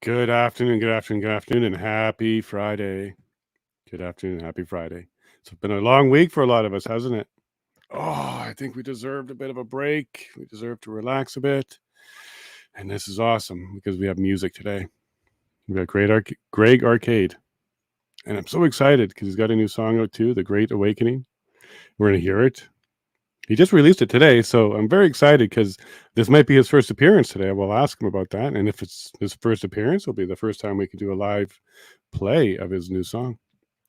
Good afternoon, good afternoon, good afternoon, and happy Friday. Good afternoon, happy Friday. It's been a long week for a lot of us, hasn't it? Oh, I think we deserved a bit of a break. We deserve to relax a bit. And this is awesome because we have music today. We got Greg Arcade. And I'm so excited because he's got a new song out too, The Great Awakening. We're going to hear it. He just released it today, so I'm very excited because this might be his first appearance today. I will ask him about that. And if it's his first appearance, it'll be the first time we can do a live play of his new song.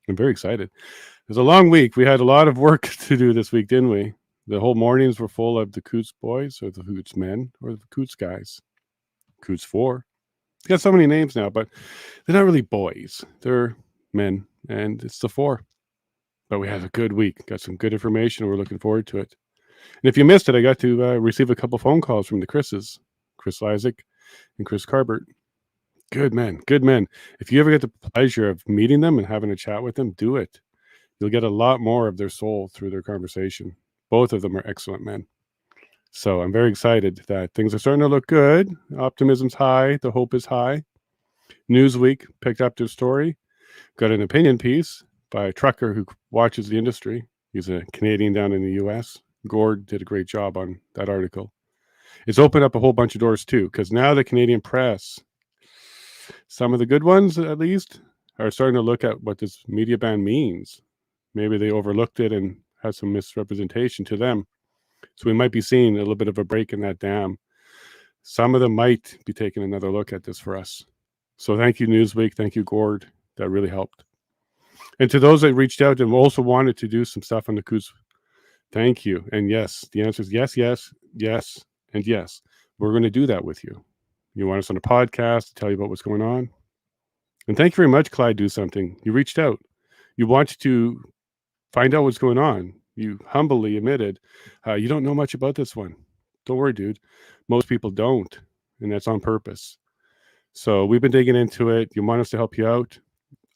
I'm very excited. It was a long week. We had a lot of work to do this week, didn't we? The whole mornings were full of the Coots boys or the Coots men or the Coots guys. Coots 4. It's got so many names now, but they're not really boys. They're men, and it's the 4. But we had a good week. Got some good information. We're looking forward to it. And if you missed it, I got to receive a couple phone calls from the Chris's, Chris Isaac and Chris Carbert. Good men, good men. If you ever get the pleasure of meeting them and having a chat with them, do it. You'll get a lot more of their soul through their conversation. Both of them are excellent men. So I'm very excited that things are starting to look good. Optimism's high. The hope is high. Newsweek picked up their story. Got an opinion piece by a trucker who watches the industry. He's a Canadian down in the U.S. Gord did a great job on that article. It's opened up a whole bunch of doors too, because now the Canadian press, some of the good ones at least, are starting to look at what this media ban means. Maybe they overlooked it and had some misrepresentation to them. So we might be seeing a little bit of a break in that dam. Some of them might be taking another look at this for us. So thank you, Newsweek. Thank you, Gord. That really helped. And to those that reached out and also wanted to do some stuff on the Coots, thank you. And yes, the answer is yes, yes, yes, and yes. We're going to do that with you. You want us on a podcast to tell you about what's going on? And thank you very much, Clyde Do Something. You reached out. You wanted to find out what's going on. You humbly admitted you don't know much about this one. Don't worry, dude. Most people don't, and that's on purpose. So we've been digging into it. You want us to help you out?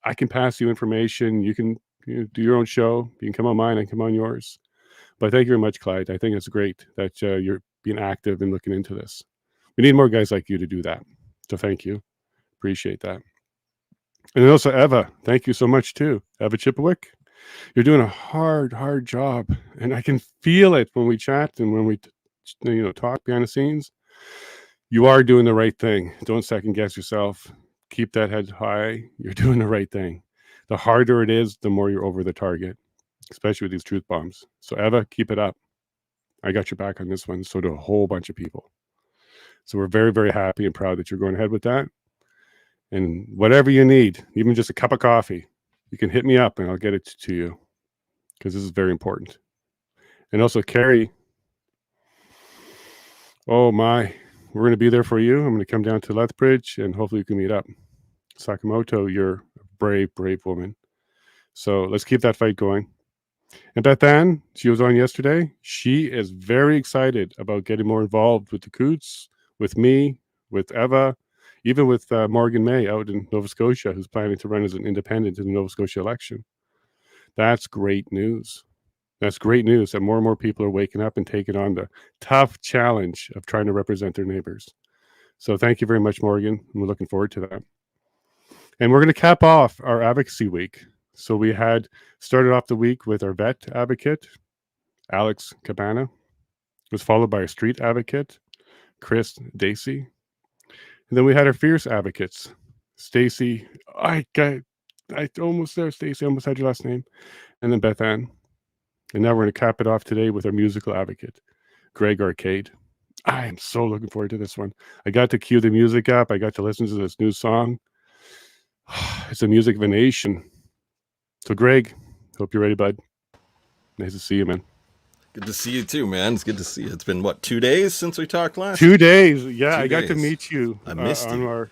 I can pass you information. You can do your own show. You can come on mine and come on yours. But thank you very much, Clyde. I think it's great that you're being active and looking into this. We need more guys like you to do that. So thank you. Appreciate that. And also, Eva, thank you so much too. Eva Chippewick, you're doing a hard job. And I can feel it when we chat and when we talk behind the scenes. You are doing the right thing. Don't second guess yourself. Keep that head high. You're doing the right thing. The harder it is, the more you're over the target, especially with these truth bombs. So Eva, keep it up. I got your back on this one. So do a whole bunch of people. So we're very, very happy and proud that you're going ahead with that. And whatever you need, even just a cup of coffee, you can hit me up and I'll get it to you because this is very important. And also, Carrie, oh my, we're going to be there for you. I'm going to come down to Lethbridge and hopefully we can meet up. Sakamoto, you're a brave, brave woman. So let's keep that fight going. And Beth Ann, she was on yesterday. She is very excited about getting more involved with the Coots, with me, with Eva, even with Morgan May out in Nova Scotia, who's planning to run as an independent in the Nova Scotia election. That's great news. That's great news that more and more people are waking up and taking on the tough challenge of trying to represent their neighbors. So thank you very much, Morgan. We're looking forward to that. And we're going to cap off our advocacy week. So we had started off the week with our vet advocate, Alex Cabana. It was followed by a street advocate, Chris Dacey. And then we had our fierce advocates, Stacy. I almost there, Stacy. Almost had your last name. And then Beth Ann. And now we're going to cap it off today with our musical advocate, Greg Arcade. I am so looking forward to this one. I got to cue the music up. I got to listen to this new song. It's the music of a nation. So, Greg, hope you're ready, bud. Nice to see you, man. Good to see you too, man. It's good to see you. It's been, what, 2 days since we talked last? 2 days. Yeah, I got to meet you. I missed you.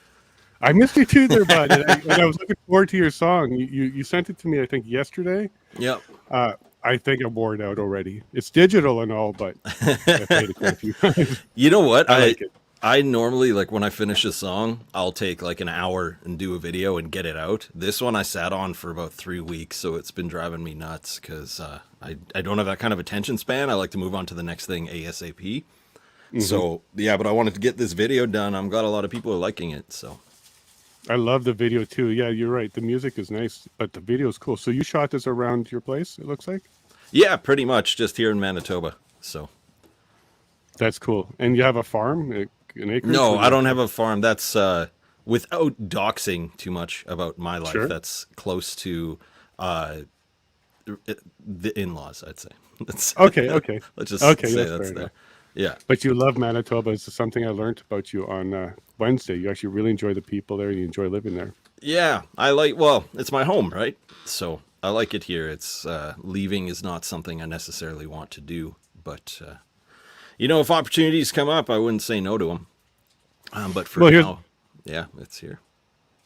I missed you too there, bud. and I was looking forward to your song. You sent it to me, I think, yesterday. Yep. I think I'm worn out already. It's digital and all, but I played it quite a few times. You know what? I like it. I normally, like, when I finish a song, I'll take like an hour and do a video and get it out. This one I sat on for about 3 weeks, so it's been driving me nuts because I don't have that kind of attention span. I like to move on to the next thing ASAP. Mm-hmm. So, yeah, but I wanted to get this video done. I'm glad a lot of people are liking it, so. I love the video too. Yeah, you're right. The music is nice, but the video is cool. So you shot this around your place, it looks like? Yeah, pretty much just here in Manitoba. So That's cool. And you have a farm, an acreage no, where I you don't have actually... a farm. That's without doxing too much about my life. Sure. That's close to uh, the in-laws, I'd say. That's Okay, okay. let's just Okay, say that's that's fair there. enough. Yeah. But you love Manitoba. It's something I learned about you on Wednesday. You actually really enjoy the people there and you enjoy living there. Yeah, I like. Well, it's my home, right? So I like it here. It's leaving is not something I necessarily want to do, but if opportunities come up, I wouldn't say no to them. But for Well, here's... now, yeah, it's here.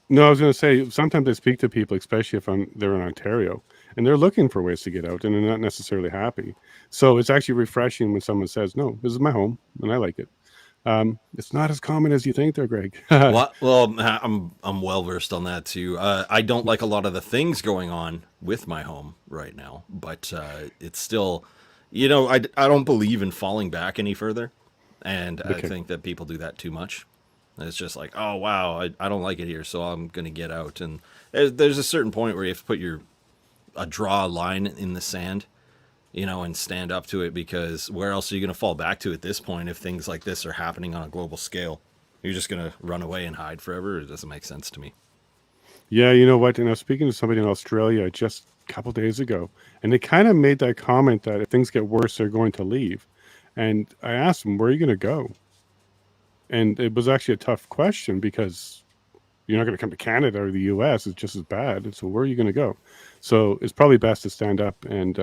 No, I was going to say, sometimes I speak to people, especially if they're in Ontario, and they're looking for ways to get out, and they're not necessarily happy. So it's actually refreshing when someone says, "No, this is my home, and I like it." It's not as common as you think, there, Greg. Well, I'm well versed on that too. I don't like a lot of the things going on with my home right now, but it's still, I don't believe in falling back any further, and I Okay. think that people do that too much. It's just like, oh wow, I don't like it here, so I'm gonna get out. And there's a certain point where you have to draw a line in the sand, and stand up to it, because where else are you going to fall back to at this point if things like this are happening on a global scale? You're just going to run away and hide forever? It doesn't make sense to me. Yeah, you know what? And I was speaking to somebody in Australia just a couple days ago, and they kind of made that comment that if things get worse, they're going to leave. And I asked them, "Where are you going to go?" And it was actually a tough question because you're not going to come to Canada or the US. It's just as bad. And so where are you going to go? So it's probably best to stand up and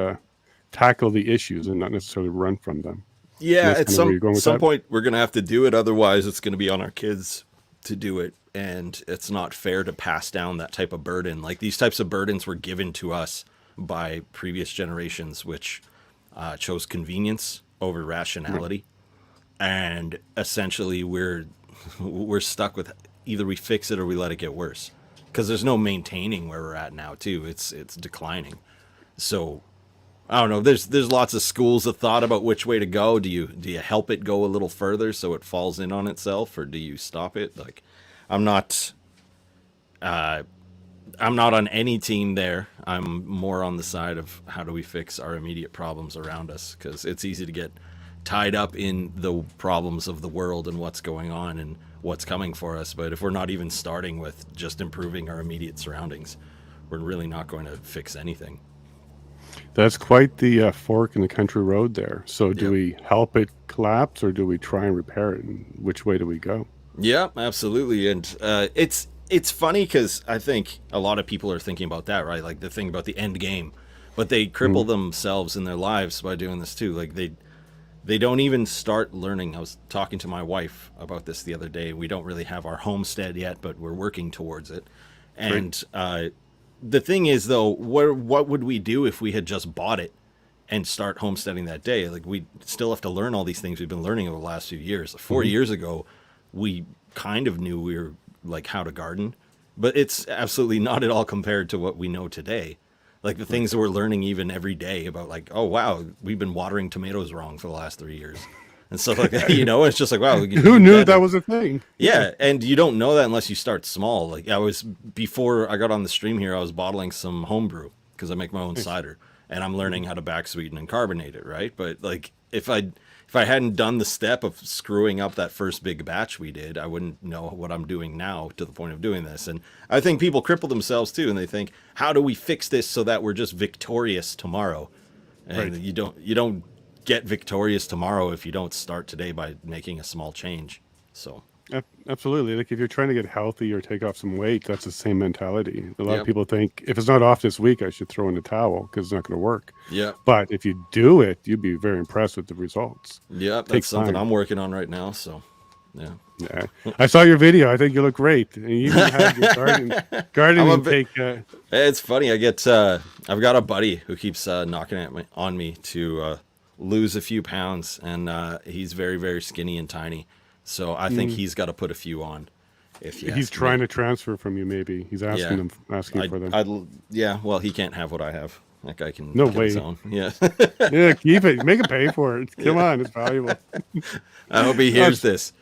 tackle the issues and not necessarily run from them. And Yeah, that's at kind of where some you're going with some that. point we're going to have to do it, otherwise it's going to be on our kids to do it, and it's not fair to pass down that type of burden. Like, these types of burdens were given to us by previous generations, which chose convenience over Right. rationality, and essentially we're stuck with either we fix it or we let it get worse, because there's no maintaining where we're at now too. It's declining. So I don't know, there's lots of schools of thought about which way to go. Do you help it go a little further so it falls in on itself, or do you stop it? Like, i'm not I'm not on any team there. I'm more on the side of how do we fix our immediate problems around us, because it's easy to get tied up in the problems of the world and what's going on and what's coming for us. But if we're not even starting with just improving our immediate surroundings, we're really not going to fix anything. That's quite the fork in the country road there. So do Yep. we help it collapse or do we try and repair it? And which way do we go? Yeah, absolutely. And it's funny because I think a lot of people are thinking about that, right? Like, the thing about the end game, but they cripple Mm, themselves in their lives by doing this too. Like, they don't even start learning. I was talking to my wife about this the other day. We don't really have our homestead yet, but we're working towards it. great. And the thing is, though, what would we do if we had just bought it and start homesteading that day? Like, we still have to learn all these things we've been learning over the last few years. 4 years ago, we kind of knew we were like how to garden, but it's absolutely not at all compared to what we know today. Like, the Right. things that we're learning even every day about, like, oh wow, we've been watering tomatoes wrong for the last 3 years and stuff like that. It's just like, wow, we could Who do knew that better. was a thing? Yeah. Yeah, and you don't know that unless you start small. Like, before I got on the stream here, I was bottling some homebrew because I make my own Nice. cider, and I'm learning how to back sweeten and carbonate it, right? But like, if I hadn't done the step of screwing up that first big batch we did, I wouldn't know what I'm doing now to the point of doing this. And I think people cripple themselves too, and they think, how do we fix this so that we're just victorious tomorrow? And Right. you don't get victorious tomorrow if you don't start today by making a small change. So, Absolutely. Like if you're trying to get healthy or take off some weight, that's the same mentality. A lot of yeah, people think if it's not off this week, I should throw in the towel because it's not going to work. yeah, But if you do it, you'd be very impressed with the results. yeah. That's Takes something time. I'm working on right now. So, yeah, Yeah. I saw your video. I think you look great. And you even had your I'm a gardening bit. take. It's funny. I've got a buddy who keeps knocking on me to lose a few pounds, and he's very, very skinny and tiny. So I think Mm, he's got to put a few on, if you he's ask me. trying to transfer from you. Maybe he's Yeah, asking for them. yeah. Well, he can't have what I have. That guy can No get his way. own. Yeah. Yeah, keep it. Make him pay for it. Come Yeah. on, it's valuable. I hope he No, hears this.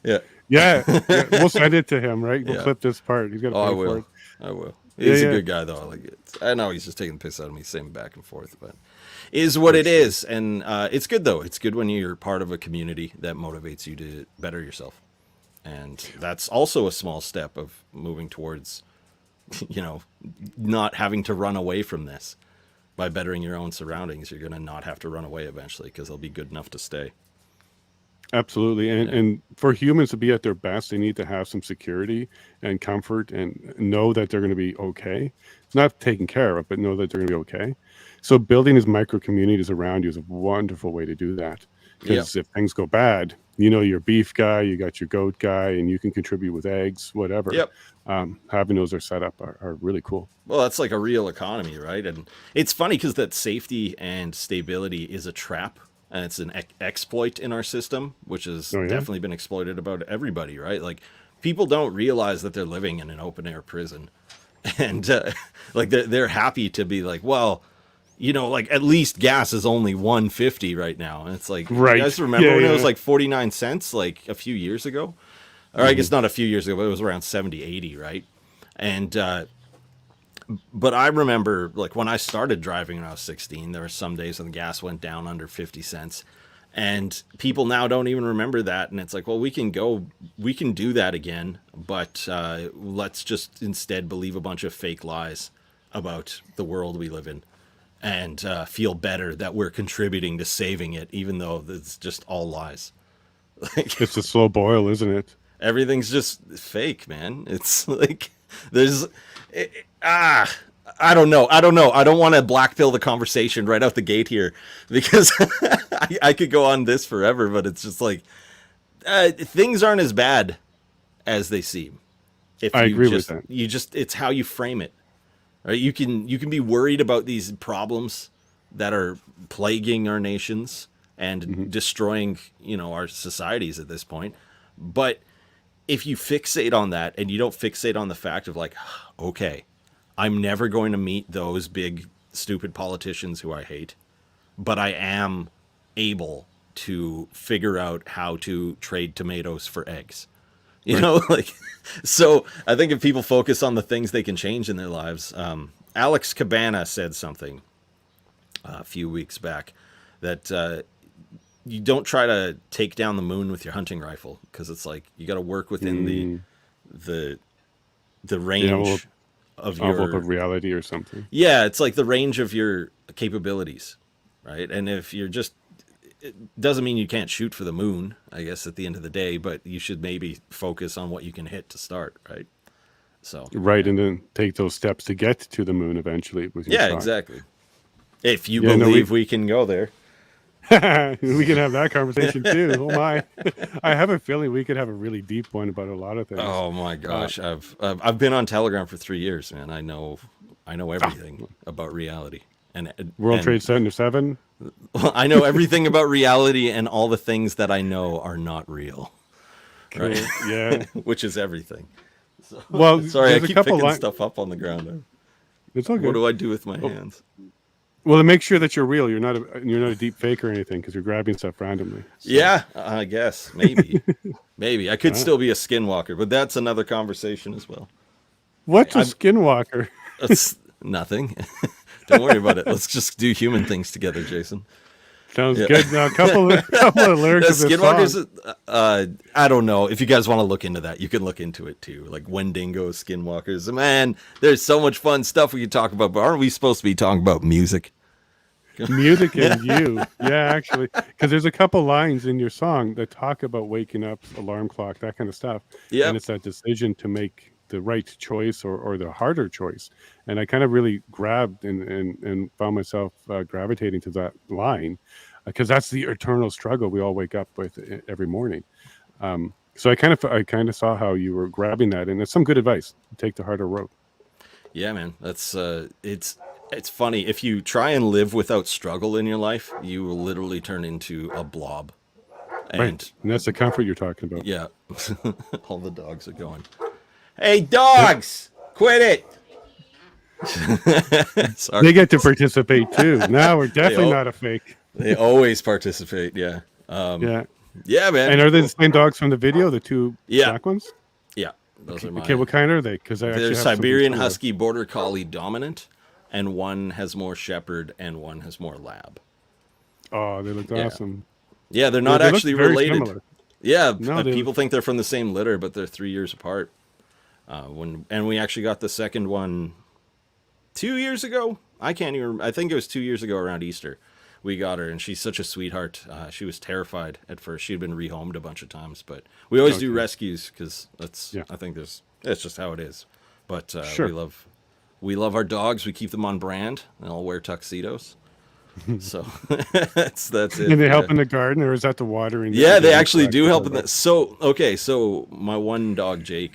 Yeah. Yeah, yeah. We'll send it to him, right? We'll Yeah. clip this part. He's got to Oh, I pay for will. it. I will. Yeah, He's a yeah, good guy, though. Like, I know he's just taking the piss out of me, saying back and forth, but is what for it sure. is. And it's good, though. It's good when you're part of a community that motivates you to better yourself. And that's also a small step of moving towards, you know, not having to run away from this. By bettering your own surroundings, you're going to not have to run away eventually because they'll be good enough to stay. Absolutely. Yeah. And for humans to be at their best, they need to have some security and comfort and know that they're going to be okay. Not taken care of, but know that they're going to be okay. So building these micro communities around you is a wonderful way to do that. Yep. Because if things go bad, you know your beef guy, you got your goat guy, and you can contribute with eggs, whatever. Yep. Having those are set up are really cool. Well, that's like a real economy, right? And it's funny because that safety and stability is a trap, and it's an exploit in our system, which has Oh, yeah. definitely been exploited about everybody, right? Like people don't realize that they're living in an open air prison, and like they're happy to be like, well, you know, like at least gas is only 150 right now, and it's like, you Right. guys remember Yeah, when it yeah. was like 49 cents like a few years ago? Or I guess not a few years ago, but it was around 70, 80, right? And but I remember like when I started driving when I was 16, there were some days when the gas went down under 50 cents. And people now don't even remember that. And it's like, well, we can do that again. But let's just instead believe a bunch of fake lies about the world we live in and feel better that we're contributing to saving it, even though it's just all lies. Like, It's a slow boil, isn't it? everything's just fake, man. It's like there's I don't know. I don't want to black pill the conversation right out the gate here because I could go on this forever, but it's just like things aren't as bad as they seem. If I you agree just with that. you just it's how you frame it. Right? You can be worried about these problems that are plaguing our nations and destroying, you know, our societies at this point. But if you fixate on that and you don't fixate on the fact of like, okay, I'm never going to meet those big stupid politicians who I hate, but I am able to figure out how to trade tomatoes for eggs. You Right. know, like, so I think if people focus on the things they can change in their lives, Alex Cabana said something a few weeks back that you don't try to take down the moon with your hunting rifle because it's like you got to work within the The range envelope, of envelope your of reality or something. yeah, it's like the range of your capabilities, right? And if you're just it doesn't mean you can't shoot for the moon, I guess at the end of the day, but you should maybe focus on what you can hit to start, right? So Right. And then take those steps to get to the moon eventually with your yeah, shot. exactly. If you Yeah, no, believe we can go there. we can have that conversation too. Oh my! I have a feeling we could have a really deep one about a lot of things. Oh my gosh, I've been on Telegram for 3 years, man. I know everything about reality, and World Trade Center 7. I know everything about reality and all the things that I know are not real, Cool. right? Yeah. Which is everything. So, Well, sorry, I there's a keep couple picking lines. stuff up on the ground. It's all What good. do I do with my hands? Well, to make sure that you're real, you're not a deep fake or anything because you're grabbing stuff randomly. So, Yeah, I guess maybe, maybe I could still be a skinwalker, but that's another conversation as well. what's a I'm- skinwalker? It's nothing. Don't worry about it. Let's just do human things together, Jason. Sounds Yeah. good. Now, a couple of lyrics of this Skinwalkers, song. I don't know. If you guys want to look into that, you can look into it too. Like Wendigo skinwalkers. Man, there's so much fun stuff we could talk about, but aren't we supposed to be talking about music? Music and you. Yeah, actually, because there's a couple lines in your song that talk about waking up, alarm clock, that kind of stuff. Yep. And it's that decision to make the right choice or the harder choice. And I kind of really grabbed and found myself gravitating to that line because that's the eternal struggle we all wake up with every morning. So I kind of saw how you were grabbing that, and it's some good advice. Take the harder road. Yeah, man. That's it's funny. If you try and live without struggle in your life, you will literally turn into a blob. And Right. And that's the comfort you're talking about. yeah, all the dogs are going. Hey, dogs, quit it! Sorry. They get to participate too. Now we're definitely all- not a fake. They always participate, yeah. Yeah. Yeah, man. And are they the same dogs from the video, the two Yeah. black ones? Yeah. Those are mine. Okay, what kind are they? Because I actually They're have something Siberian similar. Husky Border Collie dominant, and one has more Shepherd and one has more Lab. Oh, they look Yeah. awesome. Yeah, they're not They look actually very related. similar. Yeah, No, they people think they're from the same litter, but they're 3 years apart. And we actually got the second one 2 years ago. I can't even. I think it was 2 years ago around Easter. We got her, and she's such a sweetheart. She was terrified at first. She had been rehomed a bunch of times, but we always do rescues because that's. Yeah. I think that's just how it is. But Sure. we love our dogs. We keep them on brand. They all wear tuxedos. So that's it. And they help in the garden, or is that the watering? Yeah, they actually do help in that. So okay, so my one dog Jake,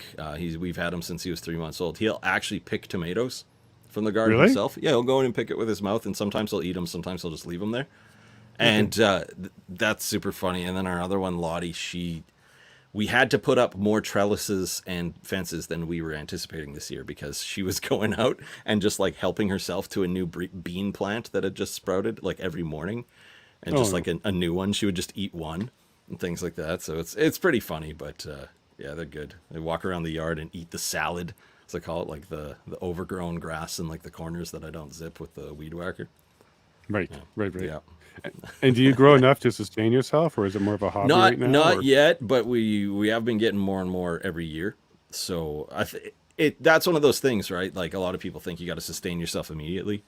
we've had him since he was 3 months old. He'll actually pick tomatoes from the garden Really? himself. Yeah, he'll go in and pick it with his mouth, and sometimes he'll eat them. Sometimes he'll just leave them there, and that's super funny. And then our other one, Lottie, we had to put up more trellises and fences than we were anticipating this year because she was going out and just like helping herself to a new bean plant that had just sprouted like every morning, and just like a new one. She would just eat one and things like that. So it's pretty funny, but yeah, they're good. They walk around the yard and eat the salad, as I call it, like the overgrown grass in like the corners that I don't zip with the weed whacker. Right. Yeah. And do you grow enough to sustain yourself, or is it more of a hobby right now? Not or? yet, but we have been getting more and more every year. So that's one of those things, right? Like a lot of people think you got to sustain yourself immediately.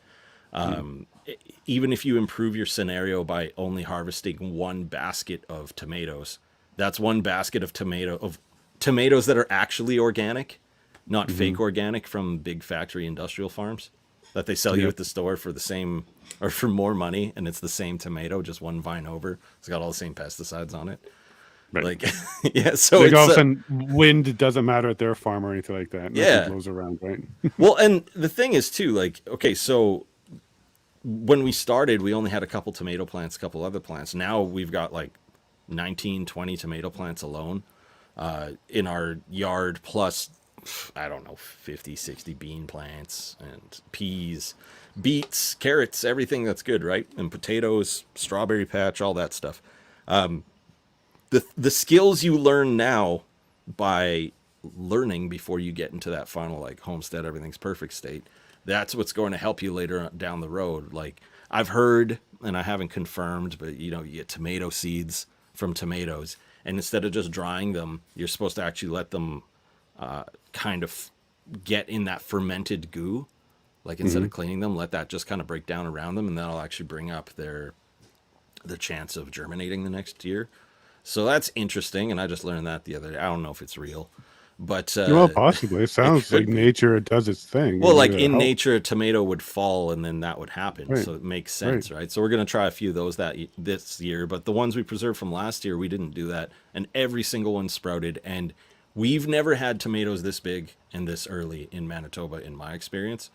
Even if you improve your scenario by only harvesting one basket of tomatoes, that's one basket of tomatoes that are actually organic, not fake organic from big factory industrial farms that they sell you at the store for the same or for more money, and it's the same tomato, just one vine over. It's got all the same pesticides on it. Right. Like, yeah, so like it's all of a sudden, wind doesn't matter at their farm or anything like that. Nothing Yeah. blows around, right? well, and the thing is too, like, okay, so when we started, we only had a couple tomato plants, a couple other plants. Now we've got like 19, 20 tomato plants alone in our yard, plus, I don't know, 50, 60 bean plants and peas, beets, carrots, everything that's good, right? And potatoes, strawberry patch, all that stuff. The skills you learn now by learning before you get into that final like homestead, everything's perfect state, that's what's going to help you later down the road. Like I've heard, and I haven't confirmed, but you get tomato seeds from tomatoes, and instead of just drying them, you're supposed to actually let them kind of get in that fermented goo. Like instead of cleaning them, let that just kind of break down around them, and that'll actually bring up the chance of germinating the next year. So that's interesting, and I just learned that the other day. I don't know if it's real, but Well, possibly. It sounds could like be. nature does its thing. Well, like Maybe in that'll help. nature, a tomato would fall, and then that would happen. Right. So it makes sense, right? So we're going to try a few of those this year, but the ones we preserved from last year, we didn't do that, and every single one sprouted. And we've never had tomatoes this big and this early in Manitoba, in my experience.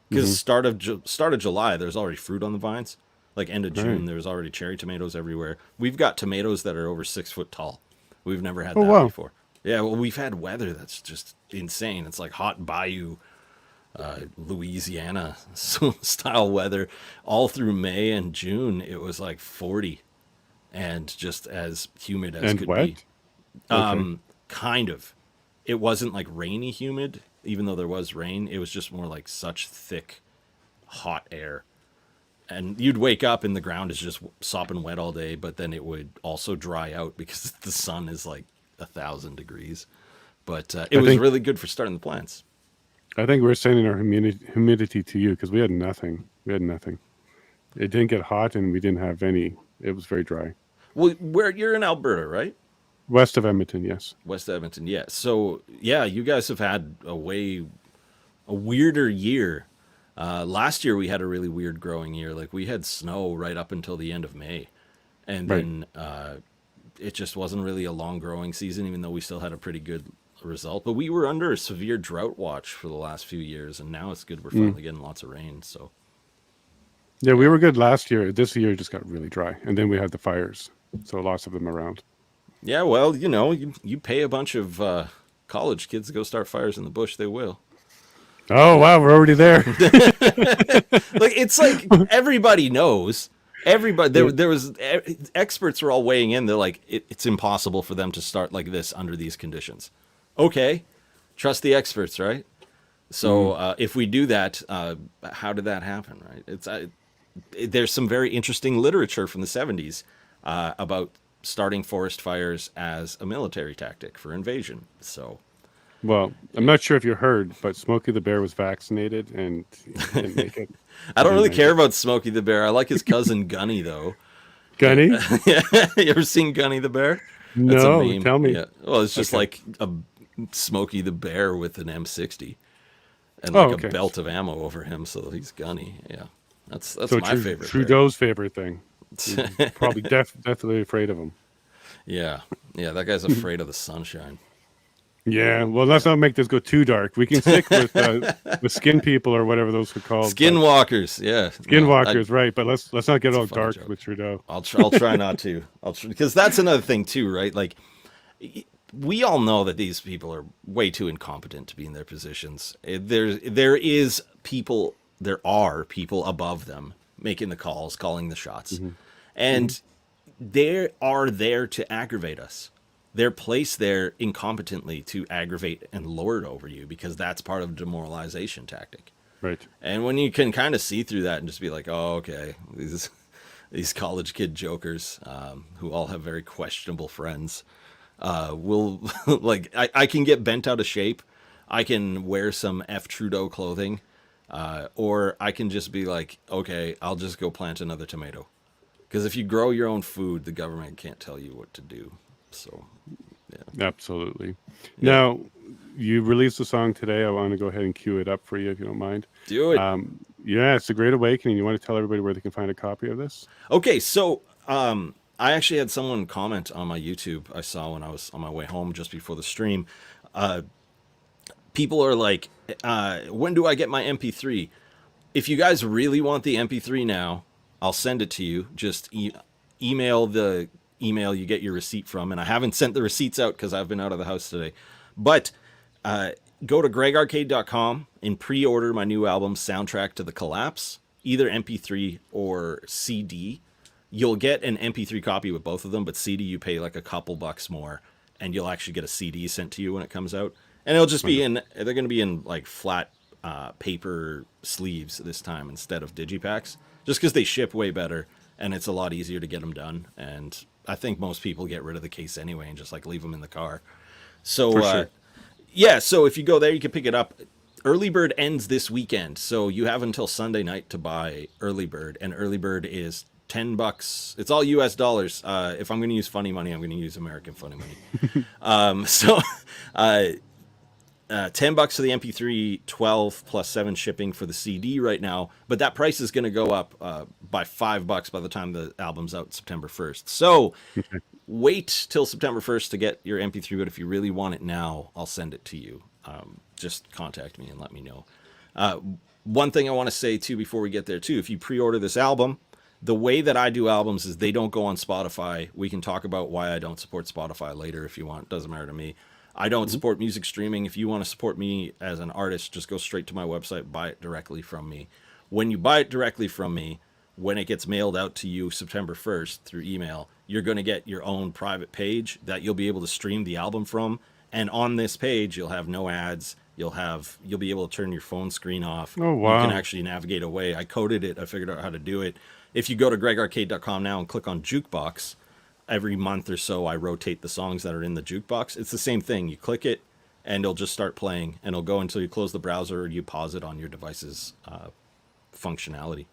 Because start of July, there's already fruit on the vines. Like end of June, there's already cherry tomatoes everywhere. We've got tomatoes that are over 6 foot tall. We've never had that before. Yeah, well, we've had weather that's just insane. It's like hot bayou, Louisiana style weather all through May and June. It was like 40 and just as humid as And could wet? be. Kind of. It wasn't like rainy humid, even though there was rain. It was just more like such thick, hot air. And you'd wake up and the ground is just sopping wet all day, but then it would also dry out because the sun is like 1,000 degrees. But it was really good for starting the plants. I think we're sending our humidity to you because we had nothing. It didn't get hot, and we didn't have any. It was very dry. Well, you're in Alberta, right? West of Edmonton, yes. West Edmonton, yeah. So, yeah, you guys have had a weirder year. Last year we had a really weird growing year. Like we had snow right up until the end of May. And then it just wasn't really a long growing season, even though we still had a pretty good result. But we were under a severe drought watch for the last few years, and now it's good. We're finally getting lots of rain. So Yeah, we were good last year. This year just got really dry. And then we had the fires. So lots of them around. yeah, well, you pay a bunch of college kids to go start fires in the bush, they will. Oh, wow, we're already there. Like it's like everybody knows, Everybody, there was experts were all weighing in. They're like, it's impossible for them to start like this under these conditions. Okay, trust the experts, right? So if we do that, how did that happen, right? There's some very interesting literature from the 70s about starting forest fires as a military tactic for invasion. So, Well, I'm not sure if you heard, but Smokey the Bear was vaccinated and he didn't make it. I don't really care about Smokey the Bear. I like his cousin Gunny, though. Gunny? Yeah, you ever seen Gunny the Bear? That's No, a meme. tell me. Yeah. Well, it's just Okay. like a Smokey the Bear with an M60 and Oh, like okay. a belt of ammo over him, so he's Gunny. Yeah, that's So my favorite. Trudeau's favorite thing. He's probably definitely afraid of him. Yeah, that guy's afraid of the sunshine. Yeah, well, let's not make this go too dark. We can stick with skin people or whatever those are called. Skinwalkers, yeah. Skinwalkers, right? But let's not get all funny dark joke. with Trudeau. I'll try not to. Because that's another thing too, right? Like, we all know that these people are way too incompetent to be in their positions. There are people above them making the calls, calling the shots, and they are there to aggravate us. They're placed there incompetently to aggravate and lord over you because that's part of a demoralization tactic. Right. And when you can kind of see through that and just be like, oh, okay, these college kid jokers who all have very questionable friends will like I can get bent out of shape. I can wear some F Trudeau clothing, or I can just be like, okay, I'll just go plant another tomato. Because if you grow your own food, the government can't tell you what to do. So, yeah. Absolutely. Now, you released a song today. I want to go ahead and cue it up for you if you don't mind. Do it. Yeah, it's a Great Awakening. You want to tell everybody where they can find a copy of this? Okay, so I actually had someone comment on my YouTube I saw when I was on my way home just before the stream. People are like, when do I get my MP3? If you guys really want the MP3 now, I'll send it to you. Just email the email you get your receipt from. And I haven't sent the receipts out because I've been out of the house today. But go to gregarcade.com and pre-order my new album, Soundtrack to the Collapse, either MP3 or CD. You'll get an MP3 copy with both of them, but CD you pay like a couple bucks more, and you'll actually get a CD sent to you when it comes out. And it'll just be they're going to be in like flat paper sleeves this time instead of digipacks, just because they ship way better and it's a lot easier to get them done. And I think most people get rid of the case anyway and just like leave them in the car. So, sure. Yeah, so if you go there, you can pick it up. Early Bird ends this weekend, so you have until Sunday night to buy Early Bird, and Early Bird is $10. It's all US dollars. If I'm going to use funny money, I'm going to use American funny money. So $10 for the MP3, 12 plus 7 shipping for the CD right now. But that price is going to go up by $5 by the time the album's out September 1st. So wait till September 1st to get your MP3. But if you really want it now, I'll send it to you. Just contact me and let me know. One thing I want to say too before we get there too, if you pre-order this album, the way that I do albums is they don't go on Spotify. We can talk about why I don't support Spotify later if you want. Doesn't matter to me. I don't support music streaming. If you want to support me as an artist, just go straight to my website, buy it directly from me. When you buy it directly from me, when it gets mailed out to you September 1st through email, you're going to get your own private page that you'll be able to stream the album from. And on this page, you'll have no ads. You'll be able to turn your phone screen off. Oh, wow. You can actually navigate away. I coded it. I figured out how to do it. If you go to gregarcade.com now and click on Jukebox, every month or so I rotate the songs that are in the jukebox. It's the same thing. You click it and it'll just start playing, and it'll go until you close the browser or you pause it on your device's functionality.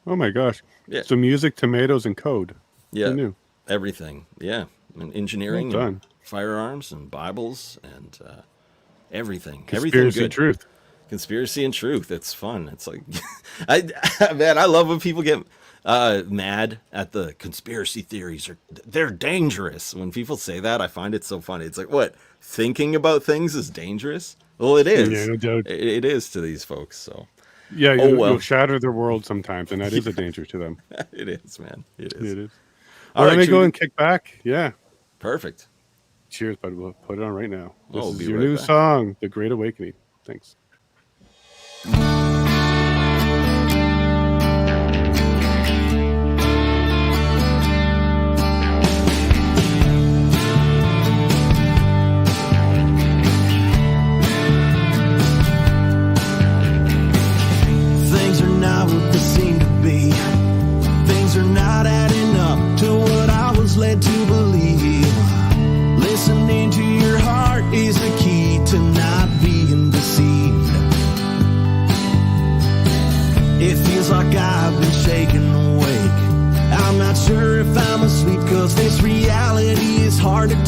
Oh my gosh. Yeah. So music, tomatoes, and code. Yeah. Who knew? Everything. Yeah. And engineering, Well done. and firearms and Bibles and everything. Conspiracy Everything good. truth. Conspiracy and truth. It's fun. It's like, man, I love when people get mad at the conspiracy theories. They're dangerous. When people say that, I find it so funny. It's like, what? Thinking about things is dangerous? Well, it is. Yeah, no doubt. It is to these folks. So Yeah, well. you'll shatter their world sometimes, and that is a danger to them. it is, man. It is. It is. All Well, right, let me should go we- and kick back. Yeah. Perfect. Cheers, bud. We'll put it on right now. This We'll is be your right new back. song, The Great Awakening. Thanks.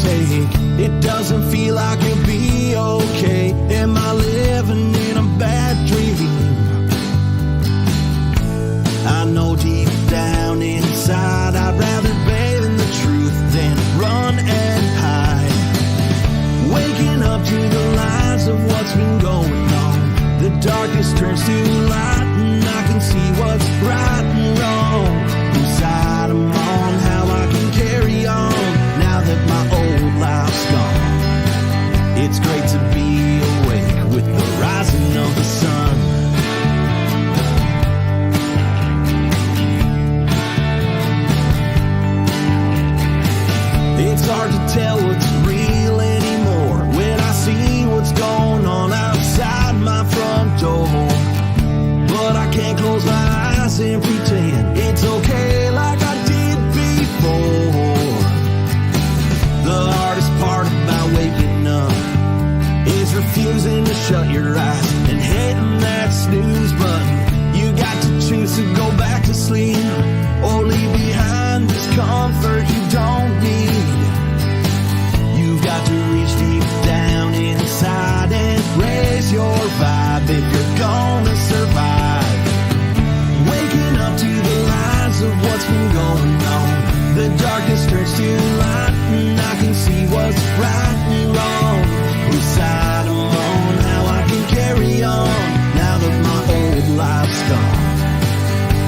take. It doesn't feel like it'll be okay. Am I living in a bad dream? I know deep down inside I'd rather bathe in the truth than run and hide. Waking up to the lies of what's been going on. The darkness turns to light and I can see what's right and wrong. Whose side I'm on, how I can carry on now that my old life's gone. It's great to be awake with the rising of the sun. It's hard to tell what's real anymore when I see what's going on outside my front door. But I can't close my eyes and pretend it's okay like I did before. The hardest part about waking up is refusing to shut your eyes and hitting that snooze button. You got to choose to go back to sleep or leave behind this comfort you don't need. You've got to reach deep down inside and raise your vibe if you're gonna survive. Waking up to the lies of what's been going on. The darkness turns to light and I can see what's right and wrong. Whose side I'm on, how I can carry on now that my old life's gone.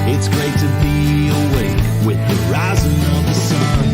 It's great to be awake with the rising of the sun.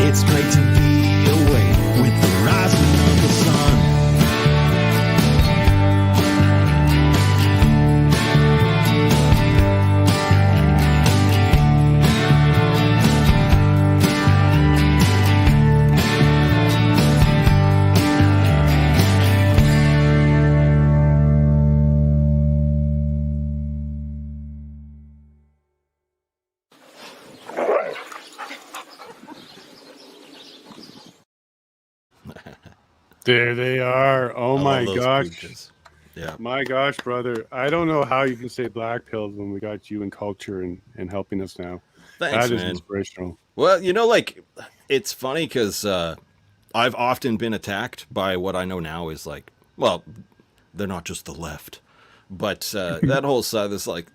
It's great to be awake with the rising of the sun. There they are. Oh my gosh. Pooches. Yeah. My gosh, brother. I don't know how you can say black pilled when we got you in culture and helping us now. Thanks, That is man. inspirational. Well, you know, like, it's funny because I've often been attacked by what I know now is like, well, they're not just the left, but that whole side, this like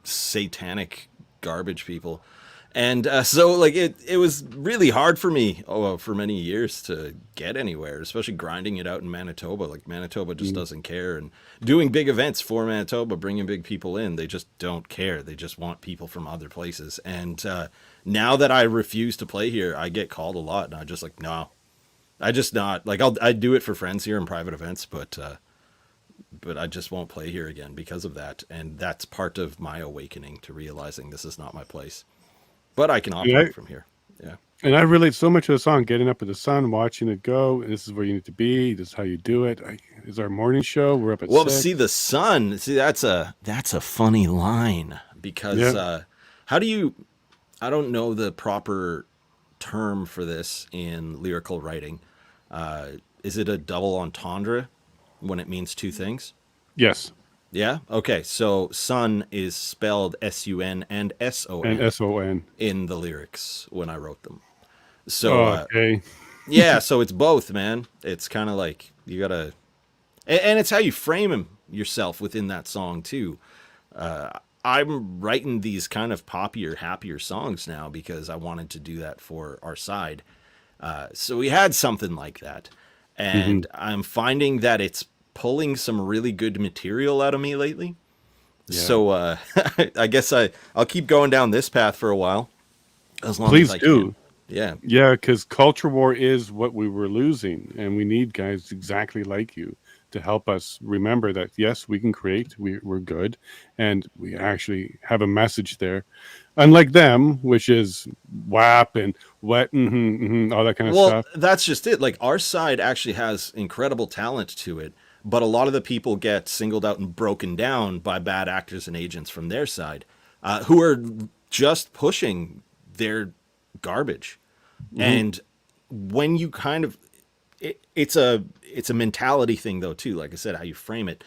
satanic garbage people. And so, like, it was really hard for me for many years to get anywhere, especially grinding it out in Manitoba. Like, Manitoba just doesn't care. And doing big events for Manitoba, bringing big people in, they just don't care. They just want people from other places. And now that I refuse to play here, I get called a lot. And I'm just like, no, I just not. Like, I do it for friends here in private events, but I just won't play here again because of that. And that's part of my awakening to realizing this is not my place. But I can operate from here. Yeah. And I relate so much to the song, getting up with the sun, watching it go. This is where you need to be. This is how you do it. It's our morning show. We're up at 6. See, the sun. See, that's a funny line because how do you? I don't know the proper term for this in lyrical writing. Is it a double entendre when it means two things? Yes. Yeah. Okay. So sun is spelled S-U-N and S-O-N. And S-O-N. In the lyrics when I wrote them. So okay. Yeah, so it's both, man. It's kind of like you gotta, and it's how you frame yourself within that song too. I'm writing these kind of poppier, happier songs now because I wanted to do that for our side. So we had something like that, Hmm. and I'm finding that it's pulling some really good material out of me lately. Yeah. So I guess I'll keep going down this path for a while, as long as Please I can. do. Yeah. Yeah, because culture war is what we were losing, and we need guys exactly like you to help us remember that yes, we can create, we're good, and we actually have a message there. Unlike them, which is WAP and wet, all that kind of Well, stuff. that's just it. Like our side actually has incredible talent to it, but a lot of the people get singled out and broken down by bad actors and agents from their side, who are just pushing their garbage. Hmm. And when you kind of, it's a mentality thing though too. Like I said, how you frame it.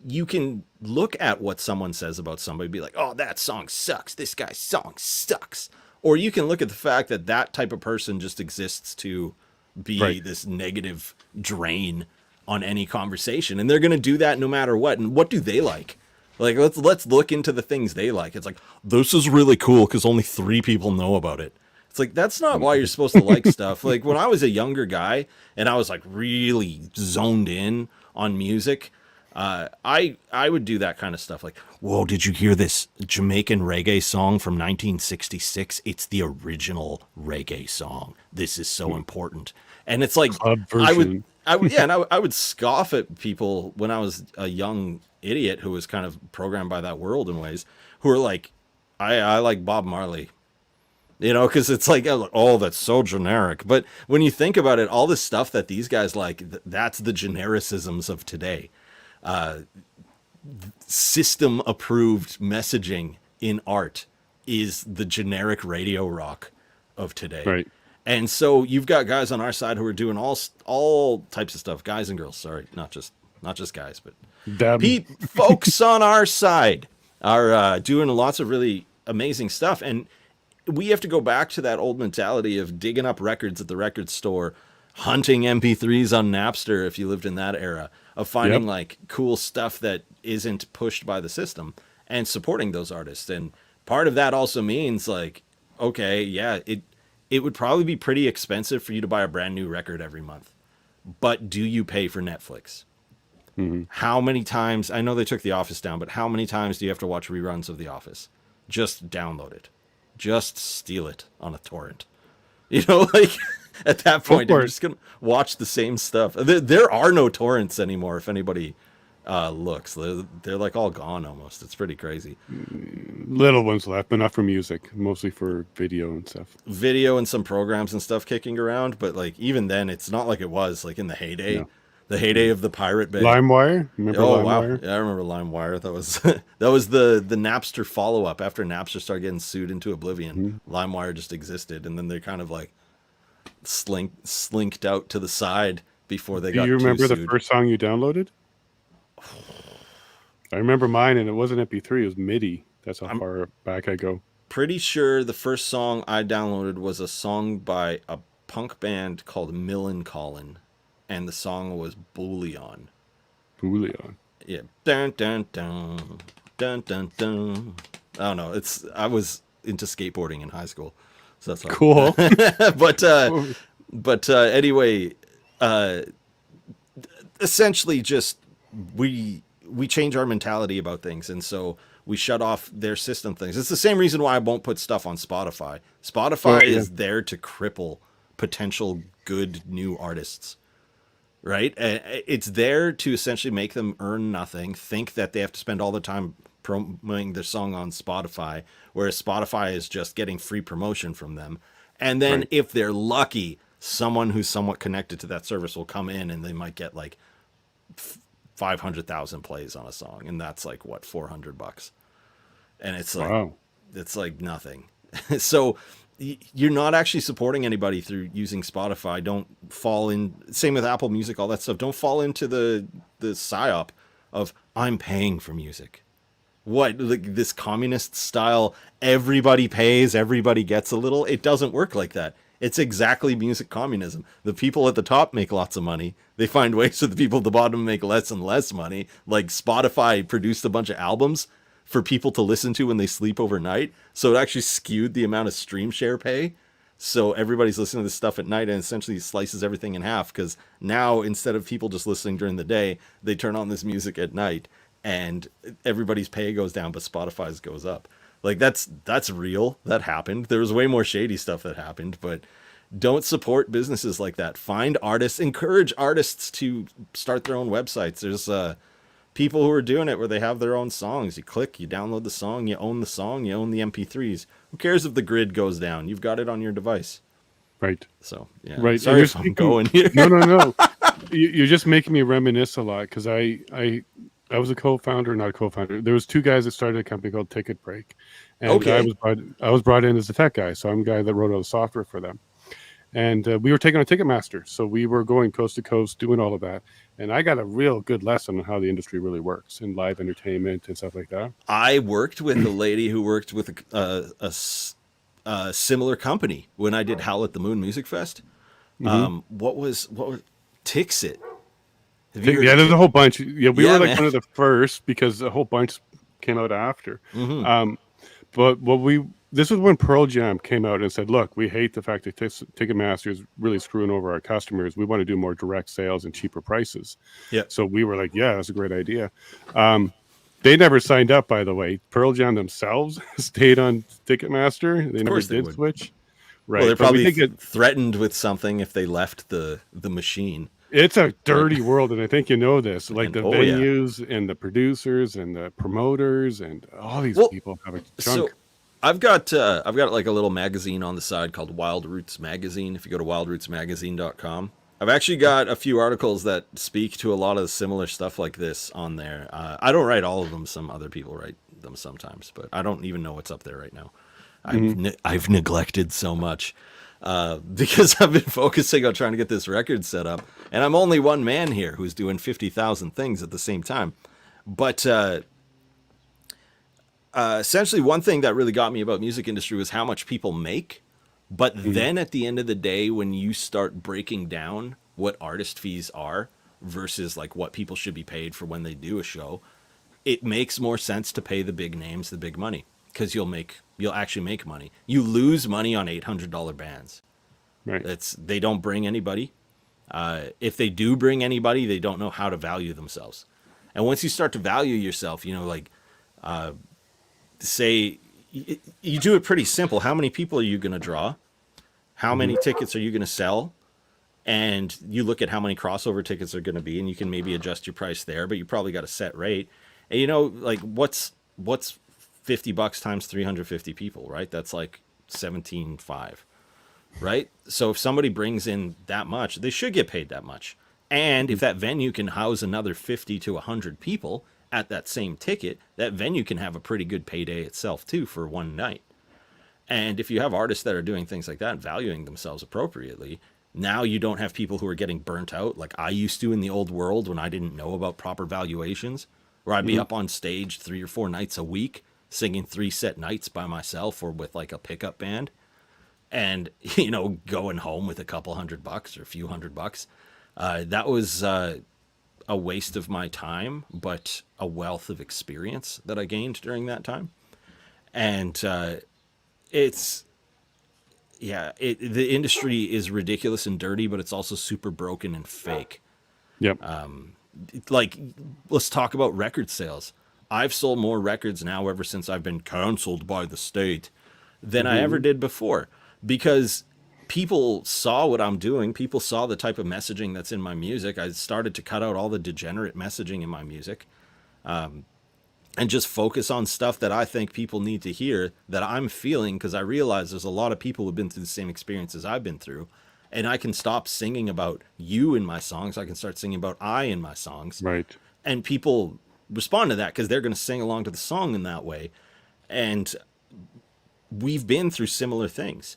You can look at what someone says about somebody, be like, "Oh, that song sucks. This guy's song sucks." Or you can look at the fact that that type of person just exists to Right. be this negative drain on any conversation, and they're going to do that no matter what. And what do they like? Like let's look into the things they like. It's like this is really cool because only 3 people know about it. It's like that's not why you're supposed to like stuff. Like when I was a younger guy and I was like really zoned in on music, I would do that kind of stuff. Like, whoa, did you hear this Jamaican reggae song from 1966? It's the original reggae song. This is so important. And it's like Club I would version. I would yeah, and I would scoff at people when I was a young idiot who was kind of programmed by that world in ways, who are like, I like Bob Marley, because it's like, oh, that's so generic. But when you think about it, all the stuff that these guys like, that's the genericisms of today. System approved messaging in art is the generic radio rock of today. Right. And so you've got guys on our side who are doing all types of stuff, guys and girls. Sorry, not just guys, but Deb. folks on our side are doing lots of really amazing stuff. And we have to go back to that old mentality of digging up records at the record store, hunting MP3s on Napster if you lived in that era, of finding Yep. like cool stuff that isn't pushed by the system and supporting those artists. And part of that also means like, okay, yeah, it would probably be pretty expensive for you to buy a brand new record every month. But do you pay for Netflix? Hmm. How many times, I know they took The Office down, but how many times do you have to watch reruns of The Office? Just download it. Just steal it on a torrent. Like at that Go point, for you're it. just going to watch the same stuff. There are no torrents anymore if anybody looks. They're like all gone almost. It's pretty crazy. Little ones left, but not for music, mostly for video and stuff. Video and some programs and stuff kicking around, but like even then, it's not like it was like in the heyday. No. The heyday of the Pirate Bay. LimeWire? Remember Oh wow, LimeWire? yeah, I remember LimeWire. That was that was the Napster follow up after Napster started getting sued into oblivion. Hmm. LimeWire just existed, and then they kind of like slinked out to the side before they Do got you too remember the sued. first song you downloaded? I remember mine, and it wasn't MP3, it was MIDI. That's how I'm far back I go. pretty sure the first song I downloaded was a song by a punk band called Millencolin, and the song was Bullion. Julian. Yeah, dun dun dun dun dun dun. I don't know. I was into skateboarding in high school, so that's Cool. why. But anyway, uh, essentially, just we change our mentality about things, and so we shut off their system things. It's the same reason why I won't put stuff on Spotify. Oh, Spotify yeah. is there to cripple potential good new artists, right? It's there to essentially make them earn nothing, think that they have to spend all the time promoting their song on Spotify, whereas Spotify is just getting free promotion from them. And then Right. if they're lucky, someone who's somewhat connected to that service will come in and they might get like 500,000 plays on a song, and that's like what, $400, and Wow. it's like nothing. So you're not actually supporting anybody through using Spotify. Don't fall in, same with Apple Music, all that stuff. Don't fall into the psyop of I'm paying for music. What, like this communist style, everybody pays, everybody gets a little? It doesn't work like that. It's exactly music communism. The people at the top make lots of money. They find ways for the people at the bottom to make less and less money. Like Spotify produced a bunch of albums for people to listen to when they sleep overnight. So it actually skewed the amount of stream share pay. So everybody's listening to this stuff at night and essentially slices everything in half, because now instead of people just listening during the day, they turn on this music at night and everybody's pay goes down, but Spotify's goes up. Like that's real. That happened. There was way more shady stuff that happened, but don't support businesses like that. Find artists, encourage artists to start their own websites. There's people who are doing it where they have their own songs. You click, you download the song, you own the MP3s. Who cares if the grid goes down? You've got it on your device. Right. So, yeah. Right. Sorry if I'm going here. No. You're just making me reminisce a lot, because I was a co-founder, not a co-founder. There was two guys that started a company called Ticket Break. And Okay. I was brought in as a tech guy. So I'm the guy that wrote all the software for them. And we were taking on Ticketmaster. So we were going coast to coast, doing all of that. And I got a real good lesson on how the industry really works in live entertainment and stuff like that. I worked with a lady who worked with a similar company when I did Howl at the Moon Music Fest. What was Tixit? There's a whole bunch. Yeah, we Yeah, were like man. one of the first, because a whole bunch came out after. But this was when Pearl Jam came out and said, look, we hate the fact that Ticketmaster is really screwing over our customers. We want to do more direct sales and cheaper prices. Yeah. So we were like, yeah, that's a great idea. They never signed up, by the way. Pearl Jam themselves stayed on Ticketmaster. They never did switch. Right. Well, they're But we probably think threatened with something if they left the machine. it's a dirty world, and I think you know this. Like And- the oh, yeah. venues and the producers and the promoters and all these people have a chunk. So I've got like a little magazine on the side called Wild Roots Magazine. If you go to wildrootsmagazine.com, I've actually got a few articles that speak to a lot of similar stuff like this on there. I don't write all of them. Some other people write them sometimes, but I don't even know what's up there right now. I've neglected so much because I've been focusing on trying to get this record set up, and I'm only one man here who's doing 50,000 things at the same time. But essentially, one thing that really got me about music industry was how much people make. But then at the end of the day, when you start breaking down what artist fees are versus like what people should be paid for when they do a show, it makes more sense to pay the big names the big money, because you'll actually make money. You lose money on $800 bands. Right. They don't bring anybody. If they do bring anybody, they don't know how to value themselves. And once you start to value yourself, say you do it pretty simple. How many people are you going to draw? How many tickets are you going to sell? And you look at how many crossover tickets are going to be, and you can maybe adjust your price there, but you probably got a set rate. And what's $50 times 350 people, right? That's like 17.5, right? So if somebody brings in that much, they should get paid that much. And if that venue can house another 50 to 100 people at that same ticket, that venue can have a pretty good payday itself too for one night. And if you have artists that are doing things like that and valuing themselves appropriately, now you don't have people who are getting burnt out like I used to in the old world when I didn't know about proper valuations, where I'd be up on stage 3 or 4 nights a week singing 3 set nights by myself or with like a pickup band, and going home with a couple $100 or a few $100. That was a waste of my time, but a wealth of experience that I gained during that time. And the industry is ridiculous and dirty, but it's also super broken and fake. Yep. Let's talk about record sales. I've sold more records now ever since I've been canceled by the state than I ever did before, because people saw what I'm doing. People saw the type of messaging that's in my music. I started to cut out all the degenerate messaging in my music, and just focus on stuff that I think people need to hear, that I'm feeling, because I realize there's a lot of people who've been through the same experiences I've been through. And I can stop singing about you in my songs. I can start singing about I in my songs. Right. And people respond to that because they're going to sing along to the song in that way. And we've been through similar things.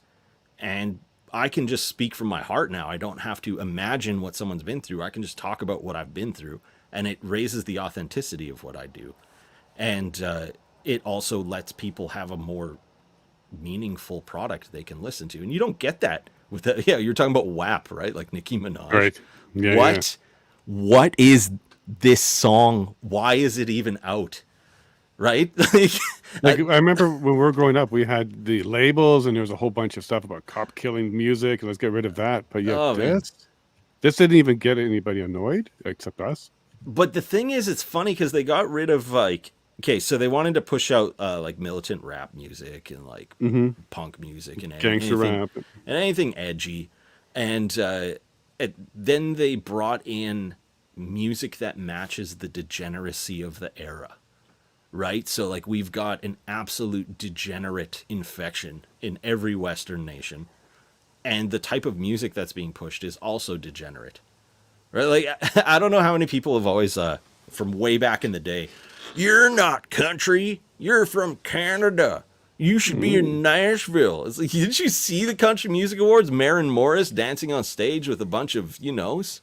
And I can just speak from my heart now. I don't have to imagine what someone's been through. I can just talk about what I've been through. And it raises the authenticity of what I do. And it also lets people have a more meaningful product they can listen to. And you don't get that with that. Yeah, you're talking about WAP, right? Like Nicki Minaj. Right. Yeah. What is this song? Why is it even out? Right? Like I remember when we were growing up, we had the labels, and there was a whole bunch of stuff about cop killing music, and let's get rid of that. But yet Oh, man. this didn't even get anybody annoyed except us. But the thing is, it's funny because they got rid of like, okay, so they wanted to push out like militant rap music and like punk music and Gangster rap. and anything edgy, and then they brought in music that matches the degeneracy of the era, right? So like we've got an absolute degenerate infection in every Western nation, and the type of music that's being pushed is also degenerate. Right? Like, I don't know how many people have always, from way back in the day, you're not country, you're from Canada. You should be in Nashville. It's like, didn't you see the Country Music Awards? Maren Morris dancing on stage with a bunch of you-knows?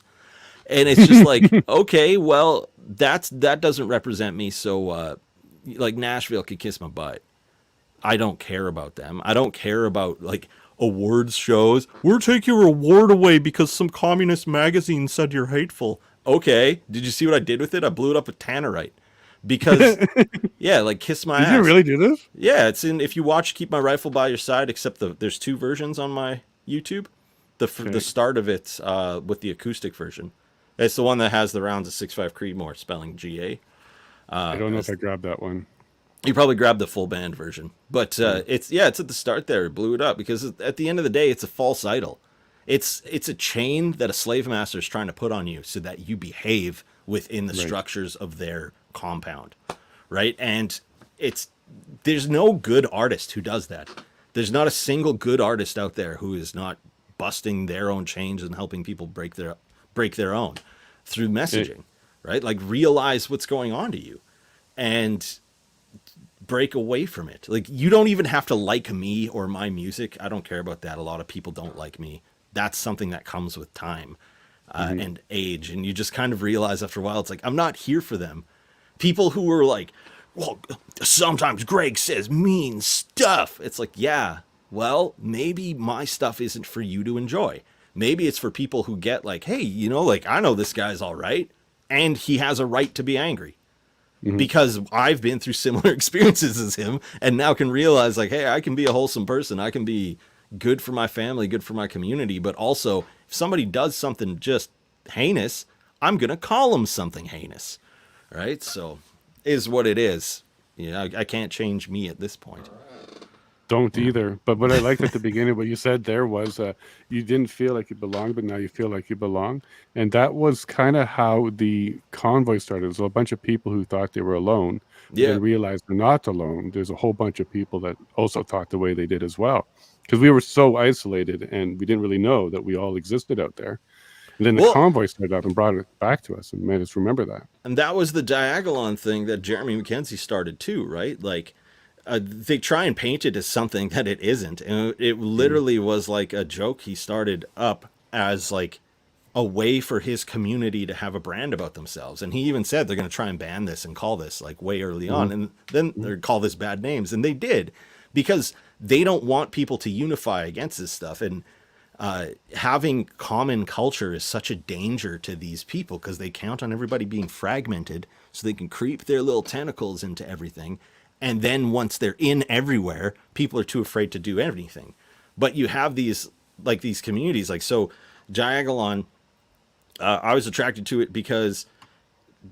And it's just like, okay, well, that doesn't represent me, so, like, Nashville could kiss my butt. I don't care about them. I don't care about, like, awards shows. We'll take your award away because some communist magazine said you're hateful. Okay, did you see what I did with it? I blew it up with tannerite. Because, yeah, like kiss my ass. Did you really do this? Yeah, it's in. If you watch "Keep My Rifle by Your Side," except there's two versions on my YouTube. The start of it with the acoustic version. It's the one that has the rounds of 6.5 Creedmoor spelling GA. I don't know if I grabbed that one. You probably grabbed the full band version, but it's at the start there. It blew it up because at the end of the day, it's a false idol. It's a chain that a slave master is trying to put on you so that you behave within the structures of their compound, right? And there's no good artist who does that. There's not a single good artist out there who is not busting their own chains and helping people break their own through messaging, right? Like realize what's going on to you and break away from it. Like you don't even have to like me or my music. I don't care about that. A lot of people don't like me. That's something that comes with time and age. And you just kind of realize after a while, it's like, I'm not here for them. People who were like, well, sometimes Greg says mean stuff. It's like, yeah, well, maybe my stuff isn't for you to enjoy. Maybe it's for people who get like, hey, like I know this guy's all right. And he has a right to be angry. Because I've been through similar experiences as him and now can realize like, hey, I can be a wholesome person. I can be good for my family, good for my community. But also if somebody does something just heinous, I'm going to call them something heinous. Right. So is what it is. Yeah. I can't change me at this point. Don't either. But what I liked at the beginning, what you said there was you didn't feel like you belonged, but now you feel like you belong. And that was kind of how the convoy started. So a bunch of people who thought they were alone, then realized they're not alone. There's a whole bunch of people that also thought the way they did as well. Because we were so isolated and we didn't really know that we all existed out there. And then the convoy started up and brought it back to us and made us remember that. And that was the Diagolon thing that Jeremy McKenzie started too, right? Like, they try and paint it as something that it isn't. And it literally was like a joke he started up as like a way for his community to have a brand about themselves. And he even said they're going to try and ban this and call this like way early on. And then they're call this bad names. And they did because they don't want people to unify against this stuff. And having common culture is such a danger to these people because they count on everybody being fragmented so they can creep their little tentacles into everything. And then once they're in everywhere, people are too afraid to do anything. But you have these communities, like, so Diagolon, I was attracted to it because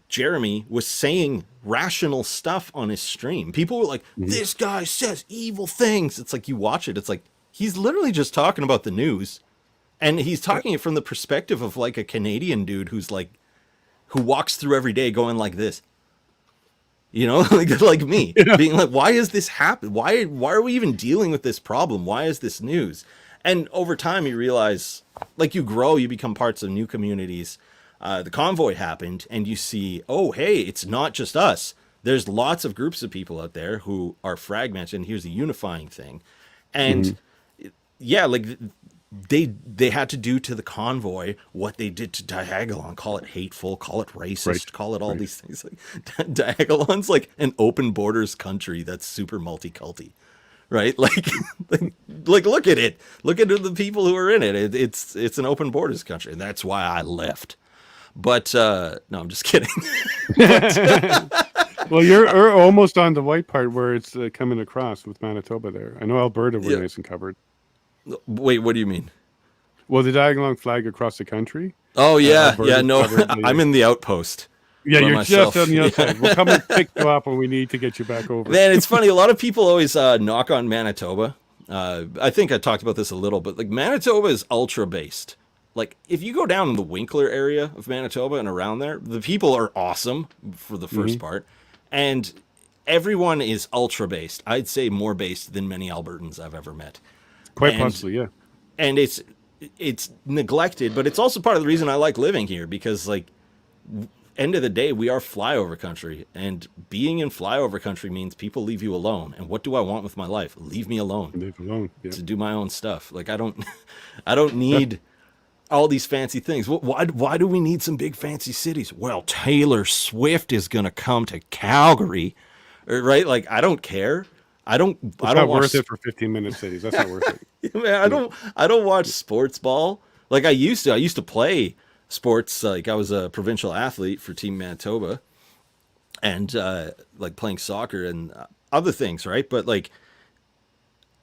Jeremy was saying rational stuff on his stream. People were like, this guy says evil things. It's like, you watch it. It's like, he's literally just talking about the news. And he's talking it from the perspective of like a Canadian dude who walks through every day going like this. Like me, being like, why is this happen? Why are we even dealing with this problem? Why is this news? And over time, you realize, like, you grow, you become parts of new communities. The convoy happened, and you see, oh, hey, it's not just us. There's lots of groups of people out there who are fragmented, and here's a unifying thing. And yeah, like, they had to do to the convoy what they did to Diagolon. Call it hateful, call it racist, call it all these things. Like, Diagolon's like an open borders country that's super multi-culty, right? Like look at it. Look at the people who are in it. It's an open borders country. That's why I left. But no, I'm just kidding. Well, you're almost on the white part where it's coming across with Manitoba there. I know Alberta we're Yeah. nice and covered. Wait, what do you mean? Well, the diagonal flag across the country. Oh yeah, Alberta's yeah. No, covered, I'm in the outpost. Yeah, by you're myself. just on the outside. We'll come and pick you up when we need to get you back over. Man, it's funny. A lot of people always knock on Manitoba. I think I talked about this a little, but like Manitoba is ultra based. Like if you go down in the Winkler area of Manitoba and around there, the people are awesome for the first part, and everyone is ultra based. I'd say more based than many Albertans I've ever met. Quite and- possibly, yeah. And it's neglected, but it's also part of the reason I like living here because like end of the day, we are flyover country, and being in flyover country means people leave you alone. And what do I want with my life? Leave me alone Leave alone. Yeah. to do my own stuff. Like I don't need all these fancy things. Why do we need some big fancy cities? Well, Taylor Swift is going to come to Calgary, right? Like I don't care. I don't Not watch worth it for 15-minute cities. That's not worth it. Man, I don't watch sports ball like I used to. I used to play sports. Like I was a provincial athlete for Team Manitoba, and like playing soccer and other things, right? But like,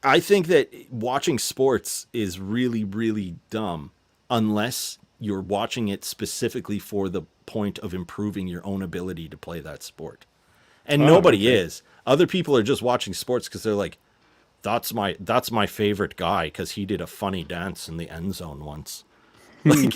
I think that watching sports is really, really dumb unless you're watching it specifically for the point of improving your own ability to play that sport. And nobody is. Other people are just watching sports because they're like, that's my favorite guy because he did a funny dance in the end zone once. Like,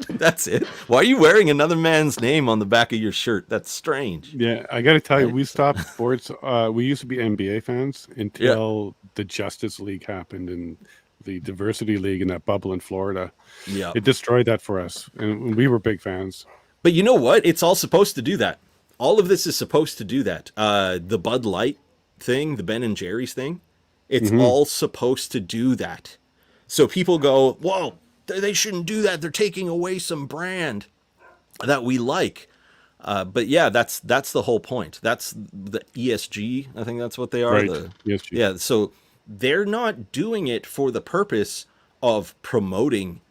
that's it? Why are you wearing another man's name on the back of your shirt? That's strange. Yeah, I got to tell you, we stopped sports. We used to be NBA fans until the Justice League happened and the Diversity League in that bubble in Florida. Yeah. It destroyed that for us, and we were big fans. But you know what? It's all supposed to do that. All of this is supposed to do that. The Bud Light thing, the Ben and Jerry's thing, it's all supposed to do that. So people go, whoa, they shouldn't do that. They're taking away some brand that we like. But yeah, that's the whole point. That's the ESG. I think that's what they are. Right. The, ESG. Yeah. So they're not doing it for the purpose of promoting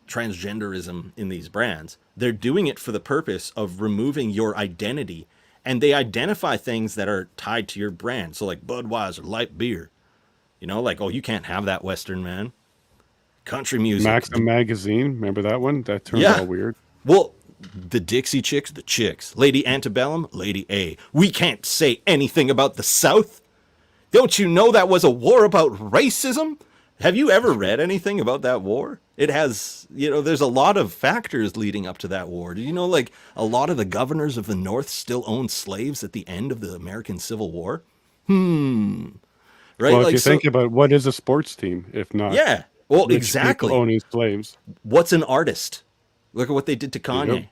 transgenderism in these brands. They're doing it for the purpose of removing your identity. And they identify things that are tied to your brand. So like Budweiser, light beer. You know, like, oh, you can't have that Western, man. Country music. Maxim magazine, remember that one? That turned all weird. Well, the Dixie Chicks, the Chicks. Lady Antebellum, Lady A. We can't say anything about the South. Don't you know that was a war about racism? Have you ever read anything about that war? It has, you know, there's a lot of factors leading up to that war. Do you know, like, a lot of the governors of the North still owned slaves at the end of the American Civil War? Right? Well, like, if you think about what is a sports team, if not yeah. Well, rich exactly. people owning slaves. What's an artist? Look at what they did to Kanye.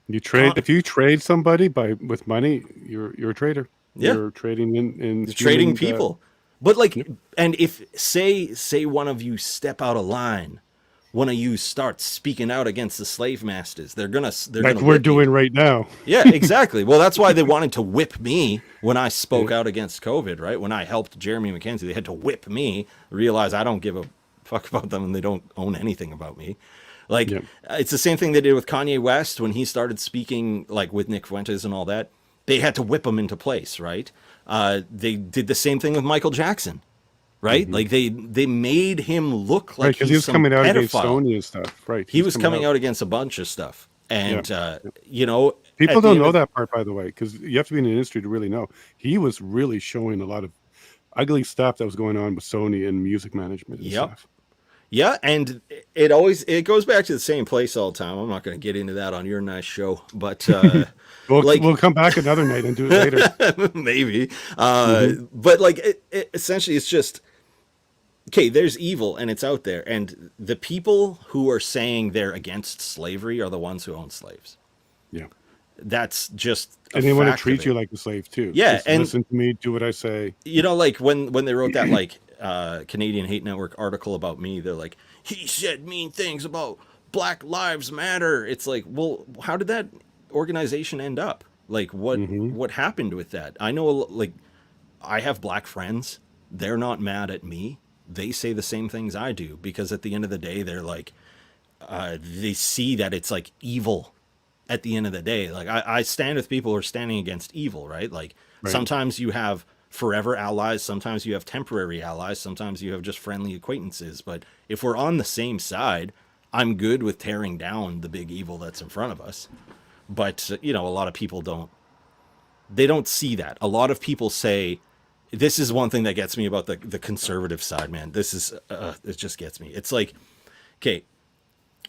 You trade if you trade somebody with money, you're a trader. Yeah. You're trading in Trading people. But like, and if say one of you step out of line, one of you starts speaking out against the slave masters, they're gonna like we're doing right now. Yeah, exactly. Well, that's why they wanted to whip me when I spoke out against COVID, right? When I helped Jeremy McKenzie, they had to whip me, realize I don't give a fuck about them and they don't own anything about me. Like, it's the same thing they did with Kanye West when he started speaking, like, with Nick Fuentes and all that. They had to whip him into place, right? They did the same thing with Michael Jackson, right? Like, they made him look like because he was coming out against pedophile. Sony and stuff, right? He was coming out against a bunch of stuff. And, you know... People don't know that part, by the way, because you have to be in the industry to really know. He was really showing a lot of ugly stuff that was going on with Sony and music management and stuff. Yeah, and it goes back to the same place all the time. I'm not going to get into that on your nice show, but we'll come back another night and do it later. Maybe. But like it essentially it's just okay, there's evil and it's out there, and the people who are saying they're against slavery are the ones who own slaves. Yeah. That's just and they want to treat you like a slave too. Yeah, just and listen to me, do what I say. You know, like when they wrote that like Canadian Hate Network article about me, they're like, he said mean things about Black Lives Matter. It's like, well, how did that organization end up? Like, what happened with that? I know, like, I have black friends. they're not mad at me. They say the same things I do, because at the end of the day, they're like, they see that it's like evil at the end of the day. Like I stand with people who are standing against evil, right? Like sometimes you have forever allies, sometimes you have temporary allies, sometimes you have just friendly acquaintances. But if we're on the same side, I'm good with tearing down the big evil that's in front of us. But, you know, a lot of people don't see that. A lot of people say, this is one thing that gets me about the conservative side, man. This is, it just gets me. It's like, okay,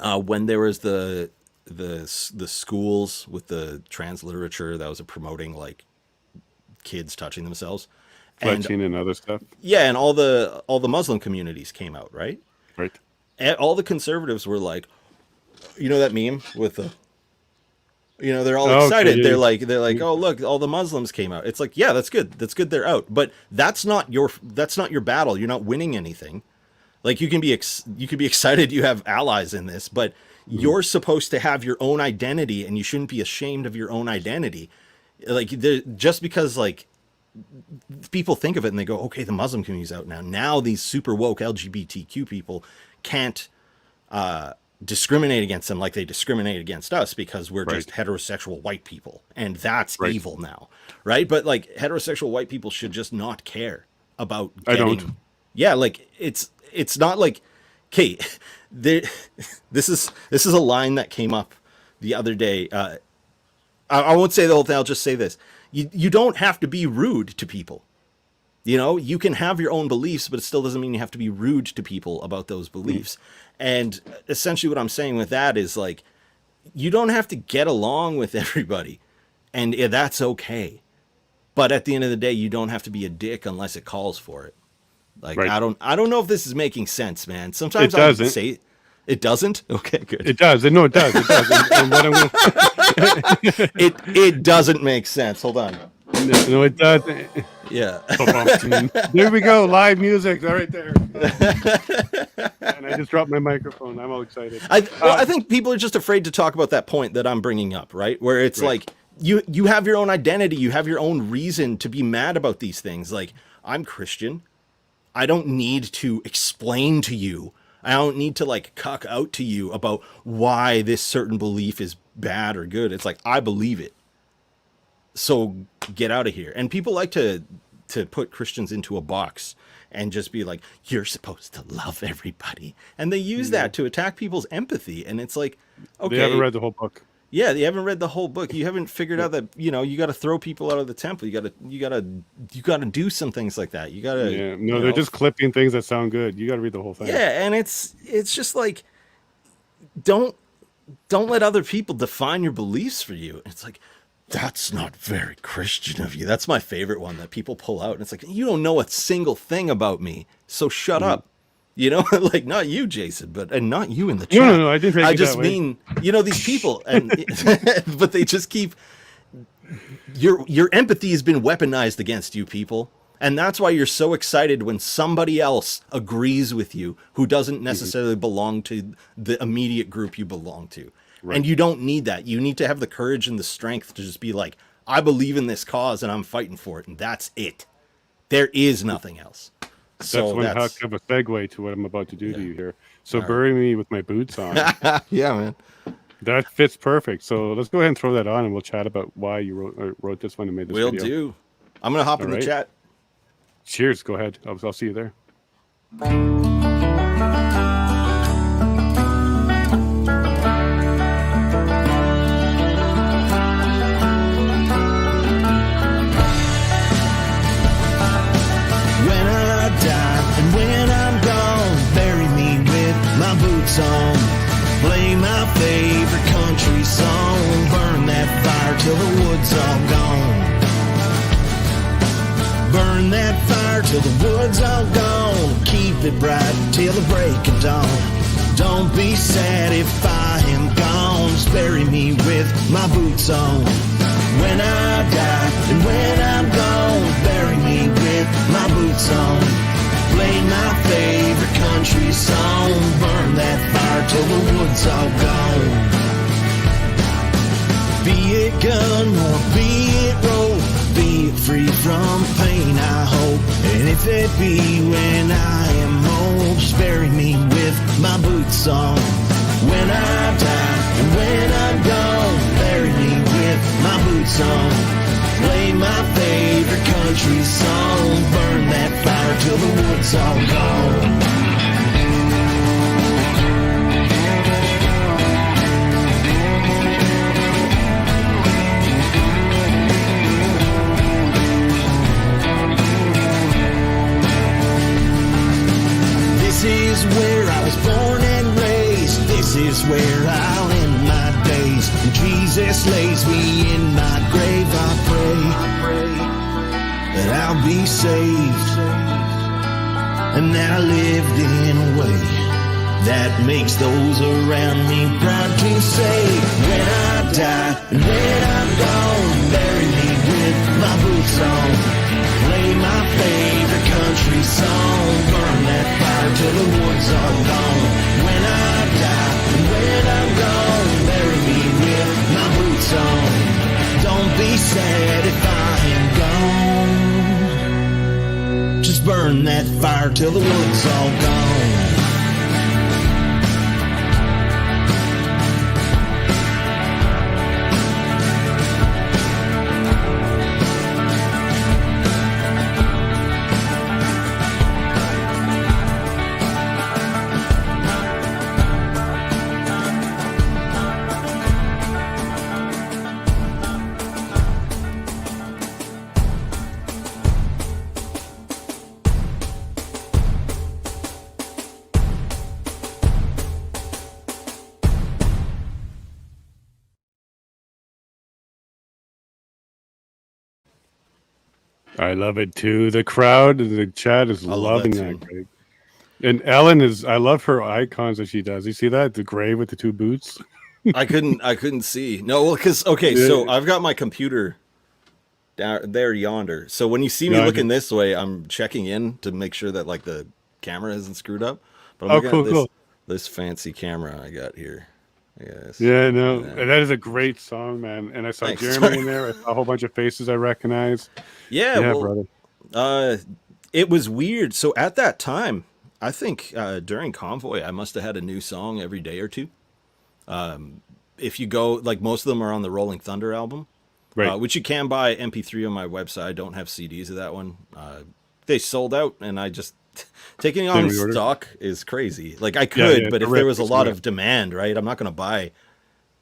when there was the schools with the trans literature that was promoting like kids touching themselves, Fletching and other stuff. Yeah, and all the Muslim communities came out, right? Right. And all the conservatives were like, you know that meme with the, you know, they're all excited. Okay, yeah. They're like, oh look, all the Muslims came out. It's like, yeah, that's good. That's good. They're out. But that's not your battle. You're not winning anything. Like you can be excited you have allies in this, but you're supposed to have your own identity, and you shouldn't be ashamed of your own identity. Like just because like people think of it and they go, okay, the Muslim community's out now. Now these super woke LGBTQ people can't discriminate against them like they discriminate against us because we're just heterosexual white people, and that's evil now, right? But like heterosexual white people should just not care about getting, I don't. Yeah, like it's not like, okay, this is a line that came up the other day. I won't say the whole thing. I'll just say this: you don't have to be rude to people. You know, you can have your own beliefs, but it still doesn't mean you have to be rude to people about those beliefs. And essentially what I'm saying with that is like, you don't have to get along with everybody, and that's okay. But at the end of the day, you don't have to be a dick unless it calls for it. Like, I don't know if this is making sense, man. Sometimes I would say it doesn't. Okay, good. It does. No, it does. It does. And what I'm gonna... it doesn't make sense. Hold on. No, it doesn't. Yeah. There we go. Live music right there. And I just dropped my microphone. I'm all excited. I think people are just afraid to talk about that point that I'm bringing up, right? Where it's like you have your own identity. You have your own reason to be mad about these things. Like, I'm Christian. I don't need to explain to you. I don't need to like cuck out to you about why this certain belief is bad or good. It's like, I believe it. So get out of here. And people like to put Christians into a box and just be like, you're supposed to love everybody. And they use that to attack people's empathy. And it's like, okay. They haven't read the whole book. Yeah, they haven't read the whole book. You haven't figured out that, you know, you got to throw people out of the temple. You got to do some things like that. You got to. Yeah, no, they're just clipping things that sound good. You got to read the whole thing. Yeah, and it's just like, don't let other people define your beliefs for you. It's like, that's not very Christian of you. That's my favorite one that people pull out. And it's like, you don't know a single thing about me, so shut up. You know, like not you, Jason, and not you in the chat. No, I didn't. I just mean, you know, these people, and but they just keep your empathy has been weaponized against you, people, and that's why you're so excited when somebody else agrees with you who doesn't necessarily belong to the immediate group you belong to. Right. And you don't need that. You need to have the courage and the strength to just be like, I believe in this cause and I'm fighting for it, and that's it. There is nothing else. That's kind of a segue to what I'm about to do to you here. So bury me with my boots on. Yeah, man. That fits perfect. So let's go ahead and throw that on, and we'll chat about why you wrote this one and made this video. Will do. I'm going to hop in the chat. Cheers. Go ahead. I'll see you there. Song. Play my favorite country song. Burn that fire till the wood's all gone. Burn that fire till the wood's all gone. Keep it bright till the break of dawn. Don't be sad if I am gone. Just bury me with my boots on. When I die and when I'm gone, bury me with my boots on. Play my favorite country song. Burn that fire till the wood's all gone. Be it gun or be it road, be free from pain, I hope. And if it be when I am old, just bury me with my boots on. When I die and when I'm gone, bury me with my boots on. Play my favorite country song, burn that fire till the wood's all gone. This is where I was born and raised. This is where I'll end my days. When Jesus lays me in my grave, I pray that I'll be saved, and that I lived in a way that makes those around me proud to say, when I die and when I'm gone, bury me with my boots on. Play my favorite country song, burn that fire till the wood's all gone. When I die and when I'm gone, bury me with my boots on. Don't be sad if I am gone, just burn that fire till the wood's all gone. I love it too. The crowd, the chat is love loving that that, tune. Greg. And Ellen is, I love her icons that she does. You see that? The grave with the two boots. I couldn't see. No, well, because okay, so I've got my computer down there yonder. So when you see me Yonder. looking this way, I'm checking in to make sure that like the camera isn't screwed up. But I'm Oh, looking cool, at this, cool. this fancy camera I got here. Yes. Yeah, no, and that is a great song, man. And I saw Thanks. Jeremy in there. I saw a whole bunch of faces I recognize. Yeah, Yeah, well, brother. it was weird. So at that time, I think during Convoy, I must have had a new song every day or two. If you go, like most of them are on the Rolling Thunder album, Right. which you can buy MP3 on my website. I don't have CDs of that one. They sold out, and I just taking on reorder? stock is crazy. Like I could, yeah, but if correct, there was a it's lot correct. of demand, right? I'm not going to buy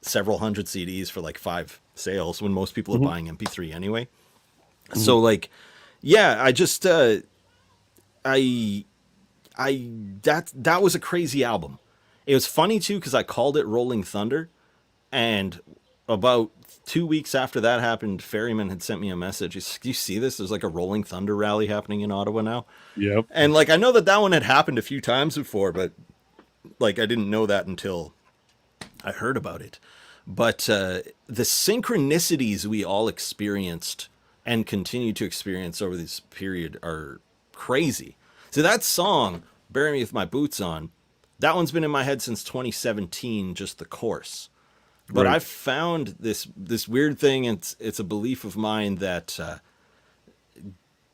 several hundred CDs for like 5 sales when most people are buying MP3 anyway. So like, yeah, I just I that was a crazy album. It was funny too because I called it Rolling Thunder, and about 2 weeks after that happened, Ferryman had sent me a message. He's, "Do you see this? There's like a Rolling Thunder rally happening in Ottawa now." Yep. And like I know that one had happened a few times before, but like I didn't know that until I heard about it. But the synchronicities we all experienced and continue to experience over this period are crazy. So that song, "Bury Me with My Boots On," that one's been in my head since 2017, just the chorus. But Right. I've found this weird thing. It's a belief of mine that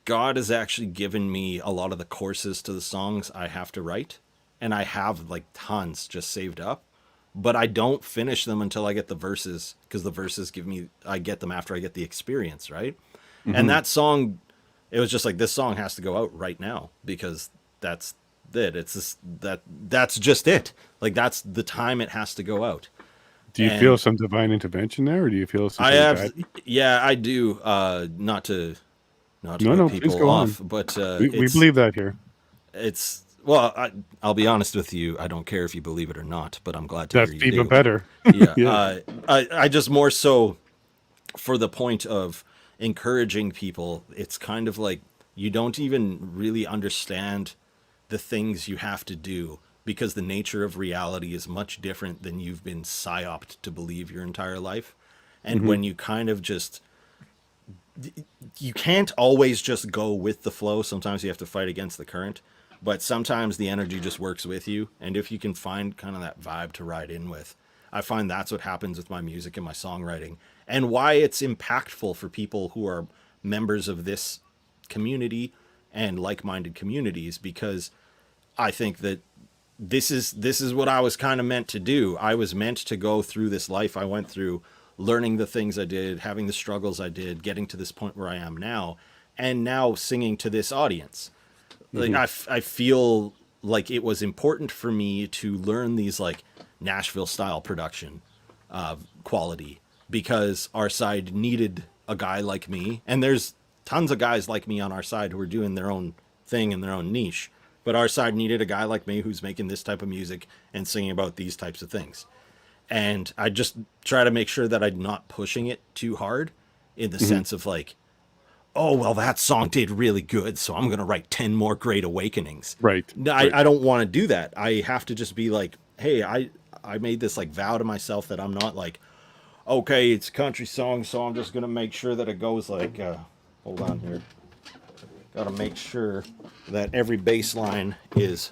God has actually given me a lot of the courses to the songs I have to write, and I have like tons just saved up, but I don't finish them until I get the verses, because the verses I get them after I get the experience, right? And that song, it was just like, this song has to go out right now because that's it. It's just, that's just it. Like that's the time it has to go out. Do you And feel some divine intervention there, or do you feel some I sort of have, guidance? yeah, I do. Not to No, put please people go off, on. but We it's, believe that here. it's well. I'll be honest with you. I don't care if you believe it or not, but I'm glad to That's hear you even do. better. Yeah. Yeah. I just more so for the point of encouraging people. It's kind of like you don't even really understand the things you have to do, because the nature of reality is much different than you've been psyoped to believe your entire life. And when you kind of just, you can't always just go with the flow. Sometimes you have to fight against the current, but sometimes the energy just works with you. And if you can find kind of that vibe to ride in with, I find that's what happens with my music and my songwriting, and why it's impactful for people who are members of this community and like-minded communities, because I think that this is what I was kind of meant to do. I was meant to go through this life I went through, learning the things I did, having the struggles I did, getting to this point where I am now, and now singing to this audience. Like I feel like it was important for me to learn these like Nashville style production quality, because our side needed a guy like me, and there's tons of guys like me on our side who are doing their own thing in their own niche, but our side needed a guy like me who's making this type of music and singing about these types of things. And I just try to make sure that I'm not pushing it too hard in the sense of like, oh, well, that song did really good, so I'm going to write 10 more Great Awakenings. Right. I don't want to do that. I have to just be like, hey, I made this like vow to myself that I'm not like, okay, it's a country song, so I'm just going to make sure that it goes like, hold on here. Got to make sure that every bass line is...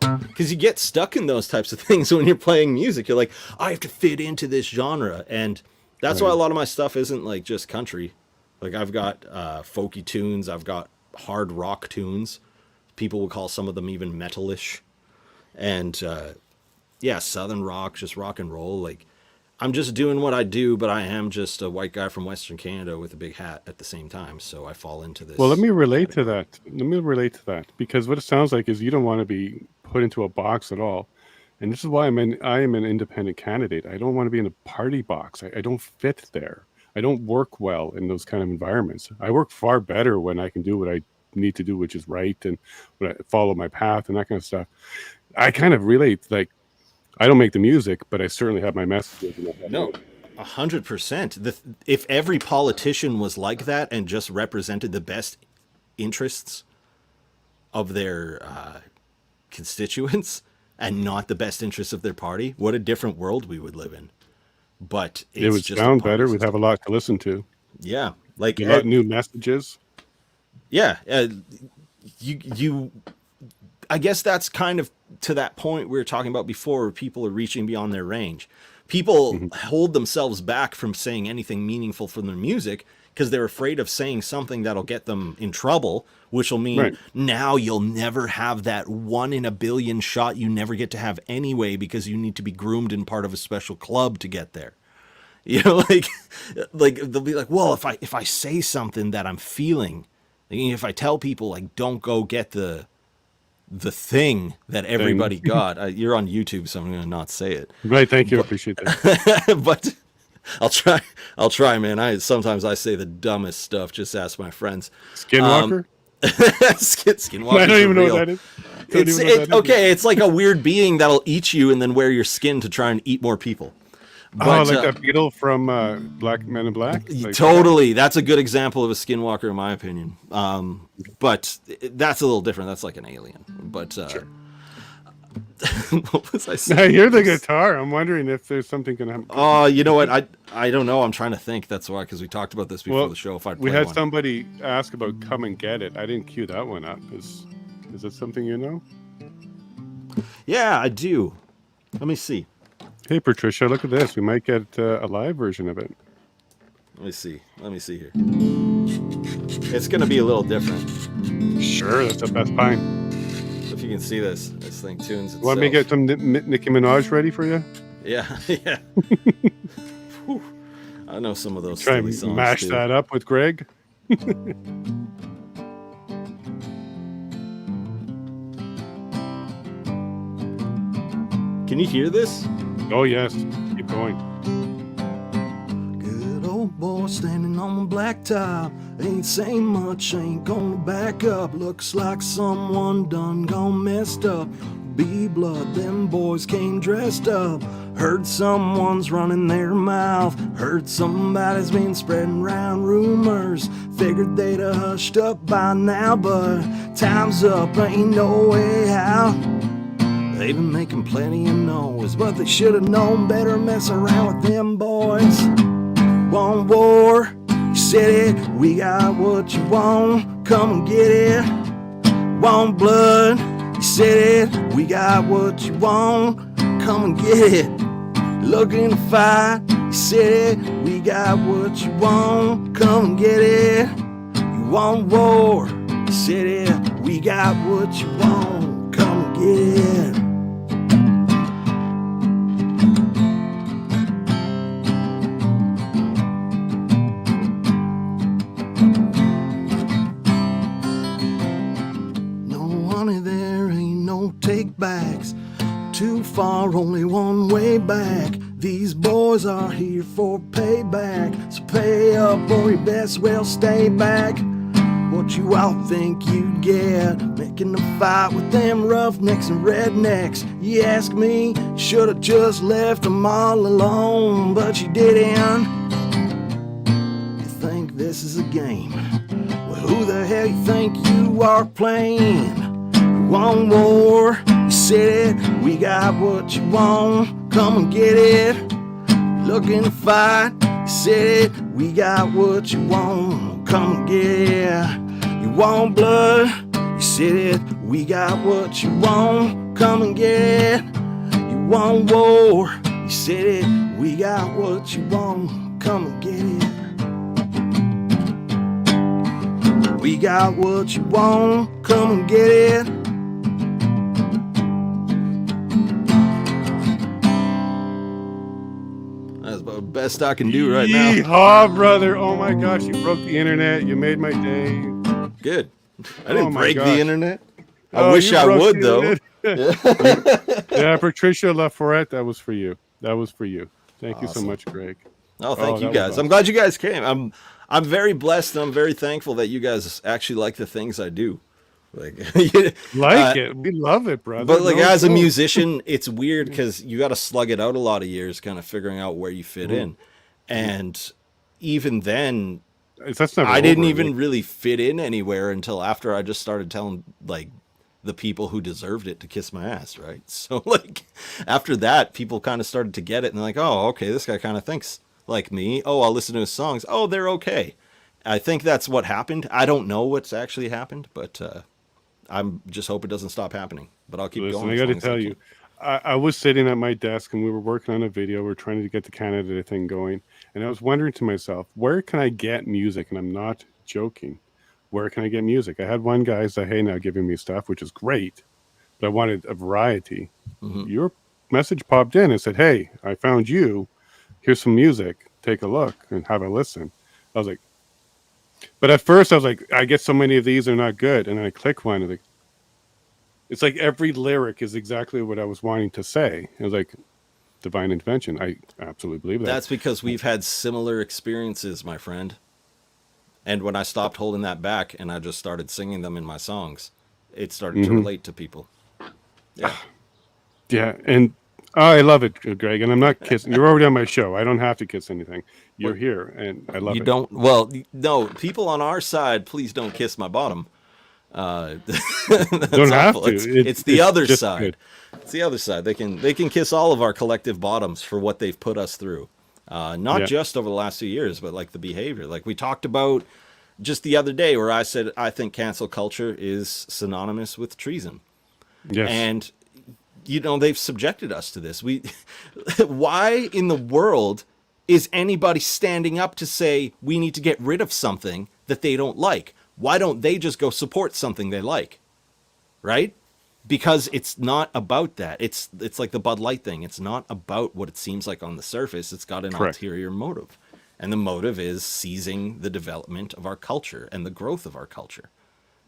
Because you get stuck in those types of things when you're playing music. You're like, I have to fit into this genre. And that's why a lot of my stuff isn't like just country. Like I've got folky tunes. I've got hard rock tunes. People would call some of them even metalish. And yeah, southern rock, just rock and roll. Like I'm just doing what I do, but I am just a white guy from Western Canada with a big hat at the same time. So I fall into this. Well, let me relate to that. Because what it sounds like is you don't want to be put into a box at all. And this is why I am an independent candidate. I don't want to be in a party box. I don't fit there. I don't work well in those kind of environments. I work far better when I can do what I need to do, which is right, and when I follow my path and that kind of stuff. I kind of relate, like, I don't make the music, but I certainly have my messages. No, 100%. If every politician was like that and just represented the best interests of their constituents and not the best interests of their party, what a different world we would live in. But it's it would just sound better. We'd have a lot to listen to. Yeah, like a lot of new messages. Yeah, you. I guess that's kind of to that point we were talking about before, where people are reaching beyond their range. People hold themselves back from saying anything meaningful from their music because they're afraid of saying something that'll get them in trouble, which will mean now you'll never have that 1 in a billion shot you never get to have anyway because you need to be groomed in part of a special club to get there. You know, like they'll be like, well, if I say something that I'm feeling, like, if I tell people like don't go get the thing that everybody got. You're on YouTube, so I'm going to not say it. Right, thank you. I appreciate that. But I'll try, man. Sometimes I say the dumbest stuff. Just ask my friends. Skinwalker? Skinwalker. I don't even know what that is. Okay, it's like a weird being that'll eat you and then wear your skin to try and eat more people. But, like that beetle from Black Men in Black? Like, totally. That's a good example of a skinwalker, in my opinion. But that's a little different. That's like an alien. But sure. What was I saying? I hear the guitar. I'm wondering if there's something going to happen. Oh, you know what? I don't know. I'm trying to think. That's why, because we talked about this before the show. If we had somebody ask about Come and Get It. I didn't cue that one up. Is it something you know? Yeah, I do. Let me see. Hey, Patricia, look at this. We might get a live version of it. Let me see here. It's going to be a little different. Sure, that's fine. If you can see this thing tunes itself. Want me to get some Nicki Minaj ready for you? Yeah. I know some of those Try silly and songs mash too. that up with Greg. Can you hear this? Oh, yes. Keep going. Good old boy standing on the blacktop. Ain't saying much, ain't gonna back up. Looks like someone done gone messed up. B-blood, them boys came dressed up. Heard someone's running their mouth. Heard somebody's been spreading round rumors. Figured they'd have hushed up by now, but time's up, ain't no way out. They've been making plenty of noise, but they should have known better mess around with them boys. Want war, you said it, we got what you want, come and get it. Want blood, you said it, we got what you want, come and get it. Looking to fight, City, we got what you want, come and get it. You want war? City, we got what you want, come and get it. No honey, there ain't no take backs. Too far, only one way back. These boys are here for payback. So pay up or you best well stay back. What you all think you'd get making a fight with them roughnecks and rednecks? You ask me, should've just left them all alone, but you didn't. You think this is a game? Well, who the hell you think you are playing? You want war? You said it, we got what you want, come and get it. Looking to fight? You said it, we got what you want, come and get it. You want blood? You said it, we got what you want, come and get it. You want war? You said it, we got what you want, come and get it. We got what you want, come and get it. That's about the best I can do right now. Yeehaw, brother. Oh my gosh, you broke the internet. You made my day. Good. I didn't Oh my break gosh. the internet. I Oh, wish you I broke would, the though. internet. Yeah, Patricia Laforette, that was for you. That was for you. Thank you so Awesome. much, Greg. Oh, thank Oh, you that was guys. awesome. I'm glad you guys came. I'm very blessed and I'm very thankful that you guys actually like the things I do. Like, Like it. We love it, brother. But like No as a joke. musician, it's weird because you got to slug it out a lot of years, kind of figuring out where you fit in. And even then, That's never I didn't over, even like- really fit in anywhere until after I just started telling like the people who deserved it to kiss my ass, right? So like after that, people kind of started to get it and they're like, oh, okay, this guy kind of thinks like me. Oh, I'll listen to his songs. Oh, they're okay. I think that's what happened. I don't know what's actually happened, but I'm just hope it doesn't stop happening. But I'll keep Listen, going. I as got to long as tell can. you, I was sitting at my desk and we were working on a video. We're trying to get the Canada thing going. And I was wondering to myself, where can I get music? And I'm not joking. Where can I get music? I had one guy say, hey, now giving me stuff, which is great. But I wanted a variety. Your message popped in and said, hey, I found you. Here's some music. Take a look and have a listen. I was like, but at first I was like, I get so many of these are not good. And then I click one and it's like every lyric is exactly what I was wanting to say. It was like divine intervention. I absolutely believe that. That's because we've had similar experiences, my friend. And when I stopped holding that back and I just started singing them in my songs, it started to relate to people. Yeah. Yeah, and I love it, Greg. And I'm not kissing. You're already on my show. I don't have to kiss anything. You're here, and I love You it. don't, well, no, people on our side, please don't kiss my bottom. Don't have awful. to. It's the other just side. good. It's the other side. They can kiss all of our collective bottoms for what they've put us through. Not Yeah. just over the last few years, but like the behavior. Like we talked about just the other day where I said, I think cancel culture is synonymous with treason. Yes. And, you know, they've subjected us to this. Why in the world is anybody standing up to say we need to get rid of something that they don't like? Why don't they just go support something they like? Right? Because it's not about that. It's like the Bud Light thing. It's not about what it seems like on the surface. It's got an Correct. ulterior motive. And the motive is seizing the development of our culture and the growth of our culture.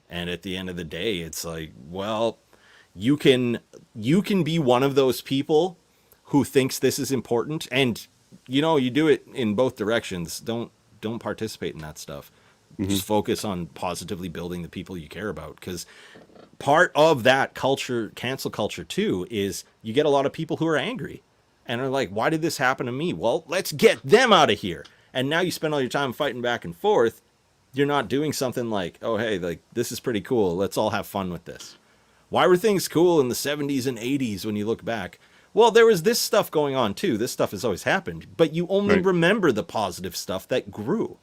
And at the end of the day, it's like, well, you can be one of those people who thinks this is important, and you know, you do it in both directions. Don't participate in that stuff. Just focus on positively building the people you care about, because part of that culture, cancel culture too, is you get a lot of people who are angry and are like, why did this happen to me? Well, let's get them out of here. And now you spend all your time fighting back and forth. You're not doing something like, oh, hey, like this is pretty cool. Let's all have fun with this. Why were things cool in the 70s and 80s when you look back? Well, there was this stuff going on too. This stuff has always happened, but you only Right. remember the positive stuff that grew.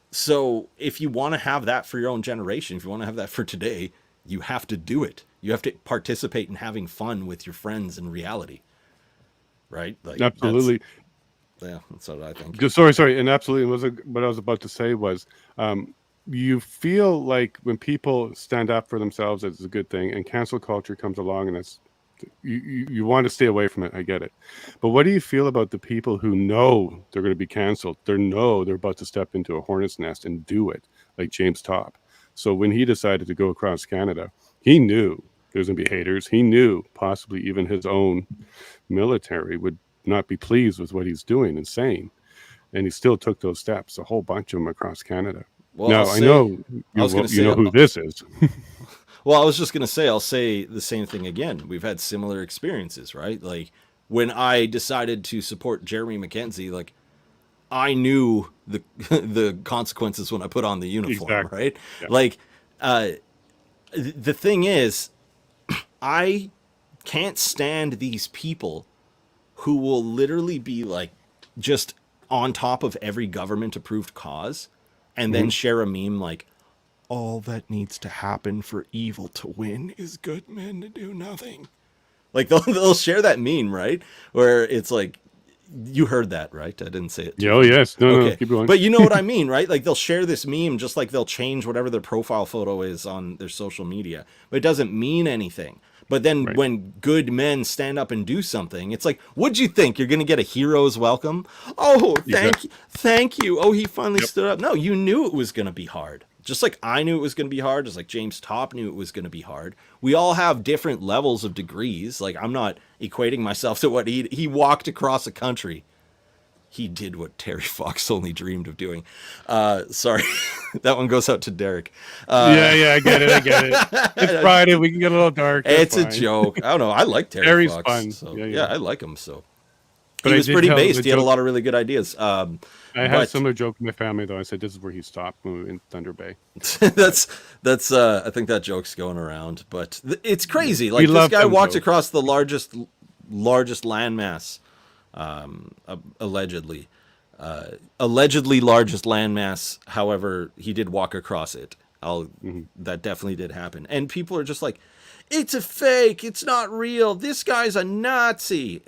So if you want to have that for your own generation, if you want to have that for today, you have to do it. You have to participate in having fun with your friends in reality. Right? Like, Absolutely. Yeah, that's what I think. Sorry, and absolutely, what I was about to say was, you feel like when people stand up for themselves, it's a good thing, and cancel culture comes along, and it's you want to stay away from it. I get it, but what do you feel about the people who know they're going to be canceled? They're about to step into a hornet's nest and do it, like James Top. So when he decided to go across Canada, he knew there's going to be haters. He knew possibly even his own military would not be pleased with what he's doing and saying, and he still took those steps, a whole bunch of them across Canada. Well, Now I know you know who this is. Well, I was just going to say, I'll say the same thing again. We've had similar experiences, right? Like when I decided to support Jeremy McKenzie, like I knew the the consequences when I put on the uniform, Exactly. right? Yeah. Like the thing is, I can't stand these people who will literally be like just on top of every government approved cause and then share a meme like, all that needs to happen for evil to win is good men to do nothing. Like they'll share that meme, right? Where it's like, you heard that, right? I didn't say it. Oh yes, no, keep going. But you know what I mean, right? Like they'll share this meme just like they'll change whatever their profile photo is on their social media, but it doesn't mean anything. But then when good men stand up and do something, it's like, what'd you think? You're going to get a hero's welcome? Oh, thank you. Oh, he finally stood up. No, you knew it was going to be hard. Just like I knew it was going to be hard, just like James Top knew it was going to be hard. We all have different levels of degrees. Like I'm not equating myself to what he walked across a country. He did what Terry Fox only dreamed of doing. Sorry, that one goes out to Derek. Yeah, I get it. It's Friday. We can get a little dark. It's a joke. I don't know. I like Terry Fox. Fun. So, Yeah, I like him. So, but he was pretty based. He had a lot of really good ideas. I had a similar joke in my family, though. I said this is where he stopped in Thunder Bay. that's. I think that joke's going around, but it's crazy. Like this guy walked across the largest landmass. Allegedly largest landmass. However, he did walk across it. That definitely did happen. And people are just like, it's a fake. It's not real. This guy's a Nazi.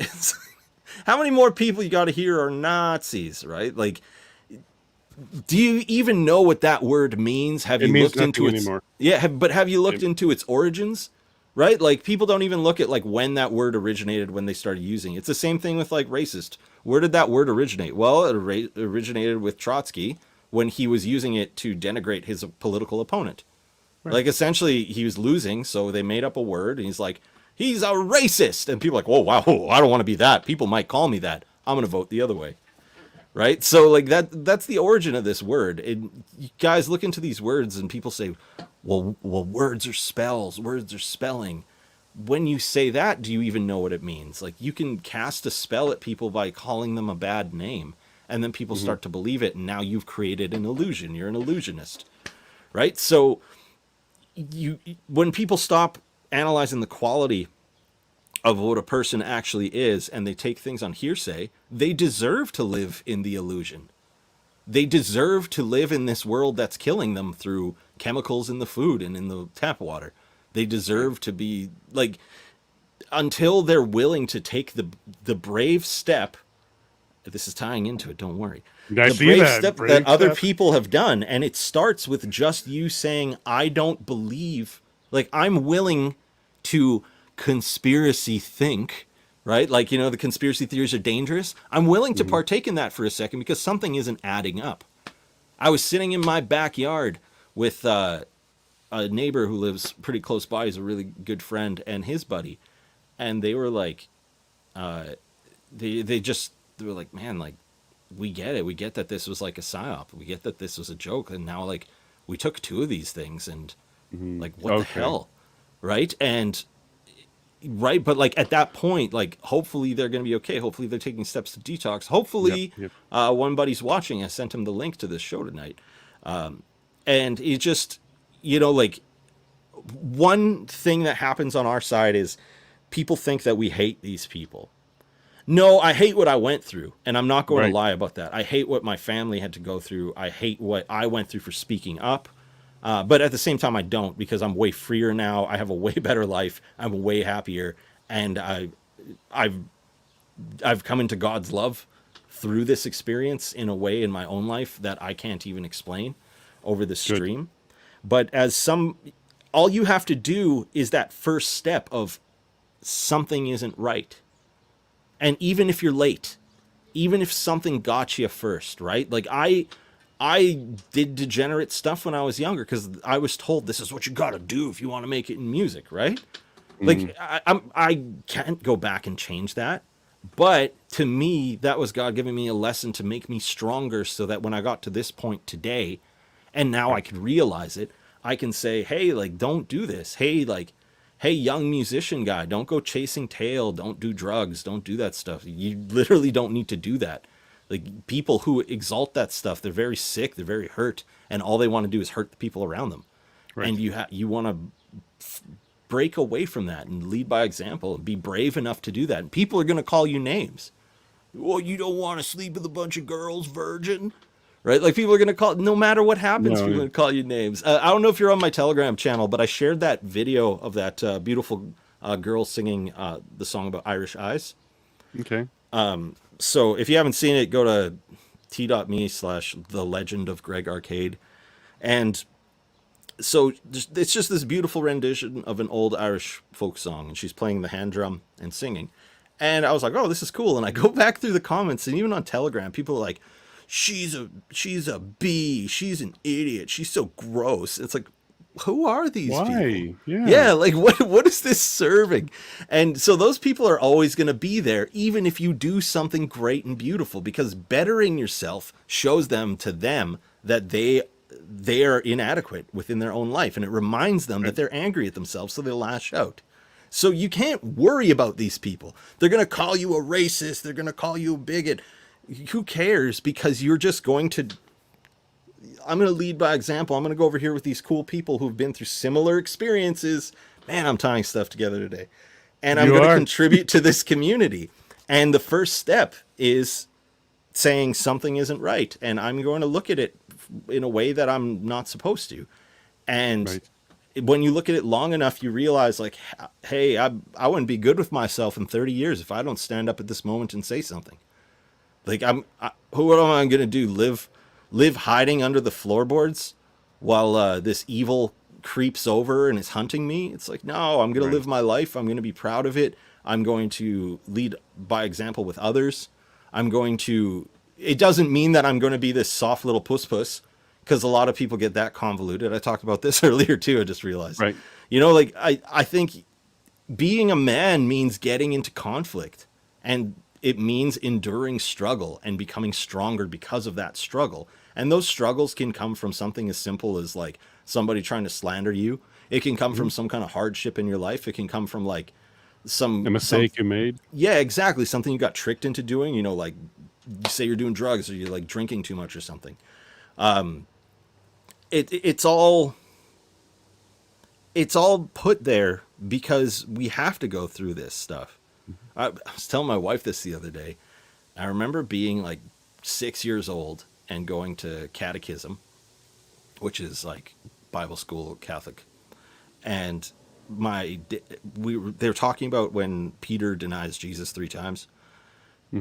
How many more people you got to hear are Nazis, right? Like, do you even know what that word means? Have you looked into it anymore? Yeah, but have you looked into its origins? Right? Like people don't even look at like when that word originated, when they started using it. It's the same thing with like racist. Where did that word originate? Well, it originated with Trotsky when he was using it to denigrate his political opponent. Right. Like essentially he was losing, so they made up a word and he's like, he's a racist. And people are like, whoa, wow, I don't want to be that. People might call me that. I'm going to vote the other way. Right? So like that's the origin of this word. And you guys look into these words and people say, well, words are spells, words are spelling. When you say that, do you even know what it means? Like you can cast a spell at people by calling them a bad name, and then people start to believe it, and now you've created an illusion. You're an illusionist, right? So when people stop analyzing the quality of what a person actually is, and they take things on hearsay, they deserve to live in the illusion. They deserve to live in this world that's killing them through chemicals in the food and in the tap water. They deserve to be like, until they're willing to take the brave step. This is tying into it. Don't worry. The brave step that other people have done. And it starts with just you saying, I don't believe, like I'm willing to conspiracy think, right? Like, you know, the conspiracy theories are dangerous. I'm willing to partake in that for a second because something isn't adding up. I was sitting in my backyard with a neighbor who lives pretty close by. He's a really good friend, and his buddy. And they were like, they were like, man, like, we get it. We get that this was like a psyop. We get that this was a joke. And now, like, we took two of these things and like, what the hell? Right. And right. But like at that point, like, hopefully they're going to be okay. Hopefully they're taking steps to detox. Hopefully one buddy's watching. I sent him the link to this show tonight. And it just, you know, like one thing that happens on our side is people think that we hate these people. No, I hate what I went through, and I'm not going to lie about that. I hate what my family had to go through. I hate what I went through for speaking up. But at the same time, I don't, because I'm way freer now. I have a way better life. I'm way happier. And I've come into God's love through this experience in a way in my own life that I can't even explain over the stream. But all you have to do is that first step of something isn't right. And even if you're late, even if something got you first, right? Like I did degenerate stuff when I was younger because I was told this is what you got to do if you want to make it in music, right? Like I can't go back and change that. But to me, that was God giving me a lesson to make me stronger so that when I got to this point today, and now I can realize it, I can say, hey, like, don't do this. Hey, young musician guy, don't go chasing tail. Don't do drugs. Don't do that stuff. You literally don't need to do that. Like, people who exalt that stuff, they're very sick, they're very hurt, and all they want to do is hurt the people around them. Right. And you want to break away from that and lead by example and be brave enough to do that. And people are going to call you names. Well, you don't want to sleep with a bunch of girls, virgin. Right? Like, people are going to call, no matter what happens, people are going to call you names. I don't know if you're on my Telegram channel, but I shared that video of that beautiful girl singing the song about Irish eyes. Okay. So if you haven't seen it, go to t.me/The Legend of Greg Arcade. And so it's just this beautiful rendition of an old Irish folk song, and she's playing the hand drum and singing. And I was like, oh, this is cool. And I go back through the comments, and even on Telegram, people are like, she's a bee, she's an idiot, she's so gross. It's like, who are these people? Yeah, like what is this serving? And so those people are always going to be there, even if you do something great and beautiful, because bettering yourself shows them that they are inadequate within their own life, and it reminds them that they're angry at themselves, so they lash out. So you can't worry about these people. They're going to call you a racist, they're going to call you a bigot. Who cares? Because you're just going to, I'm going to lead by example. I'm going to go over here with these cool people who've been through similar experiences. Man, I'm tying stuff together today. And I'm going to contribute to this community. And the first step is saying something isn't right. And I'm going to look at it in a way that I'm not supposed to. And when you look at it long enough, you realize, like, hey, I wouldn't be good with myself in 30 years if I don't stand up at this moment and say something. Like, what am I going to do? Live hiding under the floorboards while this evil creeps over and is hunting me? It's like, no, I'm going to live my life. I'm going to be proud of it. I'm going to lead by example with others. It doesn't mean that I'm going to be this soft little puss, because a lot of people get that convoluted. I talked about this earlier too, I just realized. Right. You know, like, I think being a man means getting into conflict, and it means enduring struggle and becoming stronger because of that struggle. And those struggles can come from something as simple as, like, somebody trying to slander you. It can come from some kind of hardship in your life. It can come from, like, a mistake you made. Yeah, exactly. Something you got tricked into doing, you know, like, you say you're doing drugs, or you're, like, drinking too much or something. It's all put there because we have to go through this stuff. I was telling my wife this the other day. I remember being like 6 years old and going to catechism, which is like Bible school, Catholic. And they were talking about when Peter denies Jesus 3 times.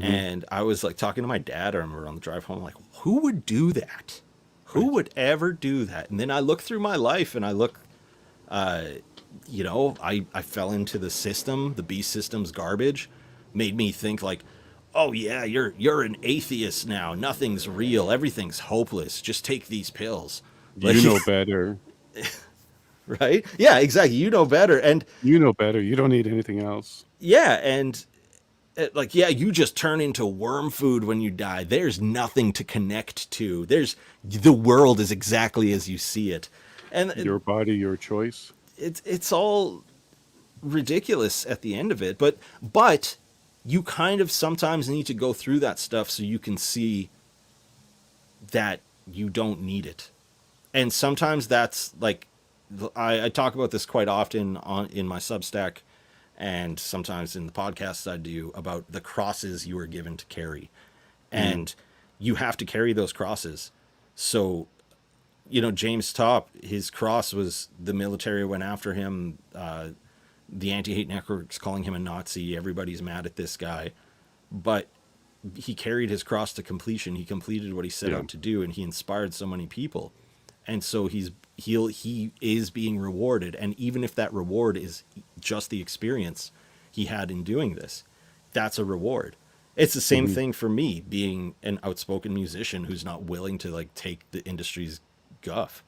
And I was like talking to my dad, I remember, on the drive home, like, who would do that? Who would ever do that? And then I look through my life and I look, you know, I fell into the system, the beast system's garbage, made me think like, oh yeah, you're an atheist now. Nothing's real. Everything's hopeless. Just take these pills. Like, you know better. Right? Yeah, exactly. You know better. And you know better. You don't need anything else. Yeah. And like, yeah, you just turn into worm food when you die. There's nothing to connect to. The world is exactly as you see it. And your body, your choice. It's all ridiculous at the end of it, but you kind of sometimes need to go through that stuff so you can see that you don't need it. And sometimes that's like, I talk about this quite often in my Substack, and sometimes in the podcasts I do, about the crosses you were given to carry. And you have to carry those crosses. So, you know, James Topp, his cross was the military went after him, the anti-hate networks calling him a Nazi, everybody's mad at this guy. But he carried his cross to completion. He completed what he set out to do, and he inspired so many people. And so he is being rewarded. And even if that reward is just the experience he had in doing this, that's a reward. It's the same thing for me, being an outspoken musician who's not willing to like take the industry's guff,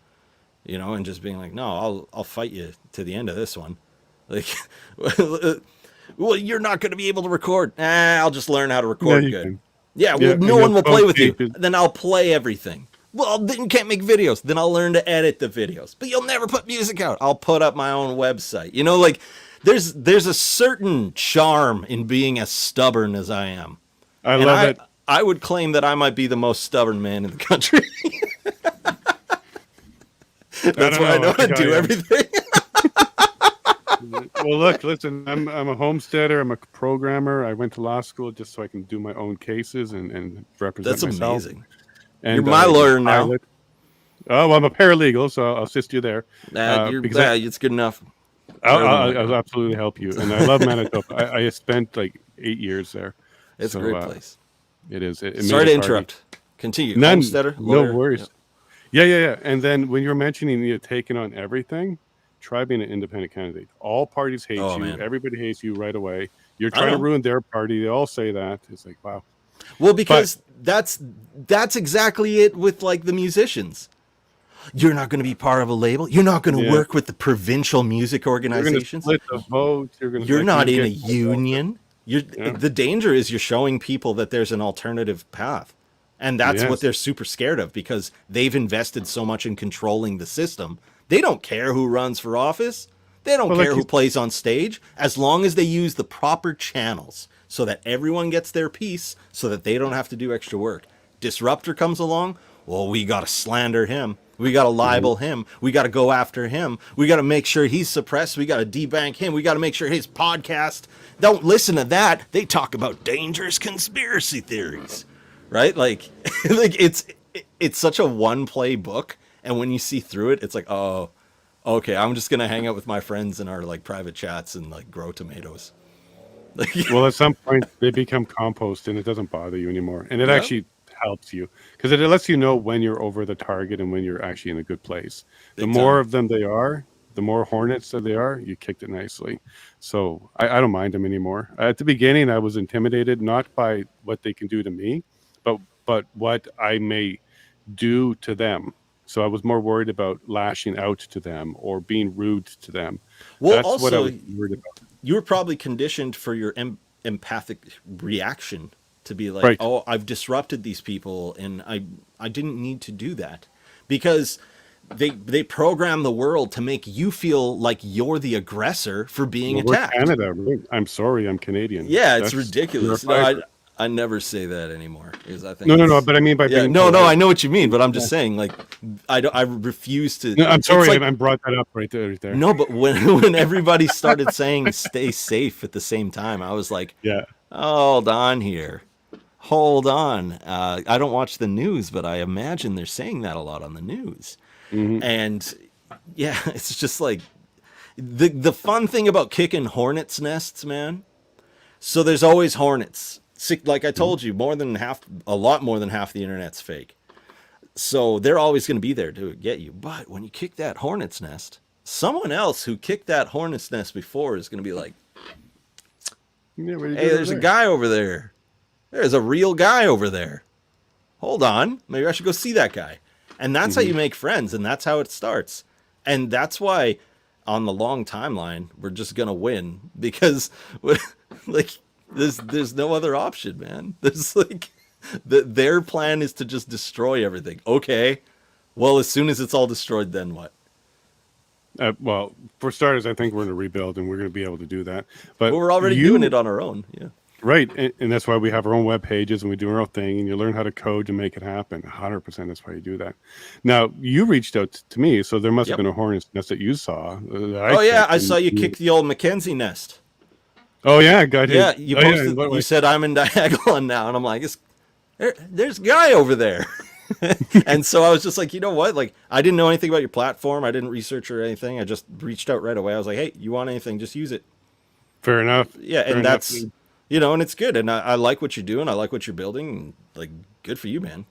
you know, and just being like, no, I'll fight you to the end of this one. Like, well, you're not going to be able to record. I'll just learn how to record good. Can. Yeah, well, no one will play with you. Then I'll play everything. Well, then you can't make videos. Then I'll learn to edit the videos. But you'll never put music out. I'll put up my own website. You know, like there's a certain charm in being as stubborn as I am. I love it. I would claim that I might be the most stubborn man in the country. That's why I know how to do everything. Well, look, listen, I'm a homesteader. I'm a programmer. I went to law school just so I can do my own cases and represent myself. That's amazing. And, you're my lawyer now. Oh, well, I'm a paralegal, so I'll assist you there. It's good enough. I'll absolutely help you. And I love Manitoba. I spent like 8 years there. It's a great place. It is. Sorry to interrupt. Continue. None. Homesteader, lawyer. No worries. Yeah. And then when you're mentioning you're taking on everything, try being an independent candidate. All parties hate you. Man. Everybody hates you right away. You're trying to ruin their party. They all say that. It's like, wow. Well, because that's exactly it with like the musicians. You're not going to be part of a label. You're not going to work with the provincial music organizations. You're going to split the vote. You're not in a union. The danger is you're showing people that there's an alternative path. And that's what they're super scared of, because they've invested so much in controlling the system. They don't care who runs for office. They don't care who plays on stage, as long as they use the proper channels so that everyone gets their piece, so that they don't have to do extra work. Disruptor comes along, well, we got to slander him. We got to libel him. We got to go after him. We got to make sure he's suppressed. We got to debank him. We got to make sure his podcast, don't listen to that. They talk about dangerous conspiracy theories, right? Like, it's such a one-play book. And when you see through it, it's like, oh, okay, I'm just going to hang out with my friends in our like private chats and like grow tomatoes. Well, at some point they become compost and it doesn't bother you anymore. And it actually helps you, because it lets you know when you're over the target and when you're actually in a good place. The more of them they are, the more hornets that they are, you kicked it nicely. So I don't mind them anymore. At the beginning, I was intimidated, not by what they can do to me, but what I may do to them. So I was more worried about lashing out to them or being rude to them. Well, that's also, what I was worried about. You were probably conditioned for your empathic reaction to be like, oh, I've disrupted these people, and I didn't need to do that, because they program the world to make you feel like you're the aggressor for being attacked. We're Canada. I'm sorry, I'm Canadian. Yeah, it's ridiculous. No, I never say that anymore, because I think no. But I mean by being I know what you mean, but I'm just saying, like, I refuse to. No, I'm sorry, I brought that up right there. No, but when everybody started saying "stay safe" at the same time, I was like, hold on here. Hold on. I don't watch the news, but I imagine they're saying that a lot on the news. And yeah, it's just like the fun thing about kicking hornets' nests, man. So there's always hornets. Like I told you, a lot more than half the internet's fake. So they're always going to be there to get you. But when you kick that hornet's nest, someone else who kicked that hornet's nest before is going to be like, hey, there's a guy over there. There's a real guy over there. Hold on. Maybe I should go see that guy. And that's how you make friends. And that's how it starts. And that's why on the long timeline, we're just going to win, because like there's no other option, man. There's like their plan is to just destroy everything. Okay. Well, as soon as it's all destroyed, then what? Well, for starters, I think we're going to rebuild, and we're going to be able to do that. But we're already doing it on our own. Yeah. Right, and that's why we have our own web pages and we do our own thing, and you learn how to code to make it happen. 100%, that's why you do that. Now, you reached out to me, so there must have been a hornet's nest that you saw. I saw you kick the old Mackenzie nest. Oh, yeah, I got it. Yeah, you posted, you said, I'm in Diagonal now, and I'm like, there's a guy over there. And so I was just like, you know what? Like, I didn't know anything about your platform. I didn't research or anything. I just reached out right away. I was like, hey, you want anything? Just use it. Fair enough. Yeah, Fair and enough. You know, and it's good. And I like what you're doing. I like what you're building. And, like, good for you, man.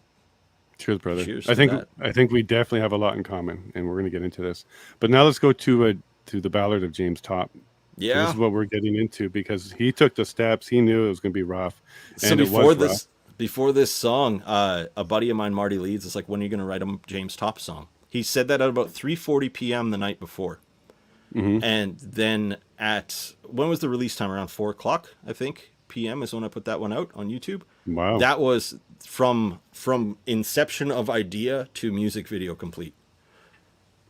Cheers, brother. Cheers I to think that. we definitely have a lot in common, and we're going to get into this. But now let's go to the Ballad of James Top. So Yeah. this is what we're getting into because he took the steps. He knew it was going to be rough. So And before this song, a buddy of mine, Marty Leeds, is like, when are you going to write a James Top song? He said that at about 3:40 p.m. the night before. Mm-hmm. And then when was the release time? Around 4 o'clock, I think, p.m. is when I put that one out on YouTube. Wow. That was from inception of idea to music video complete.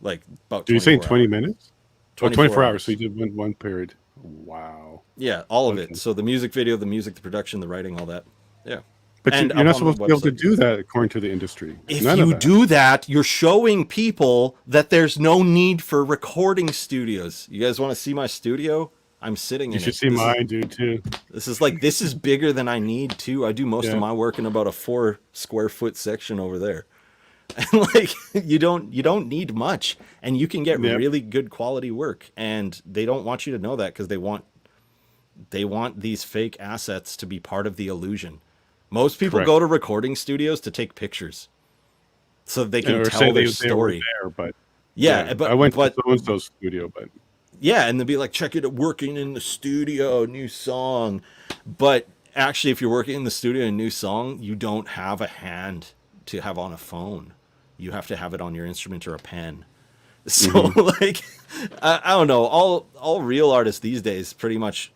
Like about 24 Did you say in 20 hours. minutes? 24 hours. So you did one period. Wow. Yeah, all of Okay. it. So the music video, the music, the production, the writing, all that. Yeah. But And you're not up on the supposed to be able to website. do that according to the industry. If None of you that. do that, you're showing people that there's no need for recording studios. You guys want to see my studio? I'm sitting You in should it. see mine, dude, too. This is bigger than I need to. I do most Yeah. of my work in about a 4 square foot section over there. And like you don't need much, and you can get Yep. really good quality work. And they don't want you to know that because they want these fake assets to be part of the illusion. Most people Correct. go to recording studios to take pictures, so they can Or say tell they their were story. there, but Yeah, but I went but to so-and-so's studio, but yeah, and they'll be like, check it, working in the studio, new song. But actually, if you're working in the studio, a new song, you don't have a hand to have on a phone. You have to have it on your instrument or a pen. So like, I don't know. All real artists these days pretty much,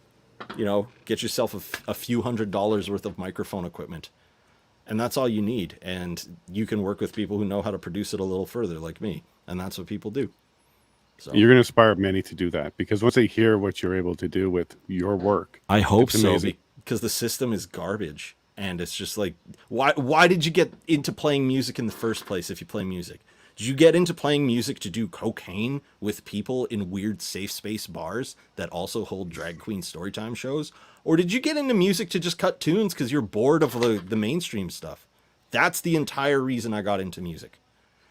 get yourself a few $100s worth of microphone equipment. And that's all you need. And you can work with people who know how to produce it a little further, like me. And that's what people do. So you're going to inspire many to do that because once they hear what you're able to do with your work, I hope it's so, amazing. because the system is garbage. And it's just like, why did you get into playing music in the first place if you play music? Did you get into playing music to do cocaine with people in weird safe space bars that also hold drag queen storytime shows? Or did you get into music to just cut tunes because you're bored of the mainstream stuff? That's the entire reason I got into music.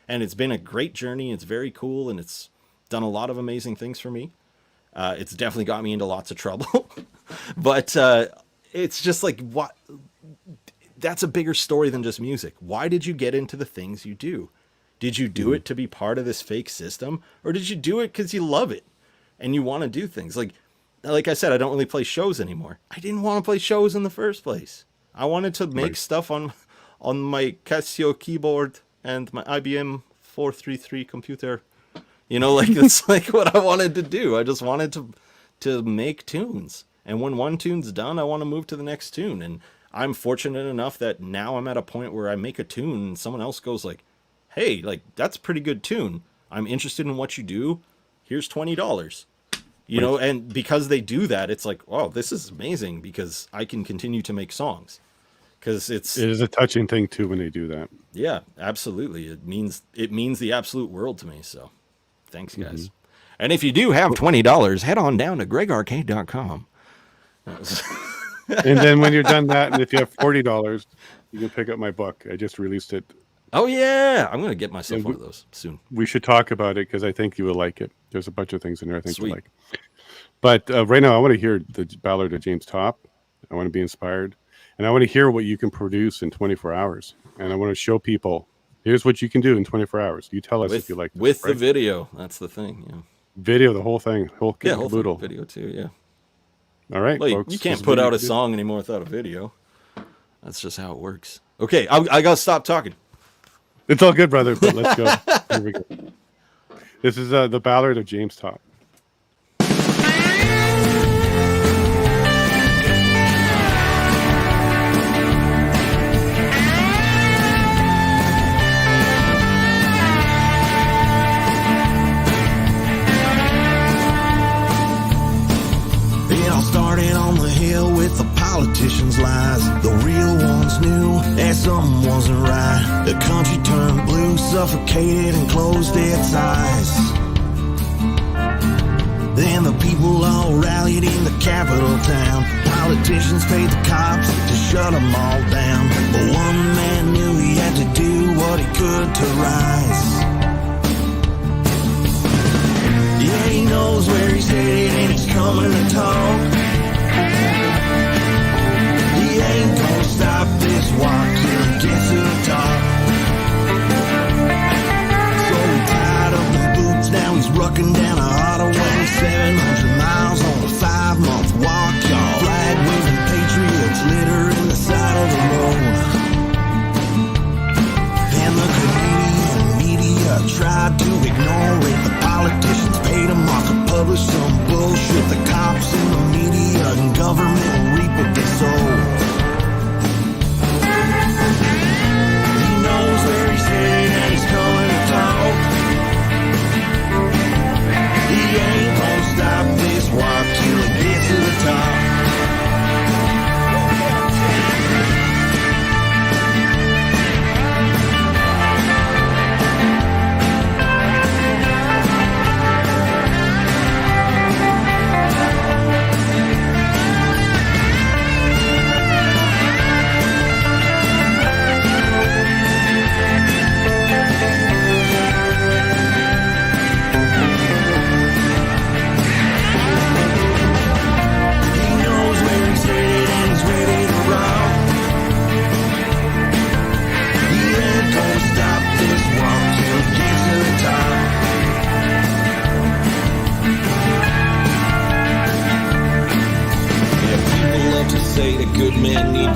And it's been a great journey. It's very cool, and it's done a lot of amazing things for me. It's definitely got me into lots of trouble. But it's just like, what? That's a bigger story than just music. Why did you get into the things you do? Did you do it to be part of this fake system? Or did you do it because you love it and you want to do things? Like I said, I don't really play shows anymore. I didn't want to play shows in the first place. I wanted to make stuff on my Casio keyboard and my IBM 433 computer. It's like what I wanted to do. I just wanted to make tunes. And when one tune's done, I want to move to the next tune. And I'm fortunate enough that now I'm at a point where I make a tune and someone else goes like, hey, like, that's a pretty good tune. I'm interested in what you do. Here's $20. And because they do that, it's like, wow, this is amazing because I can continue to make songs. Because it is a touching thing too when they do that. Yeah, absolutely. It means the absolute world to me. So thanks, guys. And if you do have $20, head on down to gregarcade.com. And then when you're done that, and if you have $40, you can pick up my book. I just released it. Oh, yeah. I'm going to get myself one of those soon. We should talk about it because I think you will like it. There's a bunch of things in there I think Sweet. you like. But right now, I want to hear the Ballad of James Top. I want to be inspired. And I want to hear what you can produce in 24 hours. And I want to show people, here's what you can do in 24 hours. You tell us if you like this, with right? the video. That's the thing. Yeah. Video, the whole thing. Whole Whole caboodle. video too. Yeah. All right, Like, folks. you can't this put is what out a you do. song anymore without a video. That's just how it works. Okay, I got to stop talking. It's all good, brother, but let's go. Here we go. This is the Ballad of James Top. It all started on the hill with the politicians' lies. The real ones knew that something wasn't right. The country turned blue, suffocated and closed its eyes. Then the people all rallied in the capital town. Politicians paid the cops to shut them all down. But one man knew he had to do what he could to rise. Yeah, he knows where he's headed and he's coming to talk.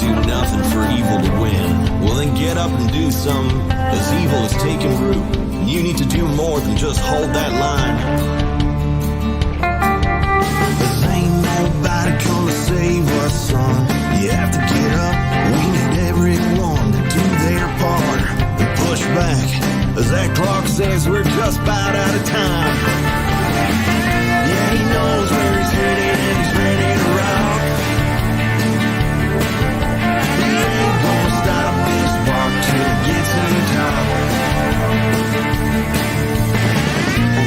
do nothing for evil to win. Well, then get up and do something, as evil is taking root. You need to do more than just hold that line. There ain't nobody gonna save us, son. You have to get up. We need everyone to do their part and push back, as that clock says we're just about out of time. Yeah, he knows where he's headed and he's ready to rock. He ain't gonna stop this walk till it gets to the top.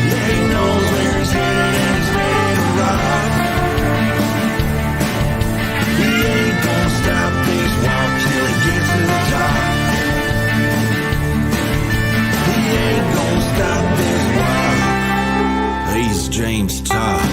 Yeah, he knows where he's headed and he's ready to rock. He ain't gonna stop this walk till it gets to the top. He ain't gonna stop this walk. He's James Todd.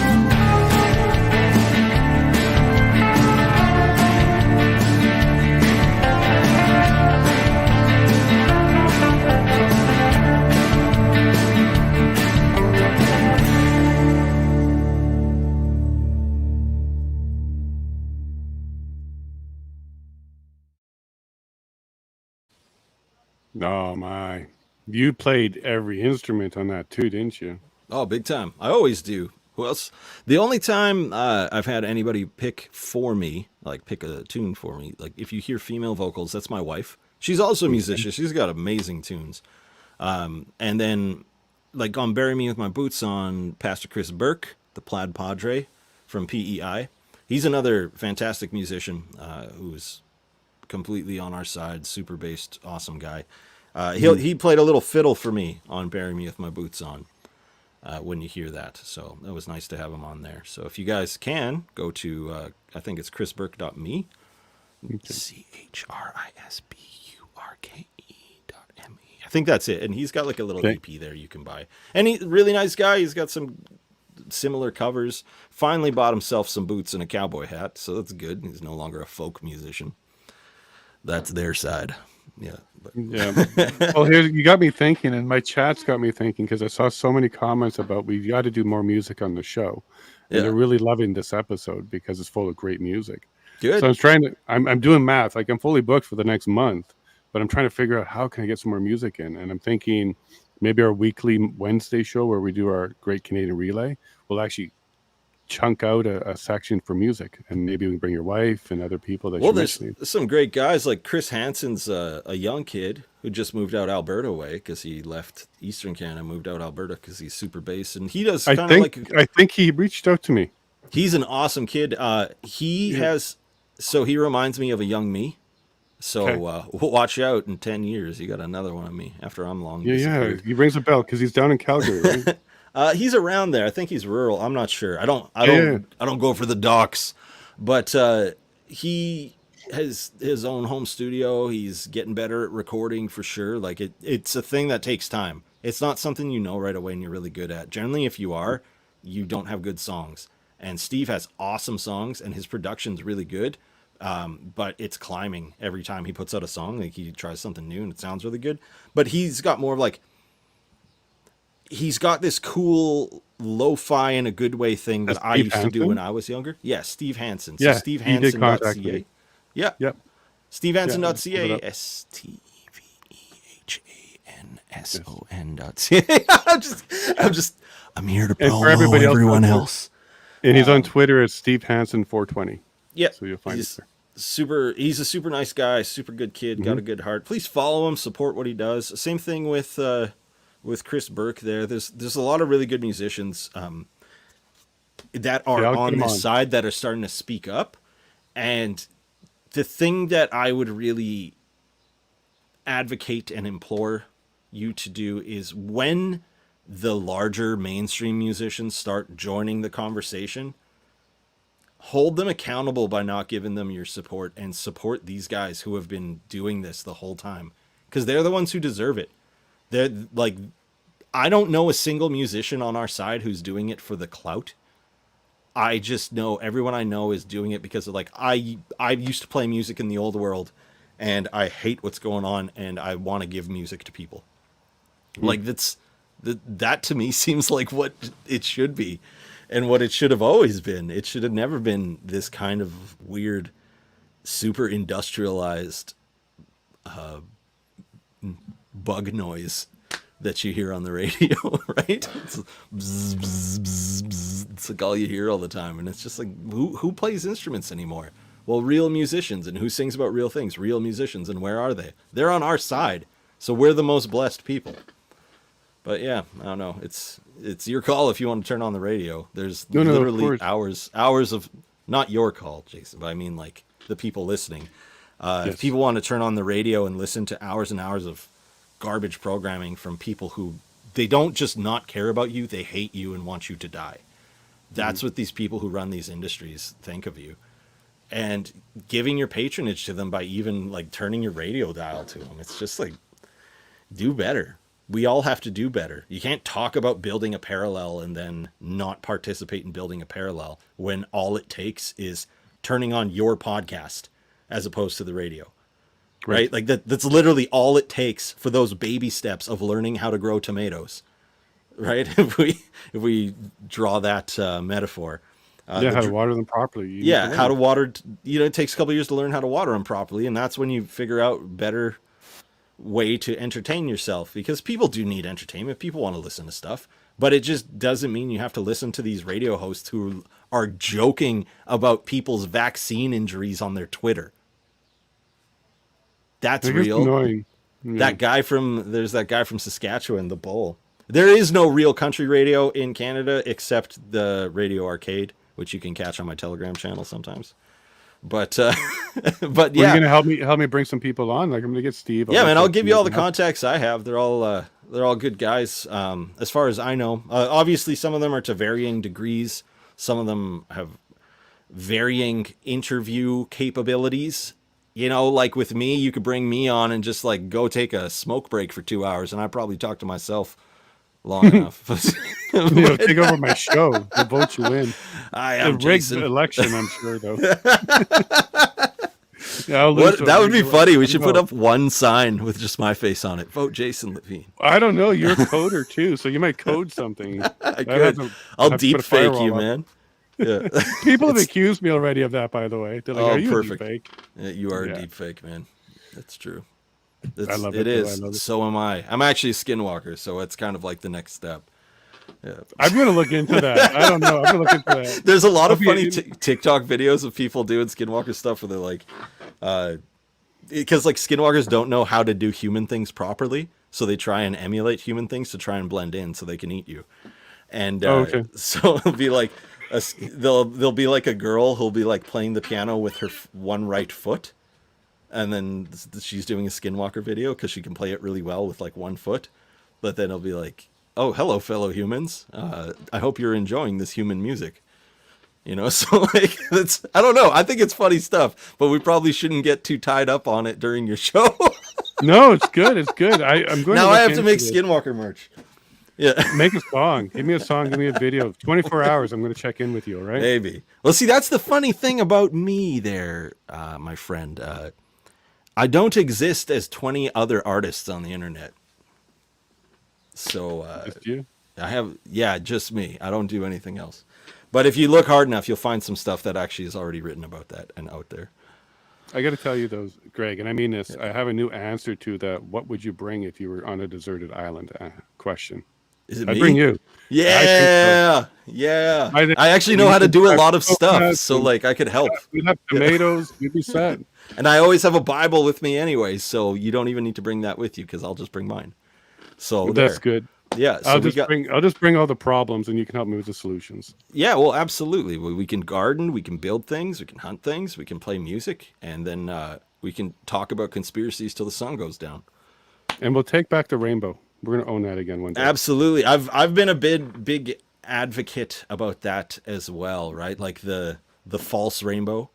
Oh my. You played every instrument on that too, didn't you? Oh, big time. I always do. Who else? The only time I've had anybody pick for me, like pick a tune for me, like if you hear female vocals, that's my wife. She's also a musician. She's got amazing tunes. And then, like on Bury Me With My Boots On, Pastor Chris Burke, the Plaid Padre from PEI. He's another fantastic musician who's completely on our side, super based, awesome guy. He played a little fiddle for me on Bury Me With My Boots On. When you hear that. So that was nice to have him on there. So if you guys can, go to, I think it's chrisburke.me, CHRISBURKE.me. I think that's it. And he's got like a little EP there you can buy. And he's a really nice guy. He's got some similar covers. Finally bought himself some boots and a cowboy hat. So that's good. He's no longer a folk musician. That's their side. Yeah. Yeah. Well, here's, you got me thinking, and my chat's got me thinking, because I saw so many comments about we've got to do more music on the show. And they're really loving this episode because it's full of great music. Good. So I'm trying to, I'm doing math. Like I'm fully booked for the next month, but I'm trying to figure out how can I get some more music in. And I'm thinking maybe our weekly Wednesday show where we do our Great Canadian Relay will actually chunk out a section for music, and maybe we can bring your wife and other people that there's some great guys like Chris Hansen's a young kid who just moved out Alberta way because he left Eastern Canada, moved out Alberta because he's super bass, and he does kind of like, I think he reached out to me. He's an awesome kid. He reminds me of a young me. So watch out, in 10 years you got another one of me after I'm long. Yeah, he rings a bell because he's down in Calgary, right? He's around there. I think he's rural. I'm not sure. I don't go for the docks, but he has his own home studio. He's getting better at recording for sure. Like it's a thing that takes time. It's not something you know right away and you're really good at. Generally, if you are, you don't have good songs. And Steve has awesome songs and his production's really good. But it's climbing every time he puts out a song. Like he tries something new and it sounds really good. But he's got more of like, he's got this cool lo-fi in a good way thing that I used to do when I was younger. Yeah, Steve Hansen. So SteveHansen.ca. Yeah. Yep. SteveHansen.ca. SteveHanson.ca. I'm here to promo everyone else. And he's on Twitter as Steve Hansen 420. Yeah. So you'll find it there. He's a super nice guy, super good kid, got a good heart. Please follow him, support what he does. Same thing with Chris Burke there. There's a lot of really good musicians that are on this side that are starting to speak up. And the thing that I would really advocate and implore you to do is when the larger mainstream musicians start joining the conversation, hold them accountable by not giving them your support, and support these guys who have been doing this the whole time, because they're the ones who deserve it. They're like, I don't know a single musician on our side who's doing it for the clout. I just know everyone I know is doing it because of like, I used to play music in the old world and I hate what's going on and I want to give music to people. Like that to me seems like what it should be and what it should have always been. It should have never been this kind of weird super industrialized bug noise that you hear on the radio, right? It's bzz, bzz, bzz, bzz. It's like all you hear all the time, and it's just like, who plays instruments anymore? Well, real musicians. And who sings about real things? Real musicians. And where are they? They're on our side, so we're the most blessed people. But yeah, I don't know. It's your call if you want to turn on the radio. There's literally hours of, not your call, Jason, but I mean like the people listening. If people want to turn on the radio and listen to hours and hours of garbage programming from people who, they don't just not care about you, they hate you and want you to die. That's what these people who run these industries think of you. And giving your patronage to them by even like turning your radio dial to them, it's just like, do better. We all have to do better. You can't talk about building a parallel and then not participate in building a parallel when all it takes is turning on your podcast as opposed to the radio. Right? Like that's literally all it takes for those baby steps of learning how to grow tomatoes. Right? If we draw that metaphor. How to water them properly. How to water, it takes a couple of years to learn how to water them properly, and that's when you figure out better way to entertain yourself, because people do need entertainment. People want to listen to stuff, but it just doesn't mean you have to listen to these radio hosts who are joking about people's vaccine injuries on their Twitter. That's real. Annoying. Yeah. There's that guy from Saskatchewan, the Bull. There is no real country radio in Canada except the Radio Arcade, which you can catch on my Telegram channel sometimes. But yeah, you're gonna help me bring some people on. Like I'm gonna get Steve. I'll give you all the contacts I have. They're all good guys. As far as I know, obviously some of them are to varying degrees. Some of them have varying interview capabilities. Like with me, you could bring me on and just like go take a smoke break for 2 hours, and I'd probably talk to myself long enough. Take over my show. They'll vote you in. I am a rigged election, I'm sure, though. That would be funny. We should put up one sign with just my face on it. Vote Jason Levine. I don't know. You're a coder too, so you might code something. I'll deep fake you, man. Yeah. People have accused me already of that, by the way. They're like, are you perfect. a deep fake? Yeah, you are a deep fake, man. That's true. I love it. It is. So am I. I'm actually a skinwalker, so it's kind of like the next step. Yeah. I'm going to look into that. I don't know. I'm going to look into that. There's a lot of funny TikTok videos of people doing skinwalker stuff where they're like, because like skinwalkers don't know how to do human things properly, so they try and emulate human things to try and blend in so they can eat you. And so it'll be like, there'll be like a girl who'll be like playing the piano with her one right foot, and then she's doing a skinwalker video because she can play it really well with like one foot. But then it'll be like, oh, hello, fellow humans. I hope you're enjoying this human music. So like, I don't know. I think it's funny stuff, but we probably shouldn't get too tied up on it during your show. No, it's good. It's good. I'm going. Now I have to make skinwalker merch. Yeah. Make a song. Give me a song. Give me a video. 24 hours. I'm going to check in with you. All right. Maybe. Well, see, that's the funny thing about me there, my friend. I don't exist as 20 other artists on the internet. So just you? Just me. I don't do anything else. But if you look hard enough, you'll find some stuff that actually is already written about that and out there. I got to tell you those, Greg, and I mean this. I have a new answer to the "what would you bring if you were on a deserted island" question. Is it I'd me? bring you. Yeah, yeah. I actually know how to do a lot of stuff, so like I could help. We'd have tomatoes. We'd be set. And I always have a Bible with me anyway, so you don't even need to bring that with you because I'll just bring mine. So that's good. Yeah, so I'll just bring all the problems, and you can help me with the solutions. Yeah, well, absolutely. We can garden, we can build things, we can hunt things, we can play music, and then we can talk about conspiracies till the sun goes down. And we'll take back the rainbow. We're gonna own that again one day. Absolutely. I've been a big advocate about that as well, right? Like the false rainbow.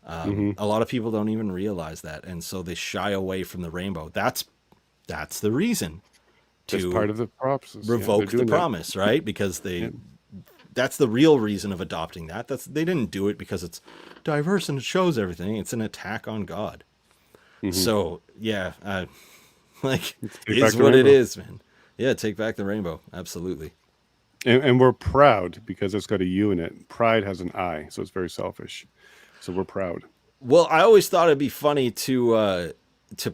A lot of people don't even realize that, and so they shy away from the rainbow. That's the reason. To part of the process. Revoke the promise, right? Because that's the real reason of adopting that. They didn't do it because it's diverse and it shows everything. It's an attack on God. So like it is what it is, man. Yeah, take back the rainbow. Absolutely. And we're proud because it's got a U in it. Pride has an I, so it's very selfish. So we're proud. Well, I always thought it'd be funny to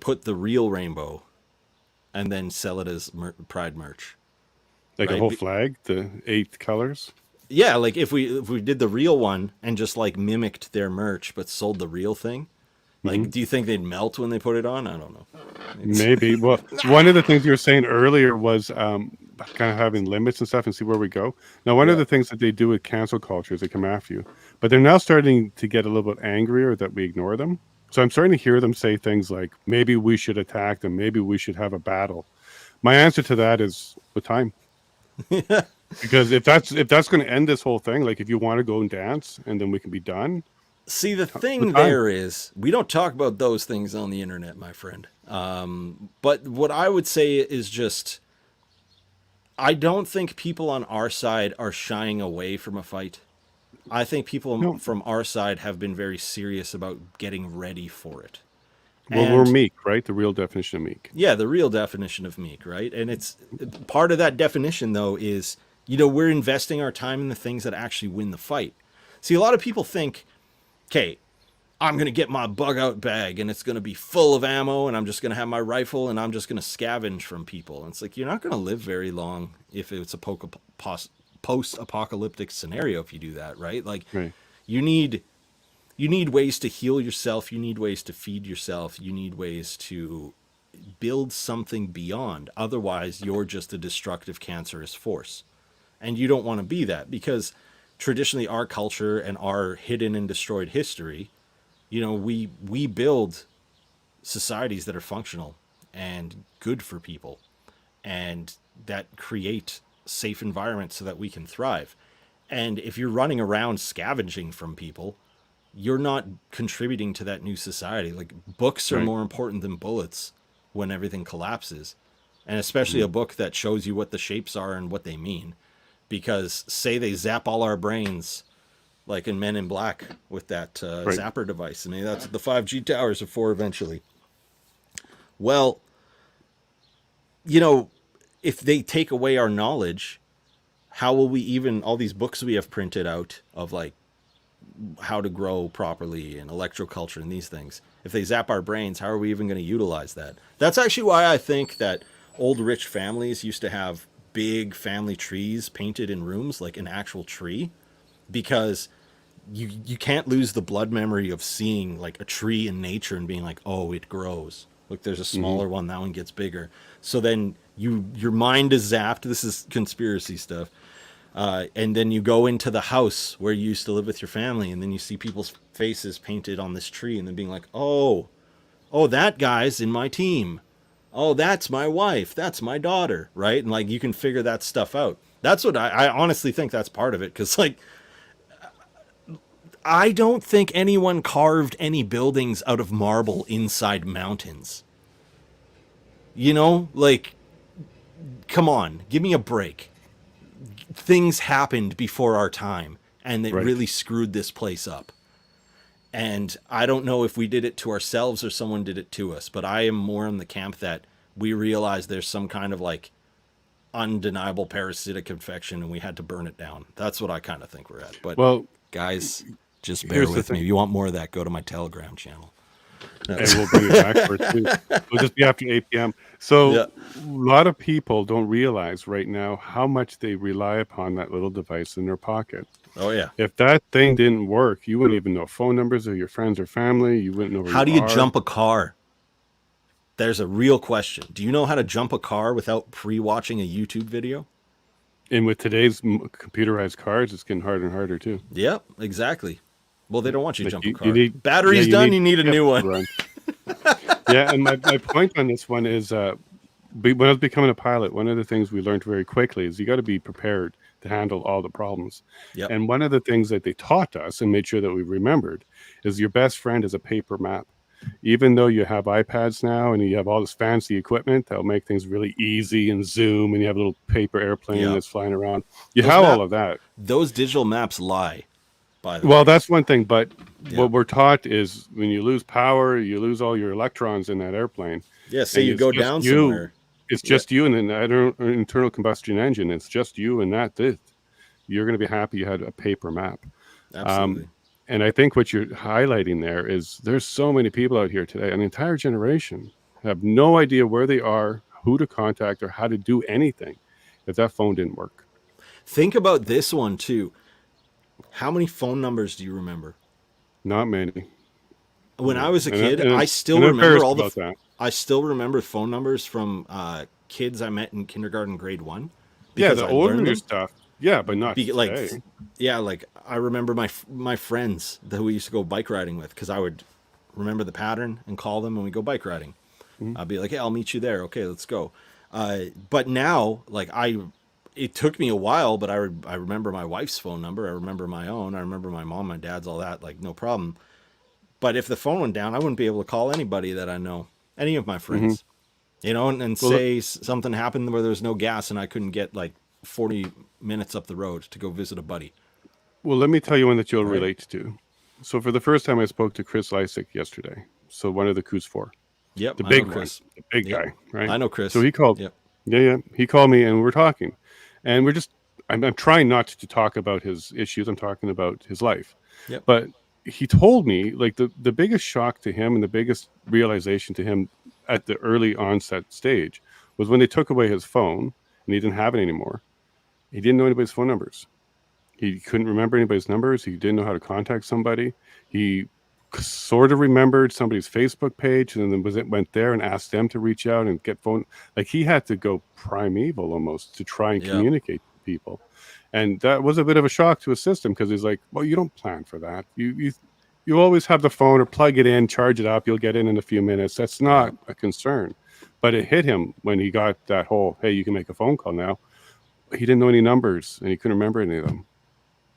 put the real rainbow and then sell it as Pride merch, Like a right? whole flag, the 8 colors. Yeah, like if we did the real one and just like mimicked their merch but sold the real thing, Hmm. like do you think they'd melt when they put it on? I don't know. It's, Maybe. Well, one of the things you were saying earlier was kind of having limits and stuff and see where we go. Now, one of yeah. the things that they do with cancel culture is they come after you, but they're now starting to get a little bit angrier that we ignore them. So I'm starting to hear them say things like, maybe we should attack them. Maybe we should have a battle. My answer to that is with time. Because if that's going to end this whole thing, like if you want to go and dance and then we can be done See, the with thing time. there is, we don't talk about those things on the internet, my friend. But what I would say is just, I don't think people on our side are shying away from a fight. I think people No, from our side have been very serious about getting ready for it. well, we're And meek, right? The real definition of meek. yeah, the real definition of meek, right? And it's part of that definition, though, is, we're investing our time in the things that actually win the fight. See, a lot of people think, okay, I'm going to get my bug out bag and it's going to be full of ammo and I'm just going to have my rifle and I'm just going to scavenge from people. And it's like, you're not going to live very long if it's a post apocalyptic scenario if you do that, right? Like, Right. you need you need ways to heal yourself, you need ways to feed yourself, you need ways to build something beyond. Otherwise, you're just a destructive cancerous force. And you don't want to be that, because traditionally our culture and our hidden and destroyed history, we build societies that are functional and good for people and that create safe environments so that we can thrive. And if you're running around scavenging from people, you're not contributing to that new society. Like, books are Right. more important than bullets when everything collapses. And especially Mhm. a book that shows you what the shapes are and what they mean. Because say they zap all our brains, like in Men in Black with that Right. zapper device. I mean, that's what the 5G towers are for eventually. Well, you know, if they take away our knowledge, how will we even, all these books we have printed out of like how to grow properly and electroculture and these things, if they zap our brains, how are we even going to utilize that? That's actually why I think that old rich families used to have big family trees painted in rooms, like an actual tree, because you can't lose the blood memory of seeing like a tree in nature and being like, oh, it grows. Look, there's a Mhm. smaller one, that one gets bigger. So then your mind is zapped. This is conspiracy stuff. And then you go into the house where you used to live with your family, and then you see people's faces painted on this tree, and then being like, oh, that guy's in my team. Oh, that's my wife. That's my daughter, right? And like, you can figure that stuff out. That's what I honestly think that's part of it, because like, I don't think anyone carved any buildings out of marble inside mountains. Like, come on, give me a break. Things happened before our time, and it Right. really screwed this place up. And I don't know if we did it to ourselves or someone did it to us, but I am more in the camp that we realized there's some kind of like undeniable parasitic infection and we had to burn it down. That's what I kind of think we're at. But Well, guys, just bear here's the with me. thing, If you want more of that, go to my Telegram channel. and we'll bring it back for it too. It'll just be after 8 p.m. So Yeah. a lot of people don't realize right now how much they rely upon that little device in their pocket. Oh, yeah. If that thing didn't work, you wouldn't even know phone numbers of your friends or family. You wouldn't know where How you do you are. jump a car? There's a real question. Do you know how to jump a car without pre-watching a YouTube video? And with today's computerized cars, it's getting harder and harder too. Yep, exactly. Well, they don't want you to Like jump a you car. need, yeah, Battery's done, you need a chips new to one. run. Yeah, and my point on this one is, when I was becoming a pilot, one of the things we learned very quickly is you got to be prepared to handle all the problems. Yep. And one of the things that they taught us and made sure that we remembered is your best friend is a paper map. Even though you have iPads now and you have all this fancy equipment that'll make things really easy and zoom, and you have a little paper airplane Yep. that's flying around, you Those have map- all of that. Those digital maps lie, by the Well, way. that's one thing, but Yeah. what we're taught is when you lose power, you lose all your electrons in that airplane. Yeah, say And you it's go just down you. somewhere. It's just you and an internal combustion engine. It's just you and that. You're going to be happy you had a paper map. Absolutely. And I think what you're highlighting there is there's so many people out here today, an entire generation, have no idea where they are, who to contact, or how to do anything if that phone didn't work. Think about this one too. How many phone numbers do you remember? Not many. When I was a kid, And I still I'm remember embarrassed all the. about that. I still remember phone numbers from kids I met in kindergarten, grade 1. Yeah, Because the I learned older them. stuff. Yeah, but not Like, today. yeah, like I remember my friends that we used to go bike riding with, because I would remember the pattern and call them when we go bike riding. I'd be like, "Hey, I'll meet you there. Okay, let's go." But now, like it took me a while, but I remember my wife's phone number. I remember my own. I remember my mom, my dad's, all that. Like, no problem. But if the phone went down, I wouldn't be able to call anybody that I know, any of my friends, and say something happened where there was no gas and I couldn't get like 40 minutes up the road to go visit a buddy. Well, let me tell you one that you'll relate to. So for the first time, I spoke to Chris Lysick yesterday. So one of the Coos 4. Yep, The I big know one. Chris. The big Yep. guy, right? I know Chris. So he called. Yep. Yeah. He called me and we're talking. And I'm trying not to talk about his issues. I'm talking about his life. Yep. But he told me, like, the biggest shock to him and the biggest realization to him at the early onset stage was when they took away his phone and he didn't have it anymore. He didn't know anybody's phone numbers. He couldn't remember anybody's numbers. He didn't know how to contact somebody. He sort of remembered somebody's Facebook page and then went there and asked them to reach out and get phone. Like, he had to go primeval almost to try and communicate with people. And that was a bit of a shock to his system, because he's like, well, you don't plan for that. You always have the phone, or plug it in, charge it up. You'll get in a few minutes. That's not a concern. But it hit him when he got that whole, hey, you can make a phone call now. He didn't know any numbers and he couldn't remember any of them.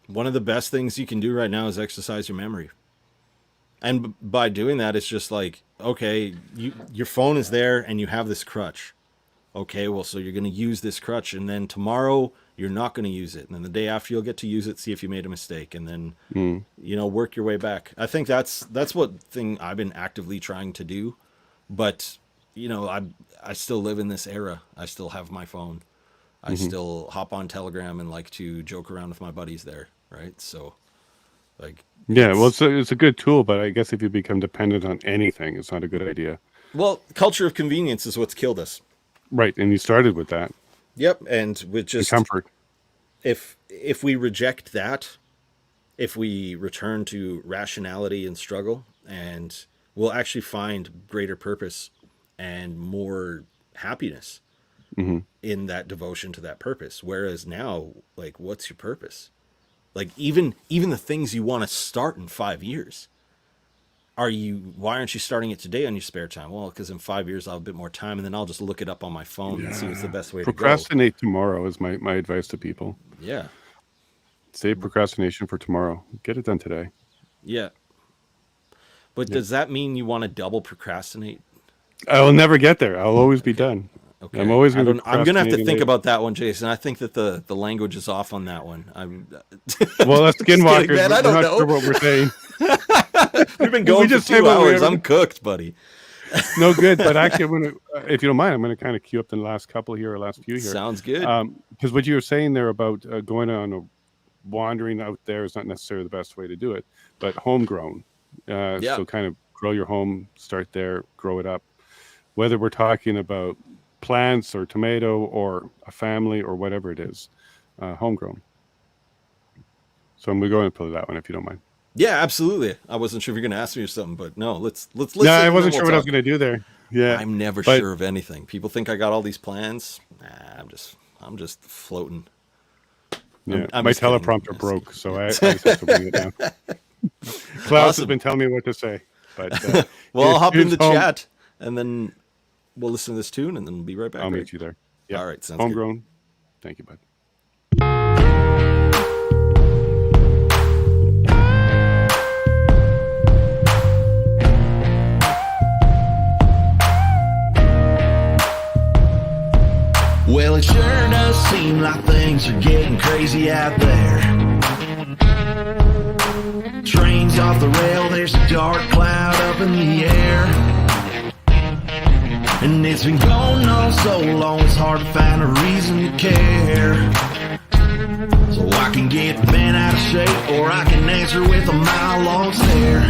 One of the best things you can do right now is exercise your memory. And by doing that, it's just like, okay, your phone is there and you have this crutch. Okay, well, so you're going to use this crutch, and then tomorrow you're not going to use it. And then the day after you'll get to use it, see if you made a mistake, and then, work your way back. I think that's what thing I've been actively trying to do. But, I still live in this era. I still have my phone. I still hop on Telegram and like to joke around with my buddies there, right? So, like... Yeah, well, it's a good tool, but I guess if you become dependent on anything, it's not a good idea. Well, culture of convenience is what's killed us. Right, and you started with that. Yep, and with just... comfort. If we reject that, if we return to rationality and struggle, and we'll actually find greater purpose and more happiness in that devotion to that purpose. Whereas now, like, what's your purpose? Like, even the things you want to start in 5 years, why aren't you starting it today on your spare time? Well, because in 5 years I'll have a bit more time, and then I'll just look it up on my phone and see what's the best way to go. Procrastinate tomorrow is my advice to people. Yeah. Save procrastination for tomorrow. Get it done today. Yeah. But does that mean you want to double procrastinate? I will never get there. I'll always be done. Okay. I'm always going to. I'm going to have to think about that one, Jason. I think that the language is off on that one. Well, that's skinwalkers. Man, I don't we're not know. sure what we're saying. We've been going for 2 hours. I'm cooked, buddy. No good. But actually, I'm gonna, if you don't mind, I'm going to kind of queue up the last couple here, or last few here. Sounds good. Because what you were saying there about going on a wandering out there is not necessarily the best way to do it, but homegrown. So kind of grow your home, start there, grow it up. Whether we're talking about plants or tomato or a family or whatever it is, homegrown. So I'm going to go and play that one if you don't mind. Yeah, absolutely. I wasn't sure if you're going to ask me or something, but no, let's listen. No, I wasn't sure what I was going to do there. Yeah, I'm never sure of anything. People think I got all these plans. Nah, I'm just floating. Yeah, I'm my just kidding. teleprompter broke, so I just have to wing it down. Klaus has been telling me what to say. But well, I'll hop in the home. chat, and then we'll listen to this tune, and then we'll be right back. I'll meet you there. Yeah. All right, sounds homegrown. good. Thank you, bud. Well, it sure does seem like things are getting crazy out there. Trains off the rail, there's a dark cloud up in the air. And it's been going on so long, it's hard to find a reason to care. So I can get bent out of shape, or I can answer with a mile-long stare.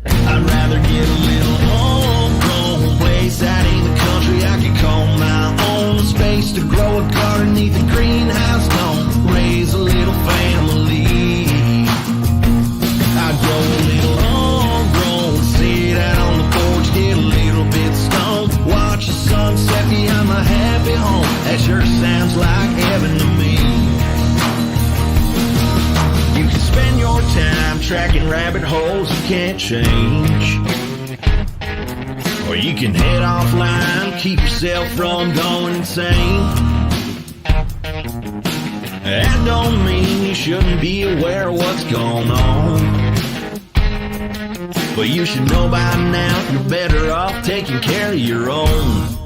I'd rather get a little homegrown place out in the country I could call my own. Space to grow a garden neath a greenhouse dome, raise a little family. I'd grow a little homegrown, sit out on the porch, get a little bit stoned, watch the sunset behind my happy home. That sure sounds like heaven to me. You can spend your time tracking rabbit holes you can't change, or you can head offline, keep yourself from going insane. That don't mean you shouldn't be aware of what's going on, but you should know by now you're better off taking care of your own.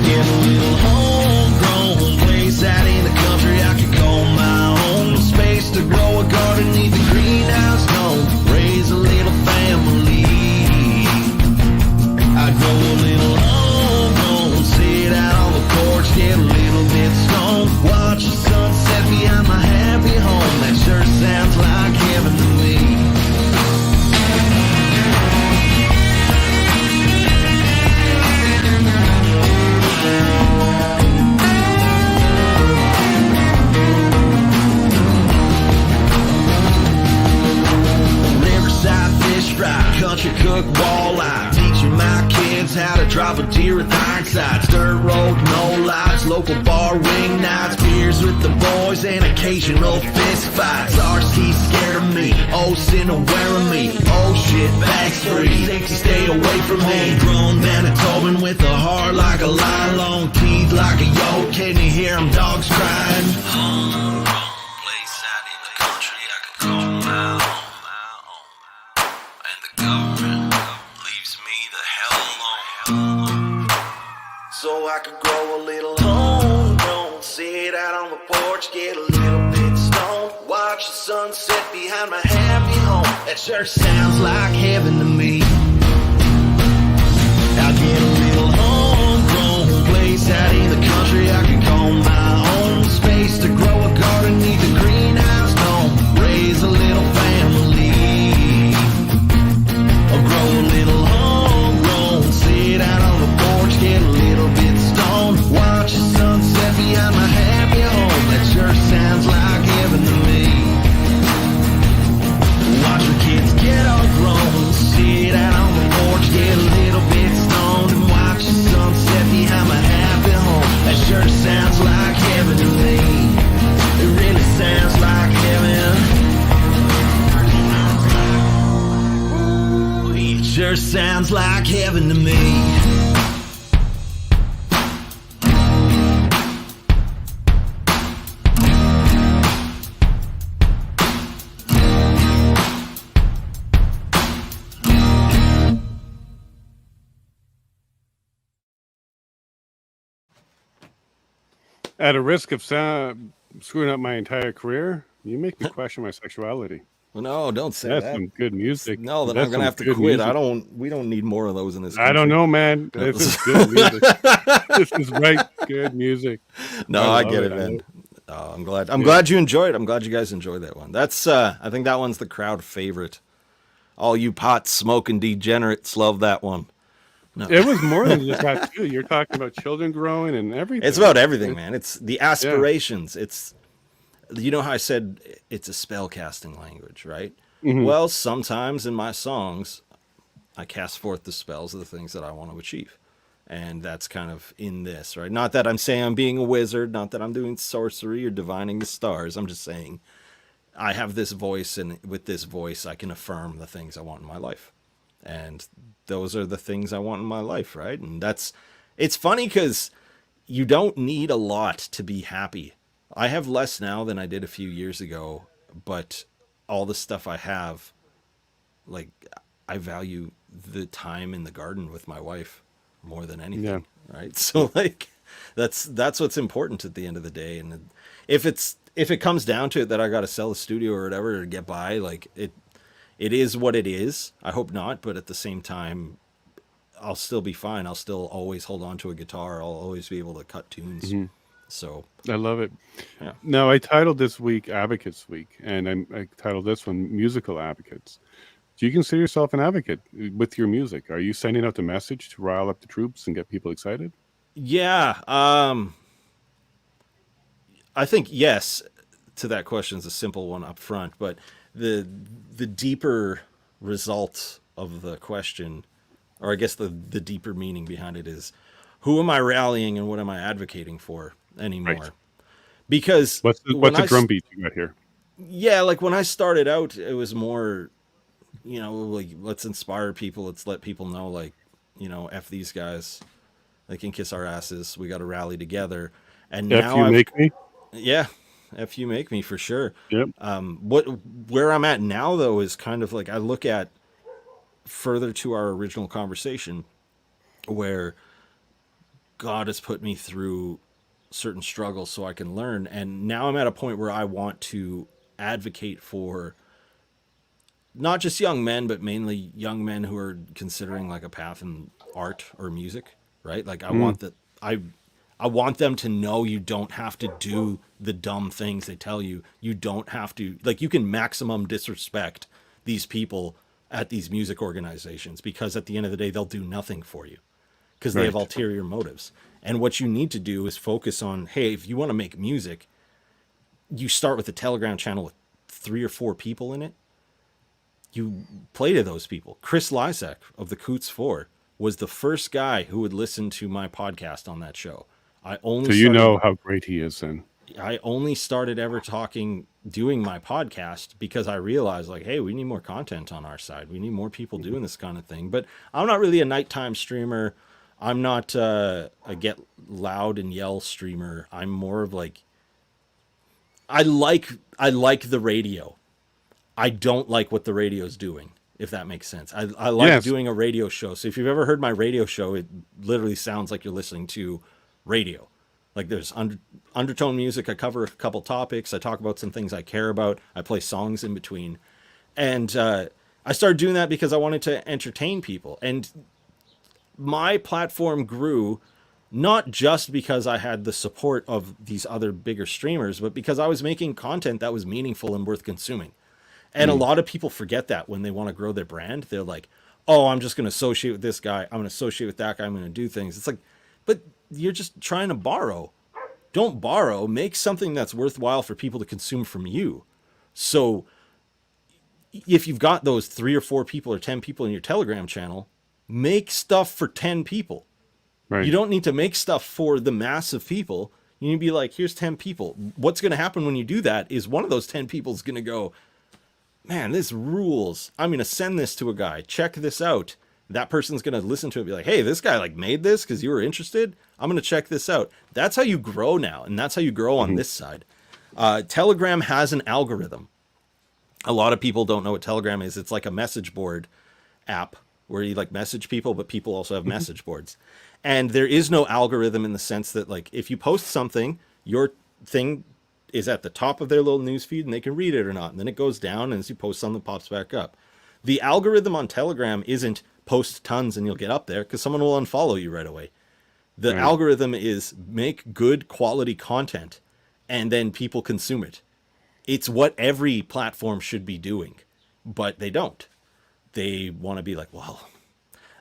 Get a little homegrown place out in the country I could call my own. Space to grow a garden neath the greenhouse dome, raise a little family. I'd grow a little homegrown, sit out on the porch, get a little bit stoned, watch the sunset behind my happy home. That sure sounds like heaven to me. Country cook walleye, teaching my kids how to drop a deer with iron sights. Dirt road, no lights, local bar wing nights, beers with the boys and occasional fist fights. RC's scared of me, Olsen aware of me. Oh shit, bags free, stay away from me. Grown Manitoban with a heart like a lion, long teeth like a yo. Can you hear them dogs crying? Homegrown place out in the country I can call my own. Government leaves me the hell alone. So I could grow a little homegrown, sit out on the porch, get a little bit stoned, watch the sunset behind my happy home. That sure sounds like heaven to me. I'll get a little homegrown place out in the country I can call my own. Space to grow a garden neath the greenhouse dome, raise a little family. Grow a little homegrown, sit out on the porch, get a little bit stoned, watch the sunset behind my happy home. That sure sounds like heaven to me. Watch your kids get all grown, sit out on the porch, get a little bit stoned, and watch the sunset behind my happy home. That sure sounds like heaven to me. It really sounds like heaven. Sure sounds like heaven to me. At a risk of screwing up my entire career, you make me question my sexuality. Well, no, don't say That's that. some good music. No, then That's I'm gonna have to quit. Music. We don't need more of those in this country. I don't know, man. This is good music. This is right good music. No, I get it, man. I'm glad. I'm glad you enjoyed it. I'm glad you guys enjoyed that one. That's I think that one's the crowd favorite. All you pot smoking degenerates love that one. No. It was more than just that too. You're talking about children growing and everything. It's about everything, man. It's the aspirations. Yeah. It's, you know how I said it's a spell casting language, right? Mm-hmm. Well, sometimes in my songs, I cast forth the spells of the things that I want to achieve. And that's kind of in this, right? Not that I'm saying I'm being a wizard, not that I'm doing sorcery or divining the stars. I'm just saying I have this voice, and with this voice, I can affirm the things I want in my life. And those are the things I want in my life, right? And it's funny because you don't need a lot to be happy. I have less now than I did a few years ago, but all the stuff I have, like, I value the time in the garden with my wife more than anything, right? So, like, that's what's important at the end of the day. And if it comes down to it that I got to sell the studio or whatever to get by, like, it is what it is. I hope not, but at the same time, I'll still be fine. I'll still always hold on to a guitar. I'll always be able to cut tunes. Mm-hmm. So I love it. yeah. Now, I titled this week Advocates Week, and I titled this one Musical Advocates. Do you consider yourself an advocate with your music? Are you sending out the message to rile up the troops and get people excited? Yeah, I think yes to that question is a simple one up front, but the the deeper result of the question, or I guess the deeper meaning behind it is, who am I rallying and what am I advocating for Right. anymore? Because What's the drum beat you got here? yeah, like when I started out, it was more, like let's inspire people, let's let people know, like, f these guys, they can kiss our asses, we got to rally together. And F now you I've make me? yeah, if you make me for sure. Yep. What where I'm at now though is kind of like I look at further to our original conversation where God has put me through certain struggles so I can learn, and now I'm at a point where I want to advocate for not just young men but mainly young men who are considering like a path in art or music, right? Like Mm, I want them to know you don't have to do the dumb things they tell you. You don't have to, like, you can maximum disrespect these people at these music organizations because at the end of the day, they'll do nothing for you because they have right. ulterior motives. And what you need to do is focus on, hey, if you want to make music, you start with a Telegram channel with 3 or 4 people in it. You play to those people. Chris Lysak of the Coots 4 was the first guy who would listen to my podcast on that show. I only So you started know how great he is then. I only started ever doing my podcast because I realized, like, hey, we need more content on our side. We need more people doing this kind of thing. But I'm not really a nighttime streamer. I'm not a get loud and yell streamer. I'm more of like, I like the radio. I don't like what the radio's doing, if that makes sense. I like Yes. doing a radio show. So if you've ever heard my radio show, it literally sounds like you're listening to radio. Like there's undertone music. I cover a couple topics. I talk about some things I care about. I play songs in between. And I started doing that because I wanted to entertain people. And my platform grew not just because I had the support of these other bigger streamers, but because I was making content that was meaningful and worth consuming. And a Mm, lot of people forget that when they want to grow their brand. They're like, oh, I'm just going to associate with this guy. I'm going to associate with that guy. I'm going to do things. It's like, but you're just trying to borrow. Don't borrow. Make something that's worthwhile for people to consume from you. So if you've got those 3 or 4 people or 10 people in your Telegram channel, make stuff for 10 people. You right. don't need to make stuff for the mass of people. You need to be like, here's 10 people. What's going to happen when you do that is one of those 10 people is going to go, man, this rules. I'm going to send this to a guy. Check this out. That person's going to listen to it and be like, hey, this guy like made this because you were interested. I'm going to check this out. That's how you grow now. And that's how you grow on Mhm. this side. Telegram has an algorithm. A lot of people don't know what Telegram is. It's like a message board app where you like message people, but people also have Mhm. message boards. And there is no algorithm in the sense that like if you post something, your thing is at the top of their little news feed and they can read it or not. And then it goes down and as you post something, it pops back up. The algorithm on Telegram isn't post tons and you'll get up there because someone will unfollow you right away. The Right. algorithm is make good quality content and then people consume it. It's what every platform should be doing, but they don't. They want to be like, well,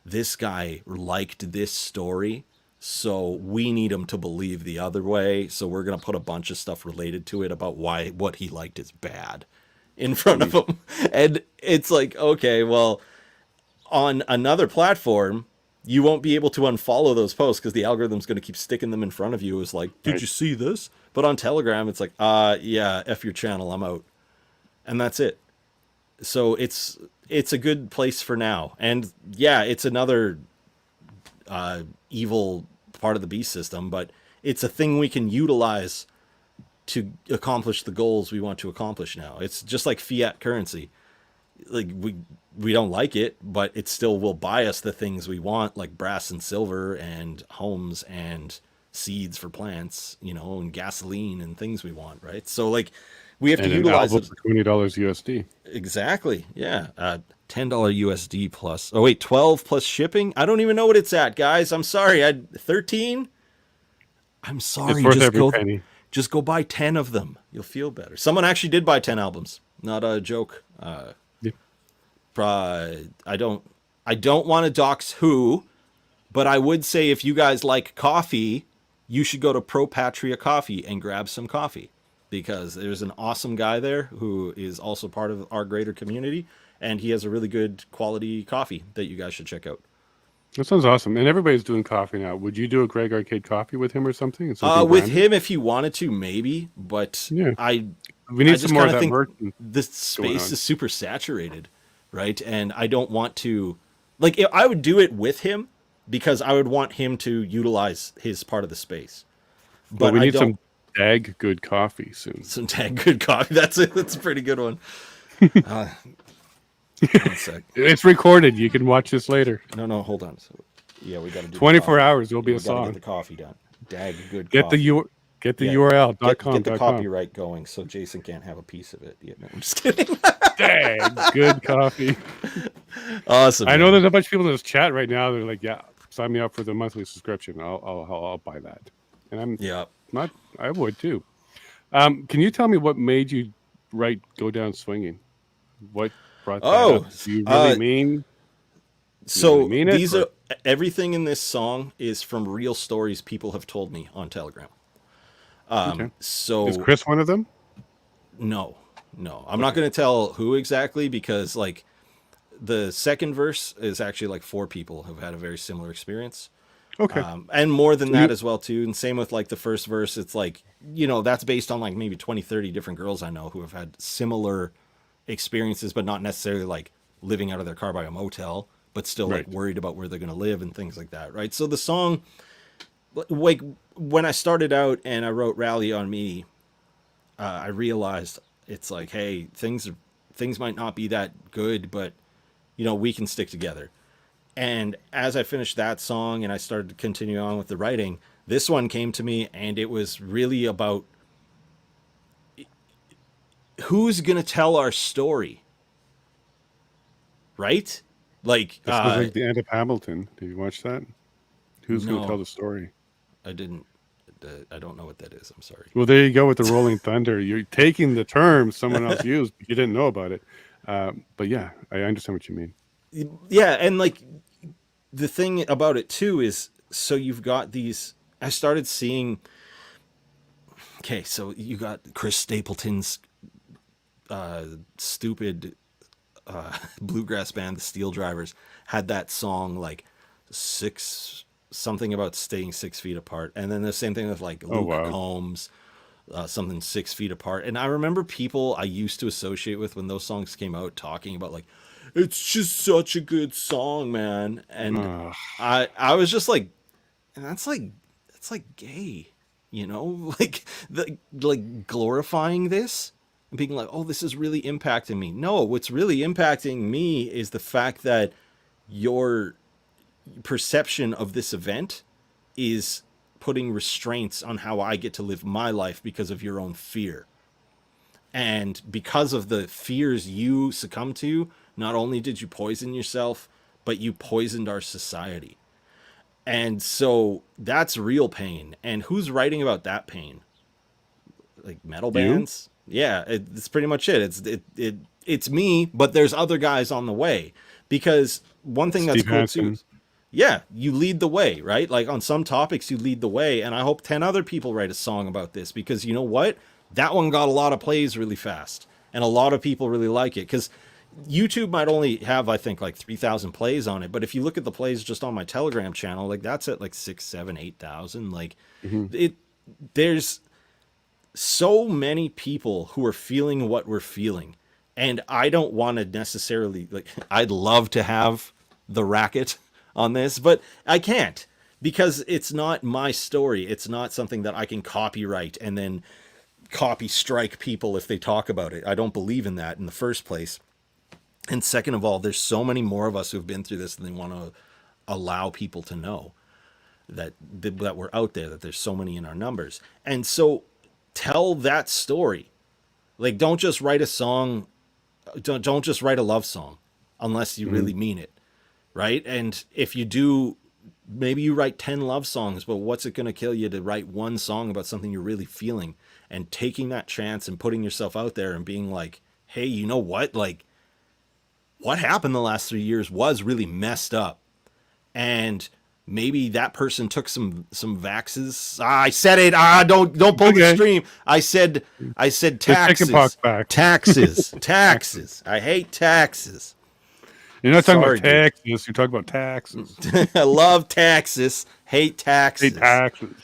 this guy liked this story, so we need him to believe the other way. So we're going to put a bunch of stuff related to it about why what he liked is bad in front of Mm, him. And it's like, okay, well, on another platform, you won't be able to unfollow those posts because the algorithm's going to keep sticking them in front of you as like, did right. you see this? But on Telegram, it's like, yeah, F your channel, I'm out. And that's it. So it's a good place for now. And yeah, it's another evil part of the beast system, but it's a thing we can utilize to accomplish the goals we want to accomplish now. It's just like fiat currency. Like we don't like it, but it still will buy us the things we want, like brass and silver and homes and seeds for plants, and gasoline and things we want, right? So like we have to And an utilize album it for $20 USD. exactly. Yeah. $10 USD plus. Oh wait, 12 plus shipping. I don't even know what it's at, guys. I'm sorry. 13. I'm It's sorry. worth every penny. Just go buy 10 of them. You'll feel better. Someone actually did buy 10 albums. Not a joke. Yeah. I don't want to dox who, but I would say if you guys like coffee, you should go to Pro Patria Coffee and grab some coffee, because there's an awesome guy there who is also part of our greater community, and he has a really good quality coffee that you guys should check out. That sounds awesome. And everybody's doing coffee now. Would you do a Greg Arcade coffee with him or something? With branded? him, if he wanted to, maybe, but Yeah. I We need just some more of kinda that think merchant. this going space on. is super saturated, right? And I don't want to, like, I would do it with him because I would want him to utilize his part of the space. But we I need don't, some dag good coffee soon. some tag good coffee. That's a pretty good one. One sec. It's recorded. You can watch this later. No, hold on. So, yeah, we got to do 24 the coffee. hours, there'll be We a gotta song. Get the coffee done. Dag good Get coffee. the Yeah. URL. Get the .com. copyright going so Jason can't have a piece of it. Yeah, no, I'm just kidding. Dag good coffee. Awesome. I know man. there's a bunch of people in this chat right now. They're like, "Yeah, sign me up for the monthly subscription. I'll buy that." And I'm Yeah. not. I would too. Can you tell me what made you write "Go Down Swinging"? What brought that up? Do you really mean? So really mean it, these or- are everything in this song is from real stories people have told me on Telegram. Okay. So Is Chris one of them? no, I'm not going to tell who exactly, because like the second verse is actually like 4 people who've had a very similar experience. Okay. And more than So that you- as well too. And same with like the first verse. It's like, that's based on like maybe 20, 30 different girls I know who have had similar experiences, but not necessarily like living out of their car by a motel, but still like Right. worried about where they're going to live and things like that. Right. So the song, like when I started out and I wrote Rally on Me, I realized it's like, hey, things might not be that good, but we can stick together. And as I finished that song and I started to continue on with the writing, this one came to me, and it was really about who's going to tell our story, right? Like, That sounds like the end of Hamilton. Did you watch that? Who's going No. to tell the story? I didn't. I don't know what that is. I'm sorry. Well, there you go with the Rolling Thunder. You're taking the term someone else used, but you didn't know about it. But yeah, I understand what you mean. Yeah, and like the thing about it too is, so you've got these. I started seeing. Okay, so you got Chris Stapleton's stupid bluegrass band, the Steel Drivers, had that song like something about staying 6 feet apart, and then the same thing with like Luke wow. Combs, something 6 feet apart. And I remember people I used to associate with when those songs came out talking about like, it's just such a good song, man. And I was just like, that's like gay, like glorifying this and being like, oh, this is really impacting me. No, what's really impacting me is the fact that your perception of this event is putting restraints on how I get to live my life because of your own fear. And because of the fears you succumb to, not only did you poison yourself, but you poisoned our society. And so that's real pain. And who's writing about that pain? Like metal bands? Yeah, it's pretty much it. It's me, but there's other guys on the way. Because one thing that's Steve cool Hansen. too is, yeah, you lead the way, right? Like on some topics, you lead the way. And I hope 10 other people write a song about this, because you know what? That one got a lot of plays really fast. And a lot of people really like it. Because YouTube might only have, I think, like 3,000 plays on it. But if you look at the plays just on my Telegram channel, like that's at like 6, 7, 8,000. Like there's so many people who are feeling what we're feeling. And I don't want to necessarily, like, I'd love to have the racket on this, but I can't, because it's not my story. It's not something that I can copyright and then copy strike people if they talk about it. I don't believe in that in the first place. And second of all, there's so many more of us who've been through this, and they want to allow people to know that we're out there, that there's so many in our numbers. And so tell that story. Like, don't just write a song. Don't just write a love song unless you really mean it. Right. And if you do maybe you write 10 love songs, but what's it going to kill you to write one song about something you're really feeling, and taking that chance and putting yourself out there and being like, hey, you know what? Like, what happened the last 3 years was really messed up. And maybe that person took some vaxes. I said it. Don't pull the stream. I said taxes. Back. Taxes. I hate taxes. You're not talking about taxes. You're talking about taxes. I love taxes. Hate taxes. Hate taxes.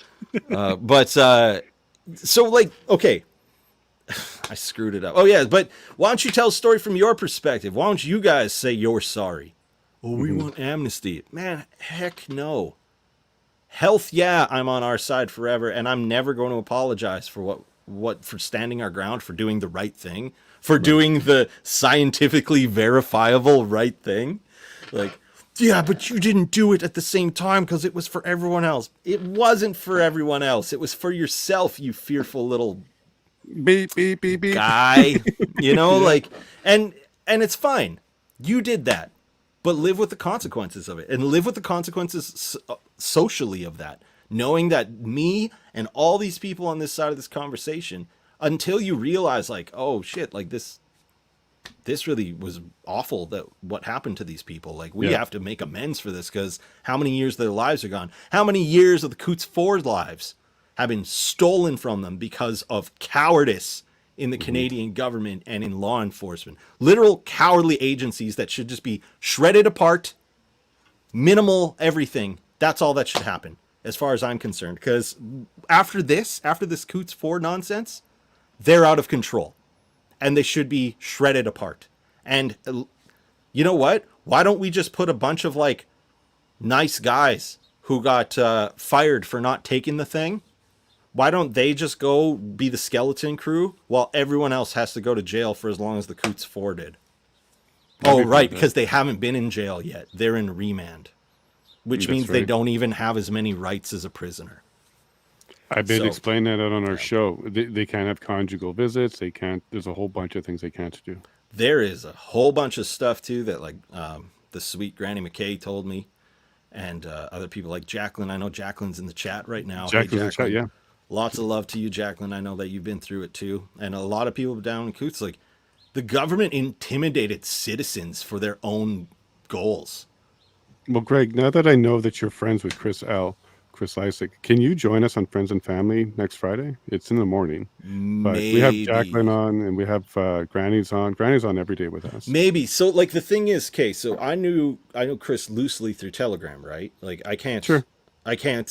So like, okay, I screwed it up. Oh yeah, but why don't you tell a story from your perspective? Why don't you guys say you're sorry? Oh, we want amnesty. Man, heck no. Health, yeah, I'm on our side forever, and I'm never going to apologize for for standing our ground, for doing the right thing, for doing the scientifically verifiable right thing. Like, yeah, but you didn't do it at the same time because it was for everyone else. It wasn't for everyone else. It was for yourself, you fearful little beep, beep, beep, beep. guy. You know, like, and it's fine. You did that. But live with the consequences of it, and live with the consequences socially of that. Knowing that me and all these people on this side of this conversation, until you realize like, oh shit, like this really was awful, that what happened to these people. Like, we have to make amends for this, because how many years of their lives are gone? How many years of the Coots Ford lives have been stolen from them because of cowardice in the Canadian government and in law enforcement? Literal cowardly agencies that should just be shredded apart, minimal everything. That's all that should happen, as far as I'm concerned. Because after this Coots Ford nonsense, they're out of control, and they should be shredded apart. And you know what? Why don't we just put a bunch of like nice guys who got fired for not taking the thing? Why don't they just go be the skeleton crew while everyone else has to go to jail for as long as the Coots Four did? Oh, right, because they haven't been in jail yet. They're in remand, which means they don't even have as many rights as a prisoner. I've been explaining that out on our show. They can't have conjugal visits. They can't. There's a whole bunch of things they can't do. There is a whole bunch of stuff too that like the sweet Granny McKay told me, and other people like Jacqueline. I know Jacqueline's in the chat right now. Jacqueline's in the chat, yeah. Lots of love to you, Jacqueline. I know that you've been through it too. And a lot of people down in Coots, like, the government intimidated citizens for their own goals. Well, Greg, now that I know that you're friends with Chris Isaac, can you join us on Friends and Family next Friday? It's in the morning. But we have Jacqueline on, and we have Granny's on. Granny's on every day with us. Maybe. So, like, the thing is, okay, so I know Chris loosely through Telegram, right? Like, I can't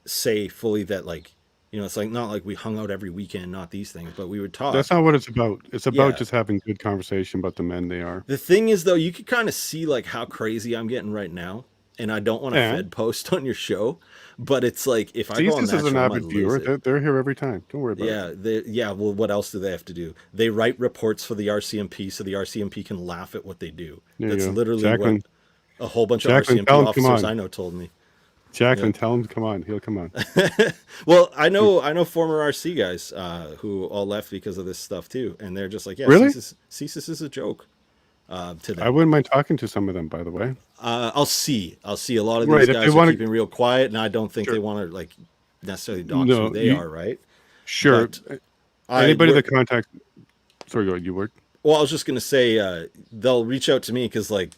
say fully that, like, you know, it's like not like we hung out every weekend, not these things, but we would talk. That's not what it's about. It's about just having good conversation about the men they are. The thing is, though, you could kind of see like how crazy I'm getting right now, and I don't want to fed post on your show, but it's like if I go on that show, an avid viewer. They're here every time. Don't worry about it. Well, what else do they have to do? They write reports for the RCMP so the RCMP can laugh at what they do. That's literally what a whole bunch of RCMP officers I know told me. Jacqueline, tell him to come on. He'll come on. Well, I know former RC guys who all left because of this stuff too, and they're just like, yeah, really? CSIS is a joke to them. I wouldn't mind talking to some of them, by the way. I'll see. A lot of these guys are keeping real quiet, and I don't think they want to like necessarily dox who they are, right? Sure. Anybody that contacts. Sorry, go ahead. You work. Well, I was just gonna say they'll reach out to me because like.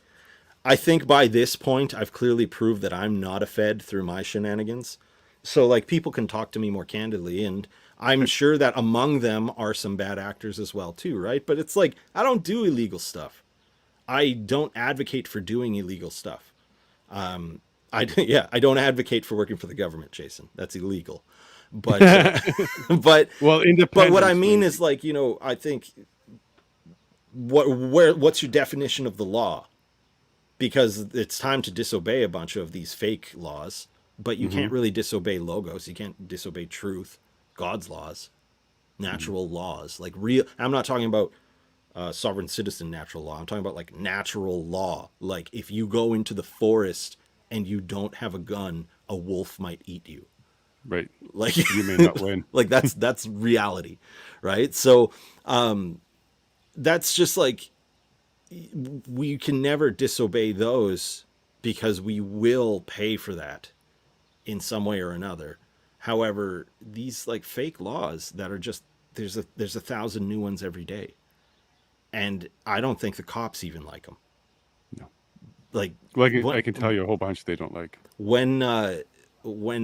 I think by this point, I've clearly proved that I'm not a Fed through my shenanigans. So, like, people can talk to me more candidly, and I'm sure that among them are some bad actors as well, too, right? But it's like, I don't do illegal stuff. I don't advocate for doing illegal stuff. I don't advocate for working for the government, Jason. That's illegal. But, but what I mean is, like, you know, I think, what's your definition of the law? Because it's time to disobey a bunch of these fake laws, but you can't really disobey logos. You can't disobey truth, God's laws, natural laws, like real. I'm not talking about sovereign citizen natural law. I'm talking about like natural law. Like if you go into the forest and you don't have a gun, a wolf might eat you. Right. Like you may not win. Like that's reality, right? So that's just like. We can never disobey those because we will pay for that in some way or another. However, these like fake laws that are just, there's 1,000 new ones every day. And I don't think the cops even like them. No. Like, Well, I can tell you a whole bunch they don't like. when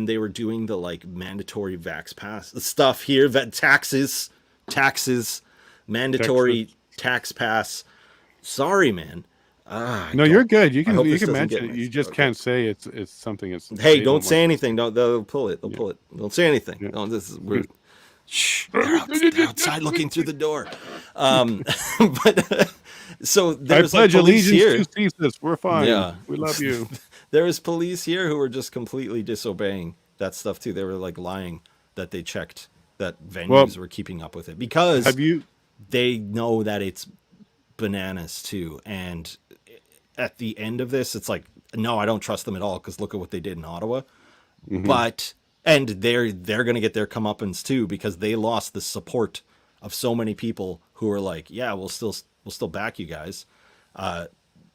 they were doing the like mandatory vax pass stuff here, that taxes, mandatory tax pass. Sorry, man. No, you're good. You can hope this doesn't mention get it. my- You just okay. can't say it's something. It's Hey, don't say anything. They'll pull it. They'll pull it. Don't say anything. Yeah. No, this is weird. Shh, they're outside looking through the door. But so I there's like pledge police allegiance here. to CSIS. We're fine. Yeah. We love you. There is police here who were just completely disobeying that stuff too. They were like lying that they checked that venues were keeping up with it because they know that it's bananas too. And at the end of this, it's like, no, I don't trust them at all because look at what they did in Ottawa. Mm-hmm. But and they're going to get their comeuppance too because they lost the support of so many people who are like, yeah, we'll still back you guys.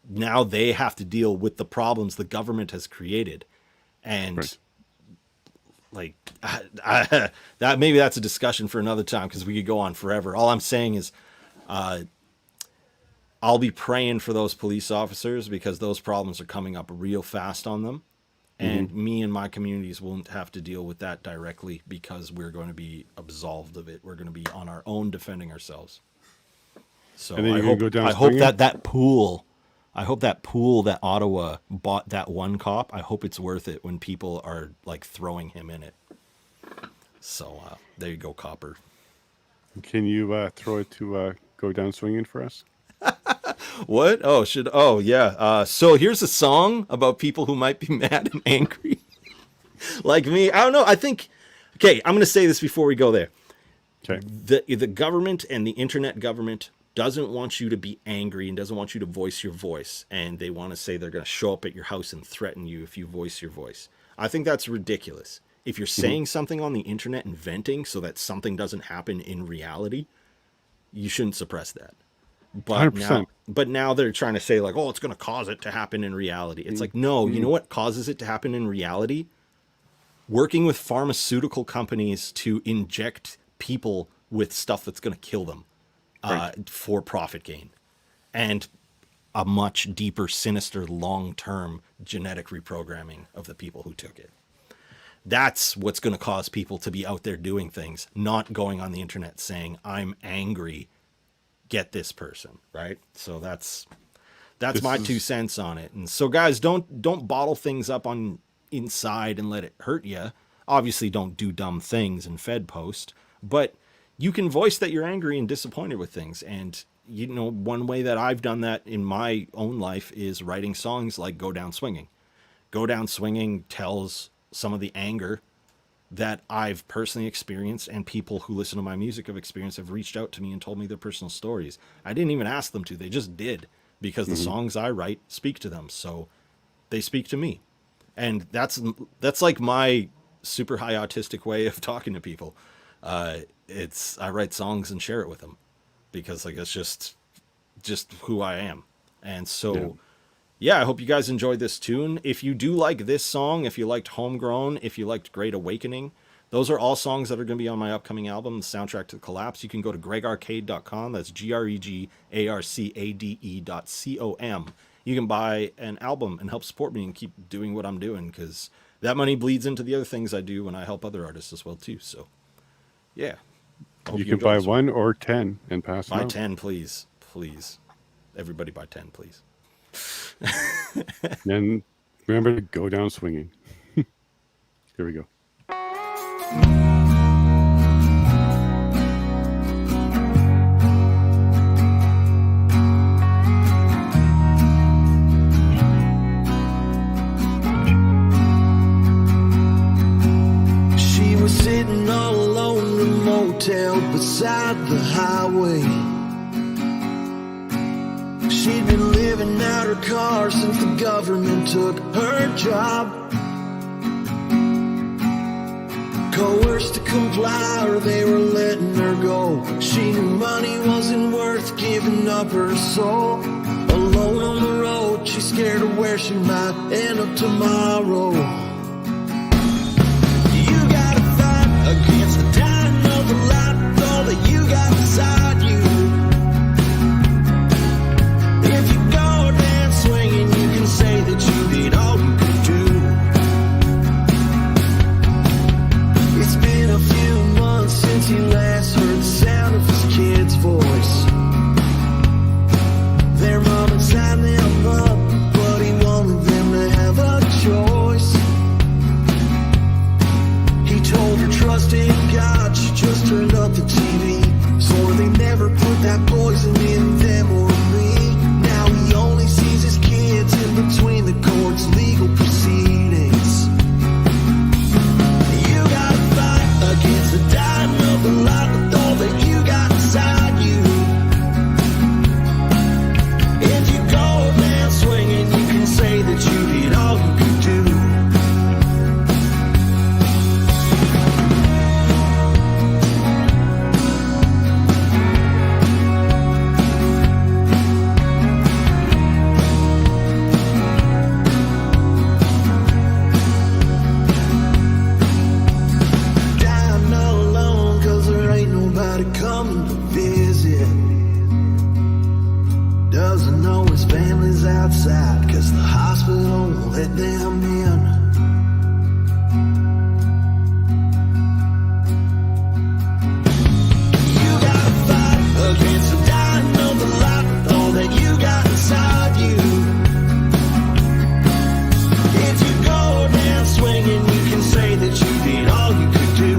Now they have to deal with the problems the government has created, and Right. like that maybe that's a discussion for another time because we could go on forever. All I'm saying is, I'll be praying for those police officers because those problems are coming up real fast on them. And me and my communities won't have to deal with that directly because we're going to be absolved of it. We're going to be on our own defending ourselves. So And then I you're hope, gonna go down I hope swinging? that pool that Ottawa bought that one cop, I hope it's worth it when people are like throwing him in it. So there you go, Copper. Can you throw it to go down swinging for us? What? Oh, yeah. So here's a song about people who might be mad and angry. Like me. I don't know. I think, okay, I'm going to say this before we go there. Okay. The government and the internet government doesn't want you to be angry and doesn't want you to voice your voice. And they want to say they're going to show up at your house and threaten you if you voice your voice. I think that's ridiculous. If you're saying something on the internet and venting so that something doesn't happen in reality, you shouldn't suppress that. But 100%. now they're trying to say like, oh, it's going to cause it to happen in reality. It's like, no, you know what causes it to happen in reality? Working with pharmaceutical companies to inject people with stuff that's going to kill them for profit gain. And a much deeper, sinister, long-term genetic reprogramming of the people who took it. That's what's going to cause people to be out there doing things, not going on the internet saying, I'm angry, get this person, right? So that's my 2 cents on it. And so guys, don't bottle things up on inside and let it hurt you. Obviously don't do dumb things and Fed post, but you can voice that you're angry and disappointed with things. And you know, one way that I've done that in my own life is writing songs like Go Down Swinging. Go Down Swinging tells some of the anger that I've personally experienced, and people who listen to my music have experienced have reached out to me and told me their personal stories. I didn't even ask them to. They just did because the songs I write speak to them. So they speak to me. And that's like my super high autistic way of talking to people. I write songs and share it with them because like, it's just who I am. And so, yeah, I hope you guys enjoyed this tune. If you do like this song, if you liked Homegrown, if you liked Great Awakening, those are all songs that are going to be on my upcoming album, The Soundtrack to the Collapse. You can go to gregarcade.com. That's GREGARCADE.com. You can buy an album and help support me and keep doing what I'm doing because that money bleeds into the other things I do and I help other artists as well too. So, yeah. You can buy 1 or 10 and pass them Buy out. 10, please. Please. Everybody buy 10, please. And remember to go down swinging. Here we go. She was sitting all alone in a motel beside the highway. She'd been living out her car since the government took her job. Coerced to comply or they were letting her go. She knew money wasn't worth giving up her soul. Alone on the road, she scared of where she might end up tomorrow. You gotta fight against the dying of the light with all that you got inside you. If you go down swinging, you can say that you did all you could do. It's been a few months since he last heard the sound of his kid's voice. Their mom had signed them up, but he wanted them to have a choice. He told her trust in God, she just turned up the TV. Swore they never put that poison in them or me. Now he only sees his kids in between the court's legal proceedings. You gotta fight against the dying of the light with all that you got inside you. If you go down swinging, you can say that you did all you could do. Dying all alone 'cause there ain't nobody coming to visit. Doesn't know his family's outside 'cause the hospital won't let them in. You gotta fight against the dying of the light with all that you got inside you. If you go down swinging, you can say that you did all you could do.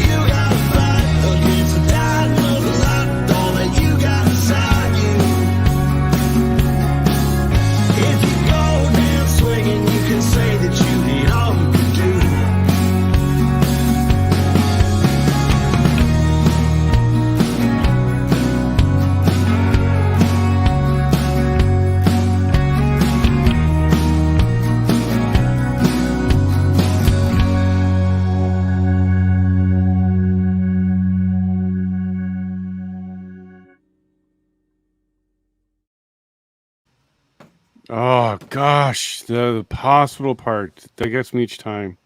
You gotta fight against the dying of the light with all that you got inside you. If you go down swinging, you can say that you did all you could do. Oh gosh, the hospital part that gets me each time,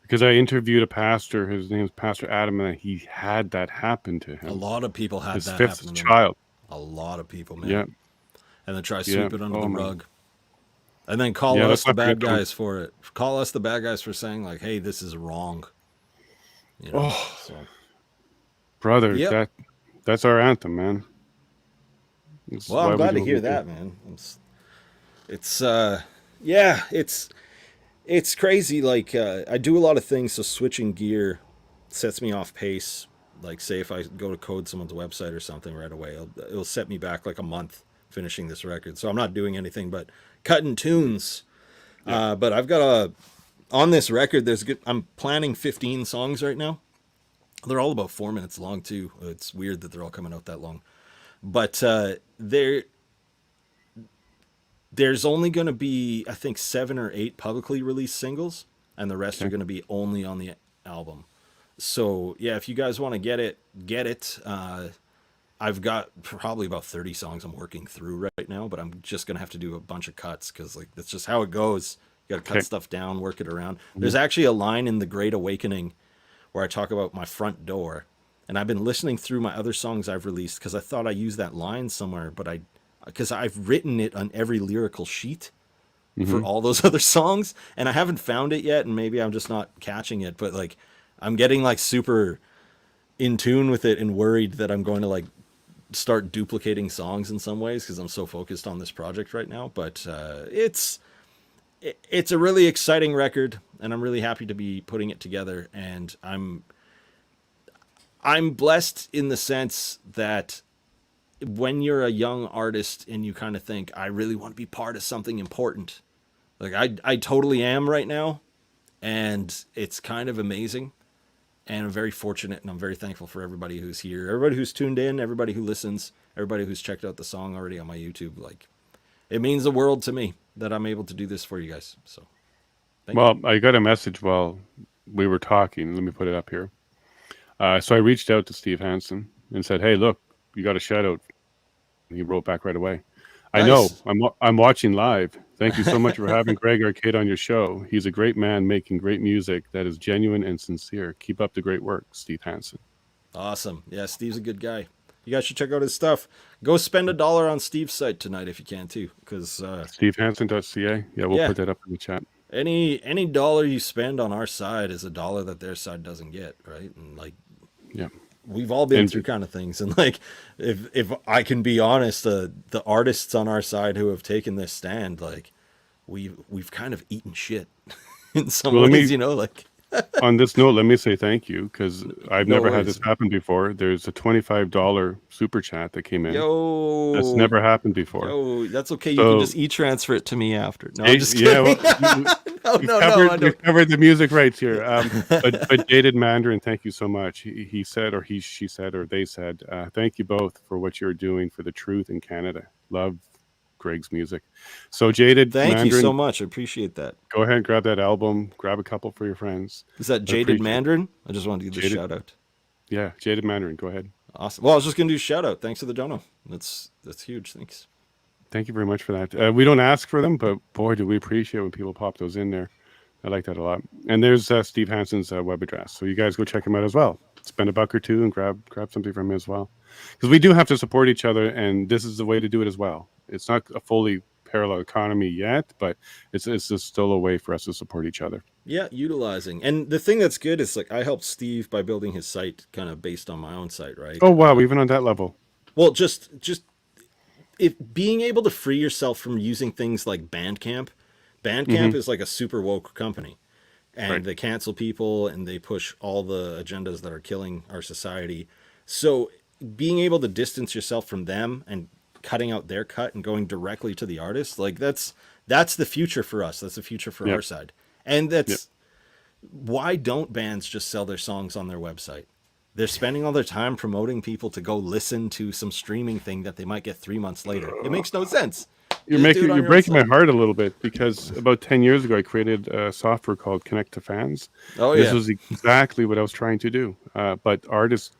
because I interviewed a pastor. His name is Pastor Adam, and he had that happen to A him. lot of people had His that fifth happen to them. child. A lot of people, man. Yeah, And then try to yeah. sweep it under Oh the my. rug. And then call Yeah, us let's the not bad forget those. guys for it. Call us the bad guys for saying like, "Hey, this is wrong." You know. Oh, So, brother, yep. that's our anthem, man. This is Well, why I'm we glad do to what hear we do. that, man. It's yeah, it's crazy. Like I do a lot of things, so switching gear sets me off pace. Like say if I go to code someone's website or something right away, it'll set me back like a month finishing this record. So I'm not doing anything but cutting tunes. But I've got on this record. I'm planning 15 songs right now. They're all about 4 minutes long too. It's weird that they're all coming out that long, but there's only going to be, I think, 7 or 8 publicly released singles, and the rest are Okay. going to be only on the album. So yeah, if you guys want to get it, get it. I've got probably about 30 songs I'm working through right now, but I'm just gonna have to do a bunch of cuts because like that's just how it goes. You gotta cut Okay. stuff down, work it around. Mm-hmm. There's actually a line in The Great Awakening where I talk about my front door, and I've been listening through my other songs I've released because I thought I used that line somewhere, but because I've written it on every lyrical sheet for all those other songs, and I haven't found it yet, and maybe I'm just not catching it, but like I'm getting like super in tune with it and worried that I'm going to like start duplicating songs in some ways because I'm so focused on this project right now. But it's a really exciting record, and I'm really happy to be putting it together. And I'm blessed in the sense that when you're a young artist and you kind of think, I really want to be part of something important, like I totally am right now, and it's kind of amazing. And I'm very fortunate, and I'm very thankful for everybody who's here, everybody who's tuned in, everybody who listens, everybody who's checked out the song already on my YouTube. Like, it means the world to me that I'm able to do this for you guys. So, thank you. Well, I got a message while we were talking. Let me put it up here. So I reached out to Steve Hansen and said, "Hey, look, you got a shout out." He wrote back right away. I know. Nice. I'm watching live. Thank you so much for having Greg Arcade on your show. He's a great man making great music that is genuine and sincere. Keep up the great work, Steve Hansen. Awesome. Yeah, Steve's a good guy. You guys should check out his stuff. Go spend $1 on Steve's site tonight if you can too, because SteveHansen.ca. Yeah, we'll yeah, put that up in the chat. any dollar you spend on our side is a dollar that their side doesn't get, right? And like, Yeah. we've all been And through kind of things, and like, if I can be honest, the artists on our side who have taken this stand, like, we've kind of eaten shit in some well, ways, you know, like. on this note, let me say thank you because I've No never had worries. this happen before. There's a $25 super chat that came in. That's Yo, never happened before. yo, that's okay. You So- can just e-transfer it to me after. No, I'm just kidding. Yeah, well, no, I we've don't. covered the music rights here. But Dated Mandarin, thank you so much. He said, or she said, or they said, thank you both for what you're doing for the truth in Canada. Love Greg's music. So Jaded Thank Mandarin, you so much. I appreciate that. go ahead and grab that album. Grab a couple for your friends. Is that Jaded appreciate- Mandarin? I just wanted to give this Jaded- shout out. Yeah, Jaded Mandarin, go ahead. Awesome. Well, I was just gonna do shout out. Thanks for the dono. That's huge. Thanks. Thank you very much for that. We don't ask for them, but boy, do we appreciate when people pop those in there. I like that a lot. And there's Steve Hansen's web address, so you guys go check him out as well. Spend $1 or $2 and grab something from him as well, because we do have to support each other, and this is the way to do it as well. It's not a fully parallel economy yet, but it's just still a way for us to support each other. Yeah, utilizing. And the thing that's good is like I helped Steve by building his site kind of based on my own site, right? Oh wow, even on that level. Well, just if being able to free yourself from using things like Bandcamp. Bandcamp is like a super woke company, and Right. they cancel people and they push all the agendas that are killing our society. So being able to distance yourself from them and cutting out their cut and going directly to the artist, like that's the future for us. That's the future for Yep. our side. And that's why don't bands just sell their songs on their website? They're spending all their time promoting people to go listen to some streaming thing that they might get 3 months later. It makes no sense. You're Just do it on you're your own breaking my site. heart a little bit, because about 10 years ago I created a software called Connect to Fans. Oh This yeah. was exactly what I was trying to do, but artists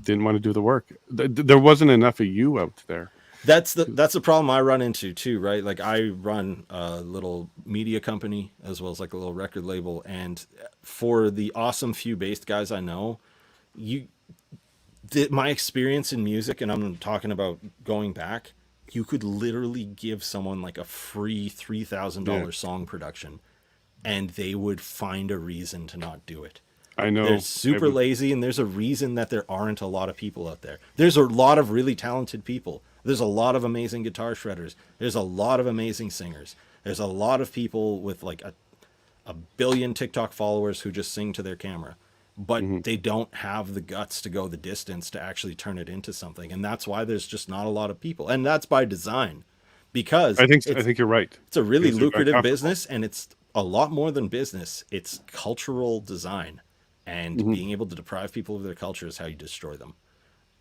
didn't want to do the work. There wasn't enough of you out there. That's the problem I run into too, right? Like I run a little media company as well as like a little record label, and for the awesome few bass guys I know, my experience in music, and I'm talking about going back, you could literally give someone like a free $3,000 song production, and they would find a reason to not do it. I know. They're super lazy, and there's a reason that there aren't a lot of people out there. There's a lot of really talented people. There's a lot of amazing guitar shredders. There's a lot of amazing singers. There's a lot of people with like a billion TikTok followers who just sing to their camera, but they don't have the guts to go the distance to actually turn it into something. And that's why there's just not a lot of people. And that's by design, because I think you're right. it's a really Because they're lucrative uncomfortable. business, and it's a lot more than business. It's cultural design, and being able to deprive people of their culture is how you destroy them.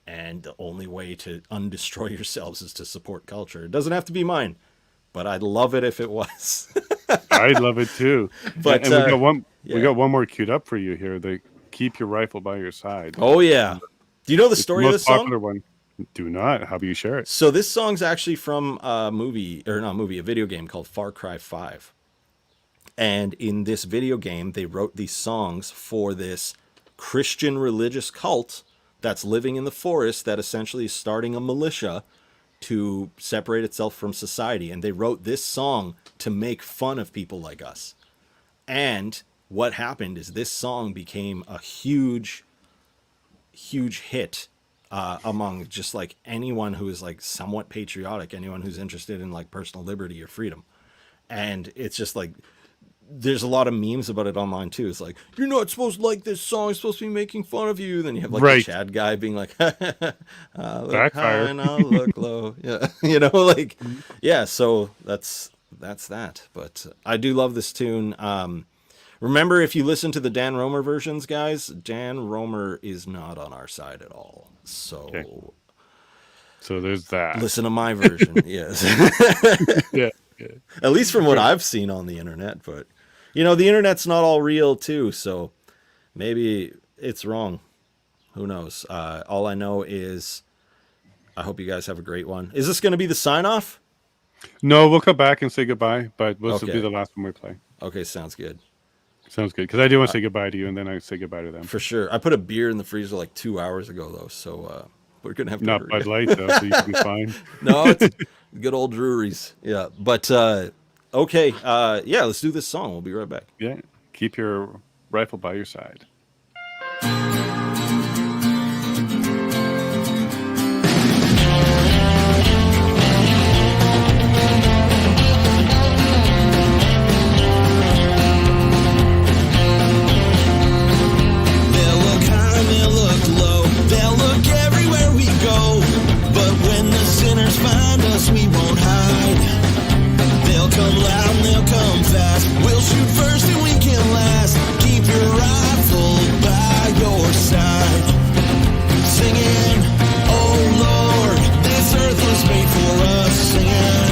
And the only way to undestroy yourselves is to support culture. It doesn't have to be mine, but I'd love it if it was. I love it too. But, and we got one. yeah. We got one more queued up for you here. The keep your rifle by your side. Oh yeah. Do you know the It's the story of most this song? popular one. Do not. How about you share it? So this song's actually from a video game called Far Cry 5. And in this video game, they wrote these songs for this Christian religious cult that's living in the forest that essentially is starting a militia to separate itself from society. And they wrote this song to make fun of people like us. And what happened is this song became a huge hit among just like anyone who is like somewhat patriotic, anyone who's interested in like personal liberty or freedom. And it's just like, there's a lot of memes about it online too. It's like, you're not supposed to like this song, it's supposed to be making fun of you. Then you have like the Right. Chad guy being like, look Backfire. high and I'll look low. Yeah. You know, like, yeah. So that's that. But I do love this tune. Remember, if you listen to the Dan Romer versions, guys, Dan Romer is not on our side at all. So Okay. So there's that. listen to my version. Yes. Yeah. At least from what I've seen on the internet. But, you know, the internet's not all real, too. So maybe it's wrong. Who knows? All I know is I hope you guys have a great one. Is this going to be the sign off? No, we'll come back and say goodbye, but this will be Okay. the last one we play. Okay, sounds good. Sounds good. Because I do want to say goodbye to you, and then I say goodbye to them. For sure. I put a beer in the freezer like 2 hours ago, though, so we're going to have to Not hurry. Bud Light, though, so you can be fine. No, it's good old breweries. Yeah. But, okay. Yeah, let's do this song. We'll be right back. Yeah. Keep your rifle by your side. They'll look high and they'll look low. They'll look everywhere we go. But when the sinners find us, we won't hide. They'll come loud and they'll come fast. We'll shoot first and we can last. Keep your rifle by your side. Singing, oh Lord, this earth was made for us. Singing,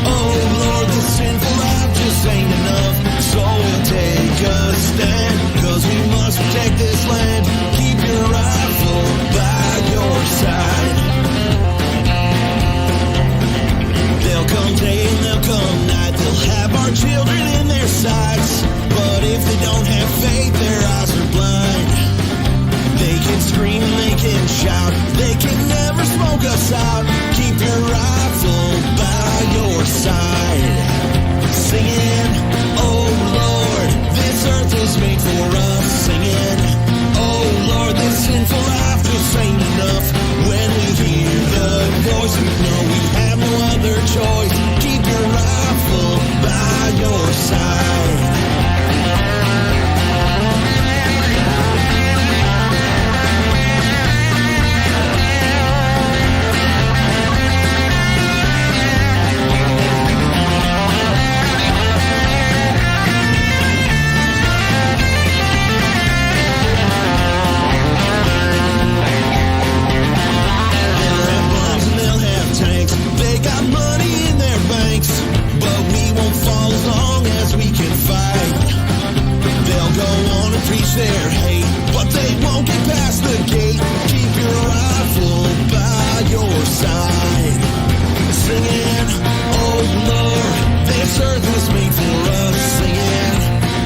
oh Lord, this sinful life just ain't enough. So we'll take a stand, 'cause we must protect this land. Keep your rifle by your side. They'll come day and they'll come night. They'll have our children in their sights. But if they don't have faith, their eyes are blind. They can scream and they can shout. They can never smoke us out. Keep your rifle by your side. Singing, oh Lord, this earth was made for us. Singing, oh Lord, this sinful life just ain't enough. When we hear the voice, we know we have no other choice. Keep your rifle by your side. They'll have bombs and they'll have tanks. They got money in their banks. But we won't fall as long as we can fight. They'll go on and preach their hate, but they won't get past the gate. Keep your rifle by your side. Singing, oh Lord, this earth was made for us. Singing,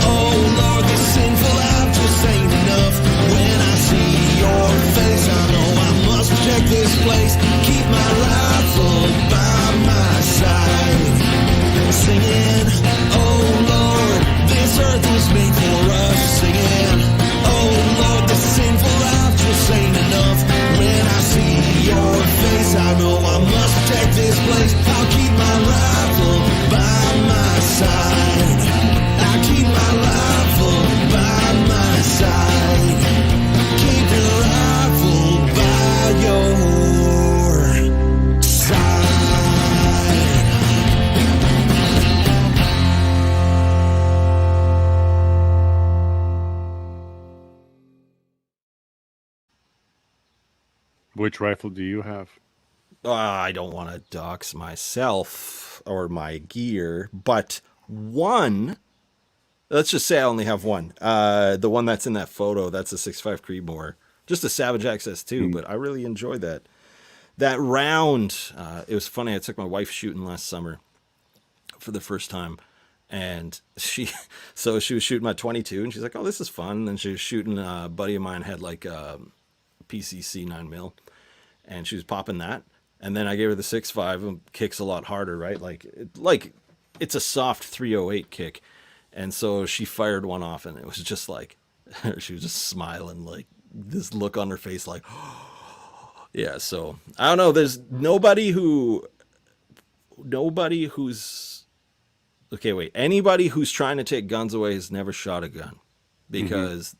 oh Lord, this sinful life just ain't enough. When I see your face, I know I must protect this place. Keep my rifle by my side. Singing, oh Lord, this earth was made for us. Singing, oh Lord, this sinful life just ain't enough. When I see your face, I know I must protect this place. I'll keep my rifle by my side. I keep my rifle by my side. Keep your rifle by your side. Which rifle do you have? I don't want to dox myself or my gear, but one. Let's just say I only have one. The one that's in that photo, that's a 6.5 Creedmoor. Just a Savage XS2, but I really enjoyed that. That round, it was funny. I took my wife shooting last summer for the first time. And she was shooting my 22, and she's like, oh, this is fun. And then she was shooting, a buddy of mine had like a PCC 9mm, and she was popping that. And then I gave her the 6.5, and kicks a lot harder, right? Like it's a soft 308 kick. And so she fired one off, and it was just like, she was just smiling, like this look on her face, like, yeah. So I don't know. There's nobody who's, okay, wait. Anybody who's trying to take guns away has never shot a gun, because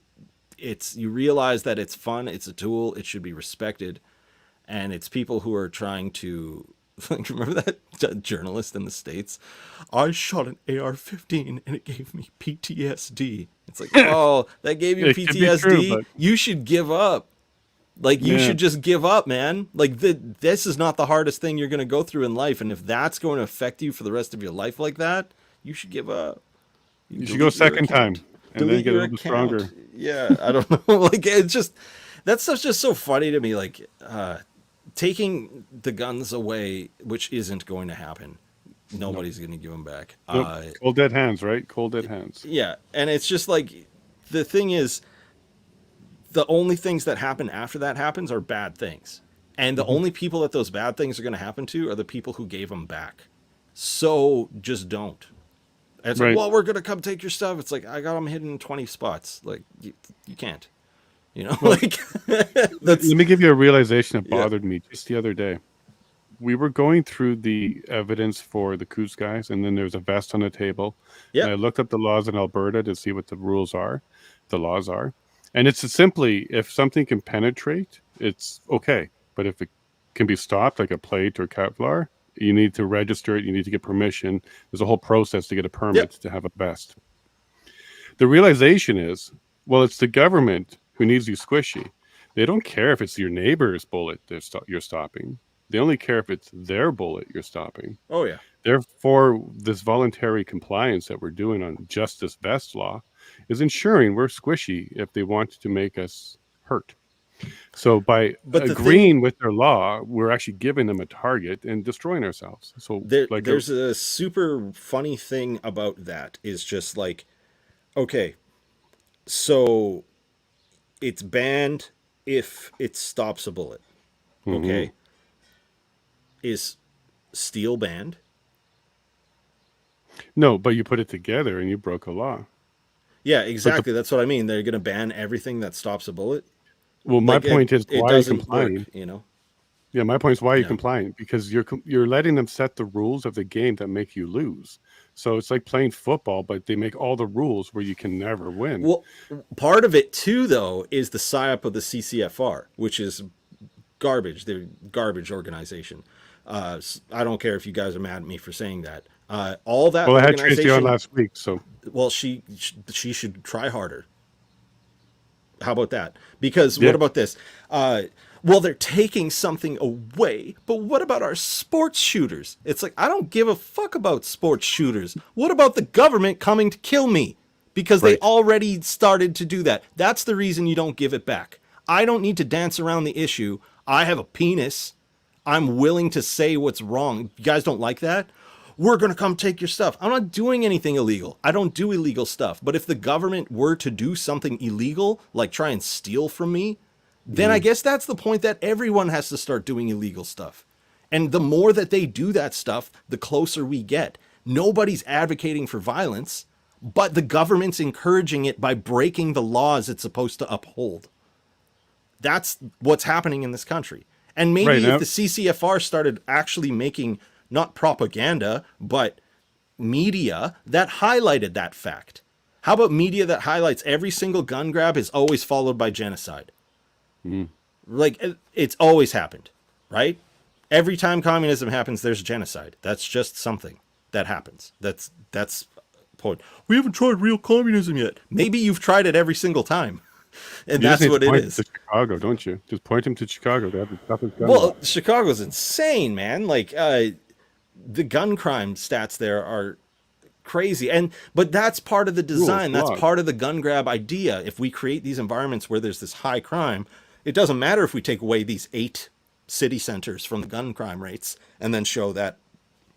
you realize that it's fun. It's a tool. It should be respected. And it's people who are trying to, like, remember that journalist in the States? I shot an AR-15 and it gave me PTSD. It's like, oh, that gave you It could be PTSD? true, but- You should give up. Like, you should just give up, man. Like, this is not the hardest thing you're going to go through in life. And if that's going to affect you for the rest of your life like that, you should give up. You should go second time and then get a little stronger. Yeah, I don't know. Like, it's just, that stuff's just so funny to me. Like, taking the guns away, which isn't going to happen. Nobody's going to give them back. Nope. Cold dead hands, right? Cold dead hands. Yeah, and it's just like the thing is, the only things that happen after that happens are bad things, and the only people that those bad things are going to happen to are the people who gave them back. So just don't. And it's like, well, we're going to come take your stuff. It's like, I got them hidden in 20 spots. Like, you can't. You know, Well, like let me give you a realization that bothered me just the other day. We were going through the evidence for the Coos guys, and then there's a vest on the table. Yeah. And I looked up the laws in Alberta to see what the laws are. And it's simply, if something can penetrate, it's okay. But if it can be stopped, like a plate or Kevlar, you need to register it. You need to get permission. There's a whole process to get a permit to have a vest. The realization is, well, it's the government who needs you squishy. They don't care if it's your neighbor's bullet you're stopping. They only care if it's their bullet you're stopping. Oh, yeah. Therefore, this voluntary compliance that we're doing on just this vest law is ensuring we're squishy if they want to make us hurt. So by agreeing with their law, we're actually giving them a target and destroying ourselves. So there's a super funny thing about that is just like, okay, so it's banned if it stops a bullet. Okay. Is steel banned? No, but you put it together and you broke a law. Yeah, exactly. That's what I mean. They're going to ban everything that stops a bullet. Well, my point is, why are you complying? Work, you know? Yeah, my point is, why are you complying? Because you're letting them set the rules of the game that make you lose. So it's like playing football, but they make all the rules where you can never win. Well, part of it too, though, is the PSYOP of the CCFR, which is garbage. They're a garbage organization. I don't care if you guys are mad at me for saying that. All that. Well, I had Tracy on last week, so. Well, she should try harder. How about that? Because what about this? Well, they're taking something away, but what about our sports shooters? It's like, I don't give a fuck about sports shooters. What about the government coming to kill me? Because they already started to do that. That's the reason you don't give it back. I don't need to dance around the issue. I have a penis. I'm willing to say what's wrong. You guys don't like that? We're going to come take your stuff. I'm not doing anything illegal. I don't do illegal stuff. But if the government were to do something illegal, like try and steal from me, then I guess that's the point that everyone has to start doing illegal stuff. And the more that they do that stuff, the closer we get. Nobody's advocating for violence, but the government's encouraging it by breaking the laws it's supposed to uphold. That's what's happening in this country. And maybe if the CCFR started actually making not propaganda, but media that highlighted that fact. How about media that highlights every single gun grab is always followed by genocide? Like, it's always happened, right? Every time communism happens, there's genocide. That's just something that happens. That's point. We haven't tried real communism yet. Maybe you've tried it every single time. And that's what it is. To Chicago, don't you? Just point him to Chicago. They have the toughest gun. Well, Chicago's insane, man. Like, the gun crime stats there are crazy. But that's part of the design. That's part of the gun grab idea. If we create these environments where there's this high crime, it doesn't matter if we take away these 8 city centers from the gun crime rates and then show that,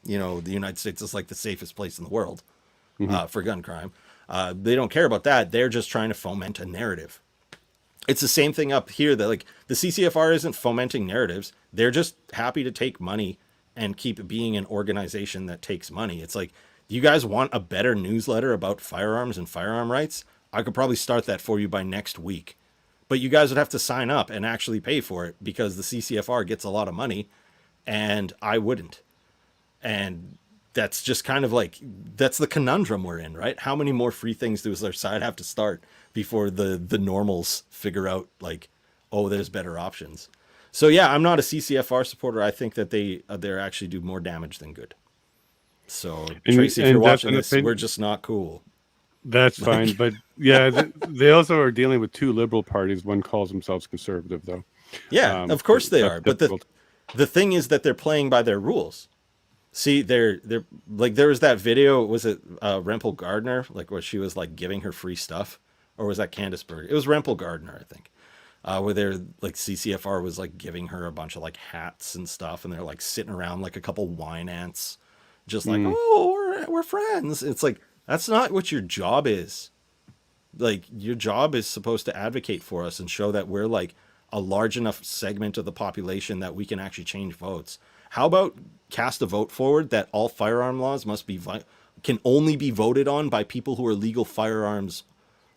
you know, the United States is like the safest place in the world for gun crime. They don't care about that. They're just trying to foment a narrative. It's the same thing up here that, like, the CCFR isn't fomenting narratives. They're just happy to take money and keep being an organization that takes money. It's like, you guys want a better newsletter about firearms and firearm rights? I could probably start that for you by next week. But you guys would have to sign up and actually pay for it because the CCFR gets a lot of money and I wouldn't. And that's just kind of like, that's the conundrum we're in, right? How many more free things does their side have to start before the normals figure out, like, oh, there's better options? So yeah, I'm not a CCFR supporter. I think that they're actually do more damage than good. So Tracy, if you're watching this, we're just not cool. That's fine. But yeah, they also are dealing with 2 liberal parties. One calls themselves conservative, though. Yeah, of course they are. But the thing is that they're playing by their rules. See, they're like, there was that video, was it Rempel Gardner, like, where she was like giving her free stuff, or was that Candace Bergen? It was Rempel Gardner, I think, where they're like, CCFR was like giving her a bunch of like hats and stuff, and they're like sitting around like a couple wine ants, just like, oh, we're friends. It's like, that's not what your job is. Like, your job is supposed to advocate for us and show that we're like a large enough segment of the population that we can actually change votes. How about cast a vote forward that all firearm laws can only be voted on by people who are legal firearms,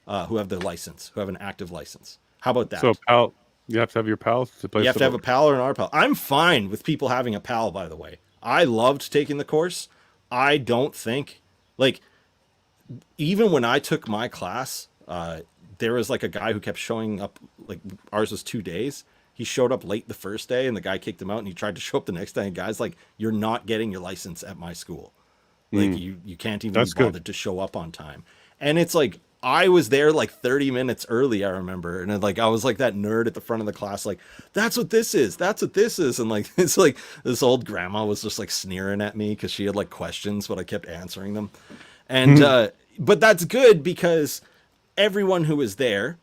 who have the license, who have an active license. How about that? So, pal, you have to have your pals to play. You have to have a pal or an RPAL. I'm fine with people having a pal, by the way. I loved taking the course. I don't think, like, even when I took my class, there was like a guy who kept showing up, like ours was 2 days. He showed up late the first day and the guy kicked him out, and he tried to show up the next day. And guys, like, you're not getting your license at my school. Like, you can't even be bothered to show up on time. And it's like, I was there like 30 minutes early, I remember. And like, I was like that nerd at the front of the class, like, that's what this is. That's what this is. And like, it's like this old grandma was just like sneering at me because she had like questions, but I kept answering them. And, but that's good because everyone who was there,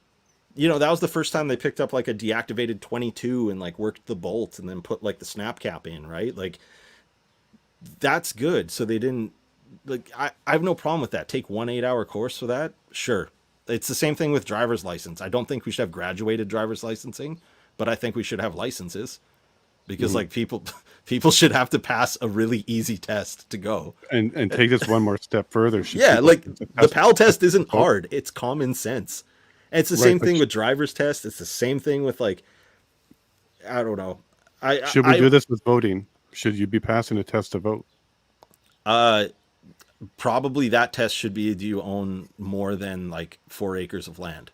you know, that was the first time they picked up like a deactivated 22 and like worked the bolt and then put like the snap cap in, right? Like, that's good. So they didn't, like, I have no problem with that. Take 1 8-hour course for that. Sure. It's the same thing with driver's license. I don't think we should have graduated driver's licensing, but I think we should have licenses because like people should have to pass a really easy test to go. And take this one more step further. Yeah. Like the PAL test isn't hard. It's common sense. And it's the same thing with driver's test. It's the same thing with like, I don't know. Should we do this with voting? Should you be passing a test to vote? Probably that test should be, do you own more than like 4 acres of land?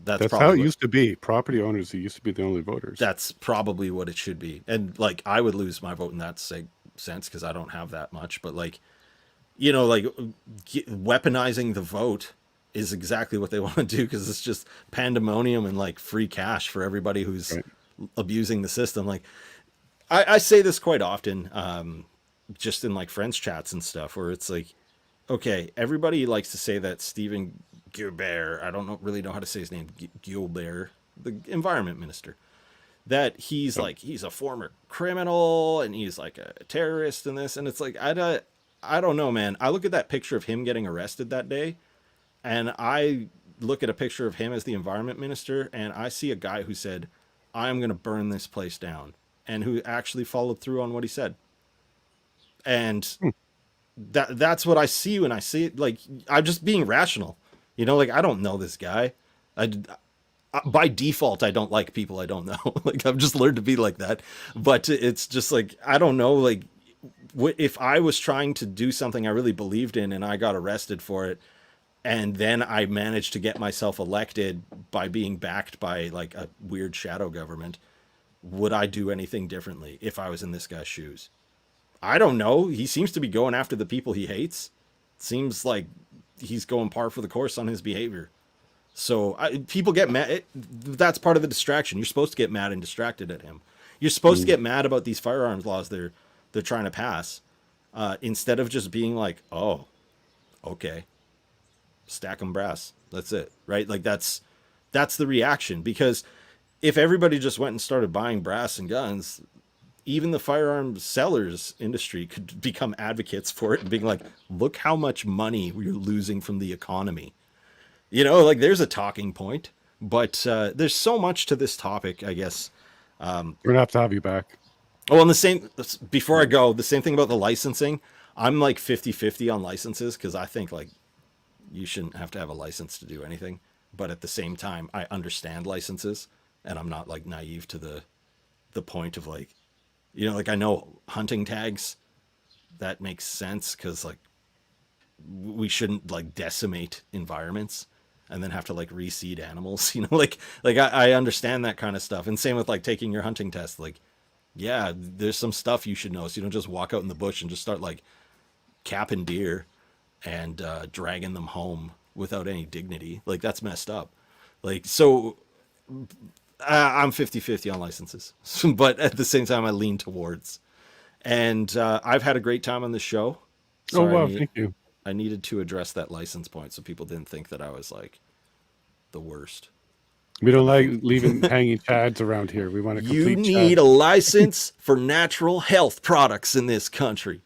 That's how it used to be. Property owners, used to be the only voters. That's probably what it should be. And like, I would lose my vote in that sense because I don't have that much. But like, you know, like weaponizing the vote is exactly what they want to do because it's just pandemonium and like free cash for everybody who's abusing the system. Like, I say this quite often, just in like friends chats and stuff, where it's like, okay, everybody likes to say that Stephen Guilbert, I don't really know how to say his name, Guilbert, the environment minister, that he's like, he's a former criminal and he's like a terrorist and this. And it's like, I don't know, man. I look at that picture of him getting arrested that day, and I look at a picture of him as the environment minister, and I see a guy who said, I'm going to burn this place down, and who actually followed through on what he said. And that's what I see when I see it. Like, I'm just being rational, you know, like, I don't know this guy. By default, I don't like people I don't know. Like, I've just learned to be like that, but it's just like, I don't know. Like, if I was trying to do something I really believed in and I got arrested for it, and then I managed to get myself elected by being backed by like a weird shadow government, would I do anything differently if I was in this guy's shoes? I don't know. He seems to be going after the people he hates. Seems like he's going par for the course on his behavior. So people get mad. That's part of the distraction. You're supposed to get mad and distracted at him. You're supposed to get mad about these firearms laws they're trying to pass, instead of just being like, oh, okay, stack 'em brass. That's it, right? Like that's the reaction. Because if everybody just went and started buying brass and guns, even the firearms sellers industry could become advocates for it and being like, look how much money we're losing from the economy. You know, like, there's a talking point, but there's so much to this topic, I guess. We're gonna have you back. Oh, and before I go, the same thing about the licensing. I'm like 50-50 on licenses because I think like you shouldn't have to have a license to do anything. But at the same time, I understand licenses, and I'm not like naive to the point of like, you know, like, I know hunting tags, that makes sense because like we shouldn't like decimate environments and then have to like reseed animals, you know, like I understand that kind of stuff. And same with like taking your hunting test. Like, yeah, there's some stuff you should know, so you don't just walk out in the bush and just start like capping deer and dragging them home without any dignity. Like, that's messed up. Like, so I'm 50-50 on licenses, but at the same time I lean towards, and I've had a great time on this show. Sorry, oh, wow, thank you. I needed to address that license point so people didn't think that I was like the worst. We don't like leaving hanging chads around here. We want to complete. You need a license for natural health products in this country.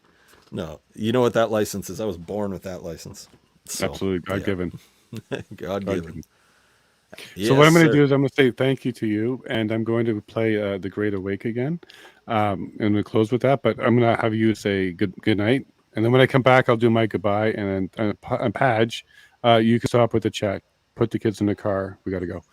No, you know what that license is? I was born with that license. So, Absolutely. God given. Yeah. God given. So what I'm going to do is I'm going to say thank you to you, and I'm going to play The Great Awake again, and we'll close with that. But I'm going to have you say good night, and then when I come back, I'll do my goodbye, and then Padge, you can stop with the chat, put the kids in the car. We got to go.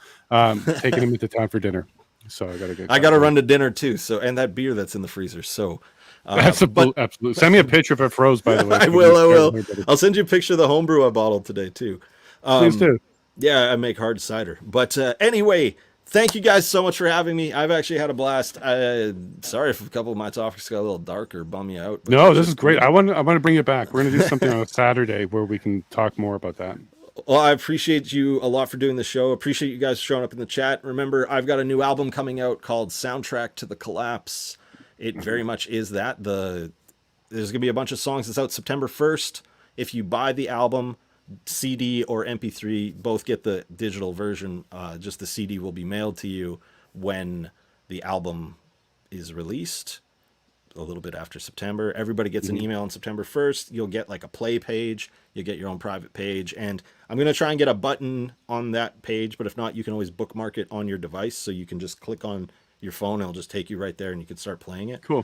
Taking them into town for dinner. So I got to run to dinner too. So and that beer that's in the freezer. So. Absolutely. Send me a picture if it froze, by the way. I will. I'll send you a picture of the homebrew I bottled today too. Please do. Yeah, I make hard cider. But anyway, thank you guys so much for having me. I've actually had a blast. Sorry if a couple of my topics got a little dark or bum you out. No, this is great. I want to bring it back. We're going to do something on a Saturday where we can talk more about that. Well, I appreciate you a lot for doing the show. Appreciate you guys showing up in the chat. Remember, I've got a new album coming out called Soundtrack to the Collapse. It very much is that. There's going to be a bunch of songs that's out September 1st. If you buy the album, CD or MP3, both get the digital version. Just the CD will be mailed to you when the album is released, a little bit after September. Everybody gets an email on September 1st. You'll get like a play page. You'll get your own private page. And I'm going to try and get a button on that page, but if not, you can always bookmark it on your device. So you can just click on your phone and it'll just take you right there and you can start playing it. Cool.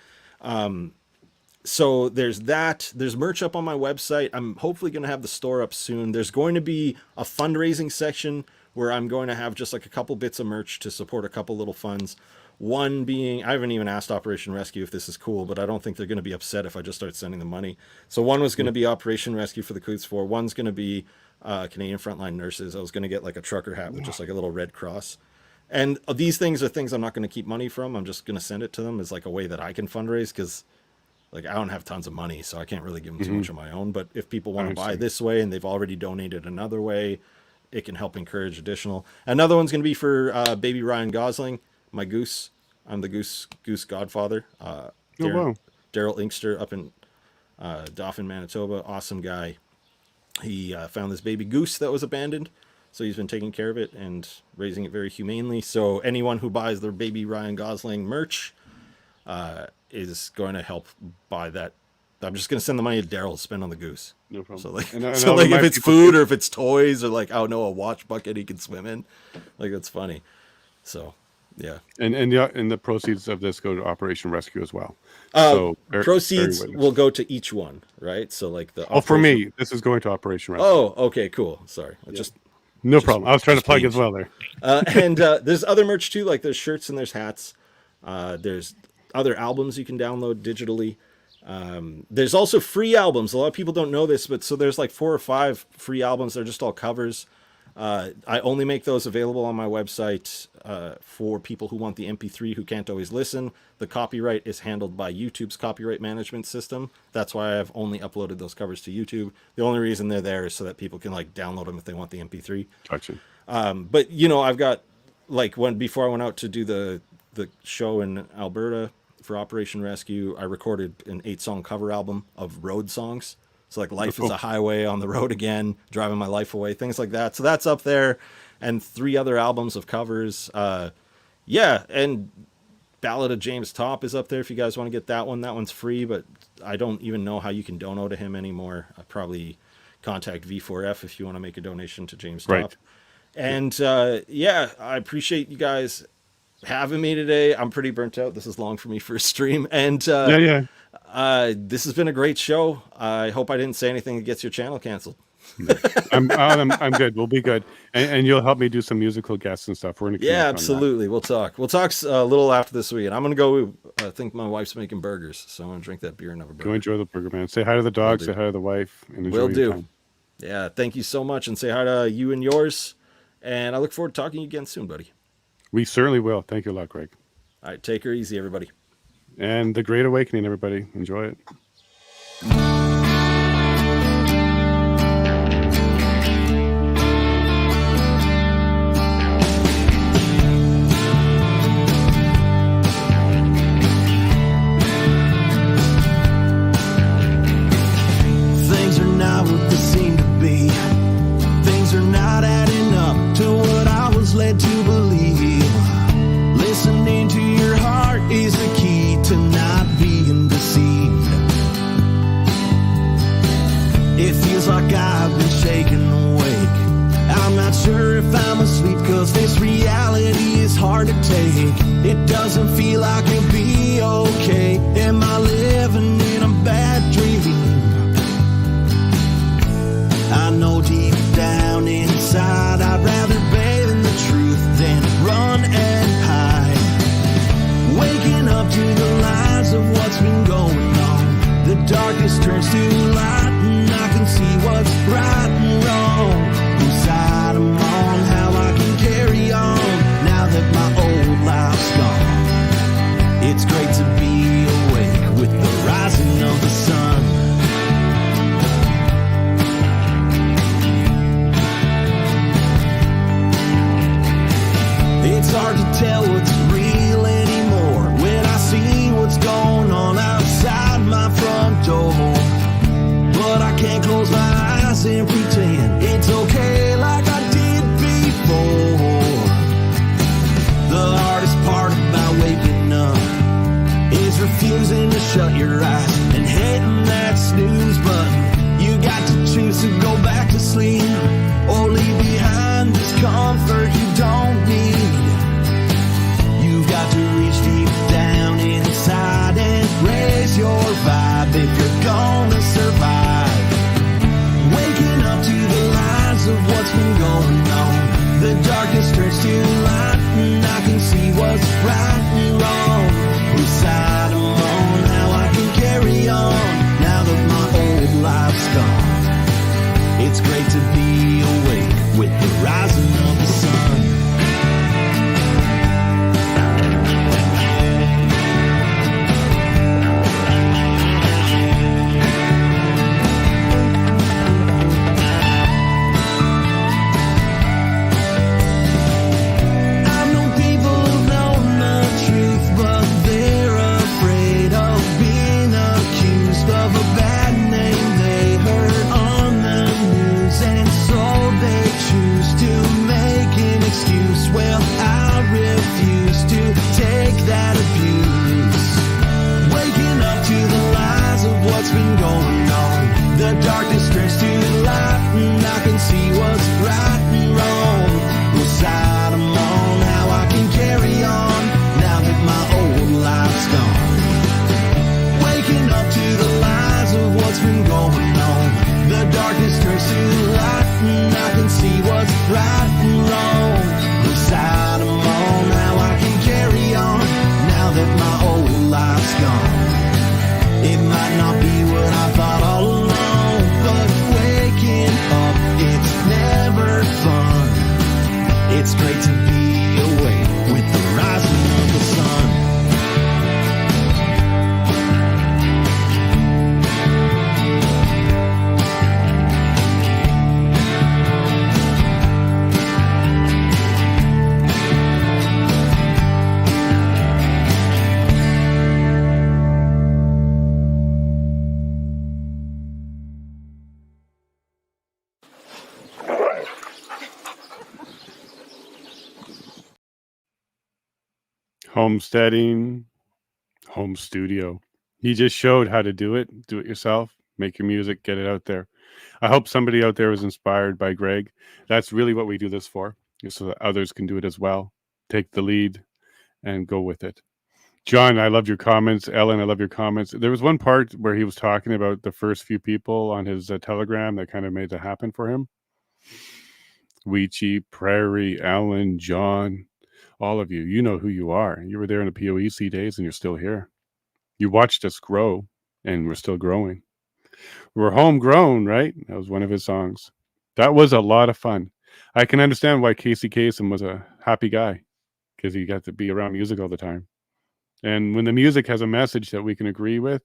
So there's that. There's merch up on my website. I'm hopefully going to have the store up soon. There's going to be a fundraising section where I'm going to have just like a couple bits of merch to support a couple little funds. One being, I haven't even asked Operation Rescue if this is cool, but I don't think they're going to be upset if I just start sending them money. So one was going to be Operation Rescue for the Coots 4. One's going to be Canadian Frontline Nurses. I was going to get like a trucker hat with just like a little red cross. And these things are things I'm not going to keep money from. I'm just going to send it to them as like a way that I can fundraise because like I don't have tons of money, so I can't really give them too much of my own. But if people want to buy this way and they've already donated another way, it can help encourage additional. Another one's going to be for baby Ryan Gosling, my goose. I'm the goose godfather. Daryl Inkster up in Dauphin, Manitoba. Awesome guy. He found this baby goose that was abandoned. So he's been taking care of it and raising it very humanely. So anyone who buys their baby Ryan Gosling merch is going to help buy that. I'm just going to send the money to Daryl to spend on the goose. No problem. So like, if it's food or if it's toys or like, a watch bucket he can swim in. Like, that's funny. So, yeah. And the proceeds of this go to Operation Rescue as well. So proceeds will go to each one, right? So like for me, this is going to Operation Rescue. Oh, okay, cool. Sorry. No problem. I was trying to plug as well there. And there's other merch too, like there's shirts and there's hats. There's other albums you can download digitally. There's also free albums. A lot of people don't know this, but so there's like 4 or 5 free albums. They're just all covers. I only make those available on my website for people who want the MP3 who can't always listen. The copyright is handled by YouTube's copyright management system. That's why I've only uploaded those covers to YouTube. The only reason they're there is so that people can like download them if they want the MP3. Gotcha. But I've got like before I went out to do the show in Alberta for Operation Rescue, I recorded an 8-song cover album of road songs. So like Life is a Highway, On the Road Again, Driving My Life Away, things like that. So that's up there. And 3 other albums of covers. And Ballad of James Topp is up there if you guys want to get that one. That one's free, but I don't even know how you can donate to him anymore. I'll probably contact V4F if you want to make a donation to James Topp. Right. And I appreciate you guys having me today. I'm pretty burnt out. This is long for me for a stream. And this has been a great show. I hope I didn't say anything that gets your channel canceled. I'm good. We'll be good. And you'll help me do some musical guests and stuff. We're gonna absolutely. We'll talk a little after this week. And I'm gonna go. I think my wife's making burgers, so I'm gonna drink that beer and have a burger. Go enjoy the burger, man. Say hi to the dog. Say hi to the wife. And enjoy your time. Yeah. Thank you so much, and say hi to you and yours. And I look forward to talking to you again soon, buddy. We certainly will. Thank you a lot, Greg. All right. Take her easy, everybody. And The Great Awakening, everybody. Enjoy it. Things are not what they seem to be. Things are not adding up to what I was led to believe. Listening to your heart is the key to not being deceived. hard to take. It doesn't feel like you'll be okay. Am I living in a bad dream? I know deep down inside I'd rather bathe in the truth than run and hide. Waking up to the lies of what's been going on. The darkness turns to light and I can see what's right and wrong. Whose side I'm on, how I can carry on now that my old life's gone. It's great to be awake with the rising of the sun. It's hard to tell what's real anymore when I see what's going on outside my front door. But I can't close my eyes and pretend it's okay like I did before. The hardest part about waking up is refusing to shut your eyes and hitting that snooze button. You got to choose to go back to sleep or leave behind this comfort you don't need. You've got to reach deep down inside and raise your vibe if you're gonna survive. Waking up to the lies of what's been going on. The darkness turns to light and I can see what's right and wrong. Whose side I'm on, how I can carry on now that my old life's gone. It's great to be awake with the rising of the sun. Well, I refuse to take that abuse. Waking up to the lies of what's been going on. The darkness turns to light and I can see what's right and wrong. Whose side I'm on, how I can carry on now that my old life's gone. Waking up to the lies of what's been going on. The darkness turns to light and I can see what's right and wrong. Side I'm on, how I can carry on now that my old life's gone. It might not be what I thought all along, but waking up, it's never fun. It's great to be awake with the rising of the sun. Homesteading, home studio. He just showed how to do it yourself, make your music, get it out there. I hope somebody out there was inspired by Greg. That's really what we do this for, so that others can do it as well. Take the lead and go with it. John, I loved your comments. Ellen, I love your comments. There was one part where he was talking about the first few people on his Telegram that kind of made that happen for him. Weechie, Prairie, Ellen, John, all of you. You know who you are. You were there in the POEC days and you're still here. You watched us grow and we're still growing. We're homegrown, right? That was one of his songs. That was a lot of fun. I can understand why Casey Kasem was a happy guy, because he got to be around music all the time. And when the music has a message that we can agree with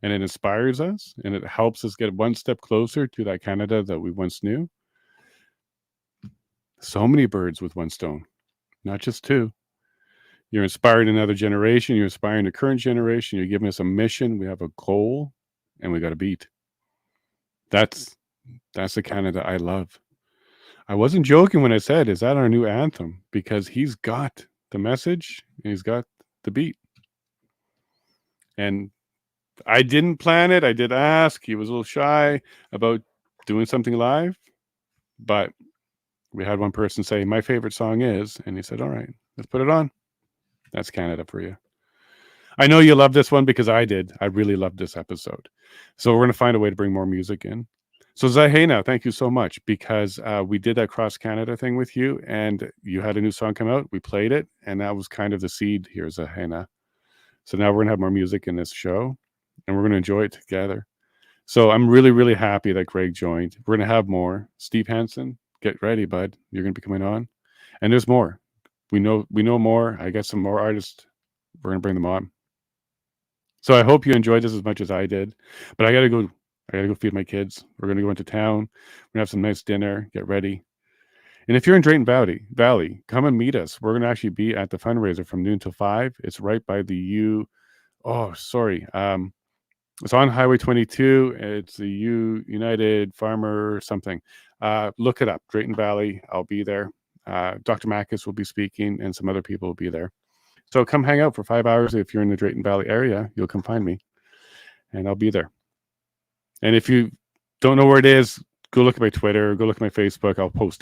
and it inspires us and it helps us get one step closer to that Canada that we once knew, so many birds with one stone, not just two. You're inspiring another generation. You're inspiring the current generation. You're giving us a mission. We have a goal and we got to beat. That's the Canada I love. I wasn't joking when I said, is that our new anthem? Because he's got the message and he's got the beat. And I didn't plan it. I did ask. He was a little shy about doing something live, but We had one person say, my favorite song is, and he said, all right, let's put it on. That's Canada for you. I know you love this one because I did. I really loved this episode. So we're going to find a way to bring more music in. So Zahena, thank you so much, because we did that cross Canada thing with you, and you had a new song come out. We played it, and that was kind of the seed here, Zahena. So now we're going to have more music in this show, and we're going to enjoy it together. So I'm really, really happy that Greg joined. We're going to have more. Steve Hansen, get ready, bud. You're going to be coming on. And there's more. We know more. I got some more artists. We're going to bring them on. So I hope you enjoyed this as much as I did. But I got to go feed my kids. We're going to go into town. We're going to have some nice dinner. Get ready. And if you're in Drayton Valley, come and meet us. We're going to actually be at the fundraiser from noon till 5. It's right by the it's on Highway 22. It's the United Farmer something. Look it up. Drayton Valley. I'll be there. Dr. Mackus will be speaking, and some other people will be there. So come hang out for 5 hours. If you're in the Drayton Valley area, you'll come find me, and I'll be there. And if you don't know where it is, go look at my Twitter, go look at my Facebook. I'll post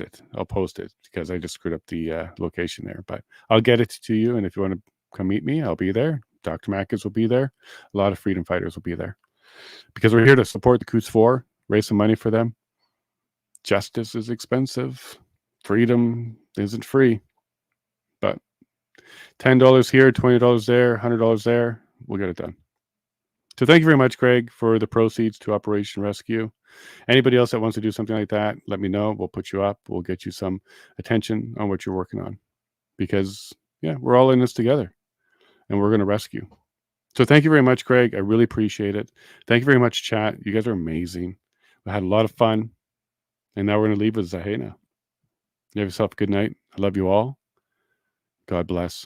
it because I just screwed up the location there. But I'll get it to you, and if you want to come meet me, I'll be there. Dr. Mackus will be there. A lot of freedom fighters will be there, because we're here to support the Coots 4, raise some money for them. Justice is expensive. Freedom isn't free. But $10 here, $20 there, $100 there, we'll get it done. So thank you very much, Greg, for the proceeds to Operation Rescue. Anybody else that wants to do something like that, let me know. We'll put you up. We'll get you some attention on what you're working on, because, we're all in this together, and we're going to rescue. So thank you very much, Greg. I really appreciate it. Thank you very much, chat. You guys are amazing. We had a lot of fun. And now we're going to leave with Zahena. You have yourself a good night. I love you all. God bless.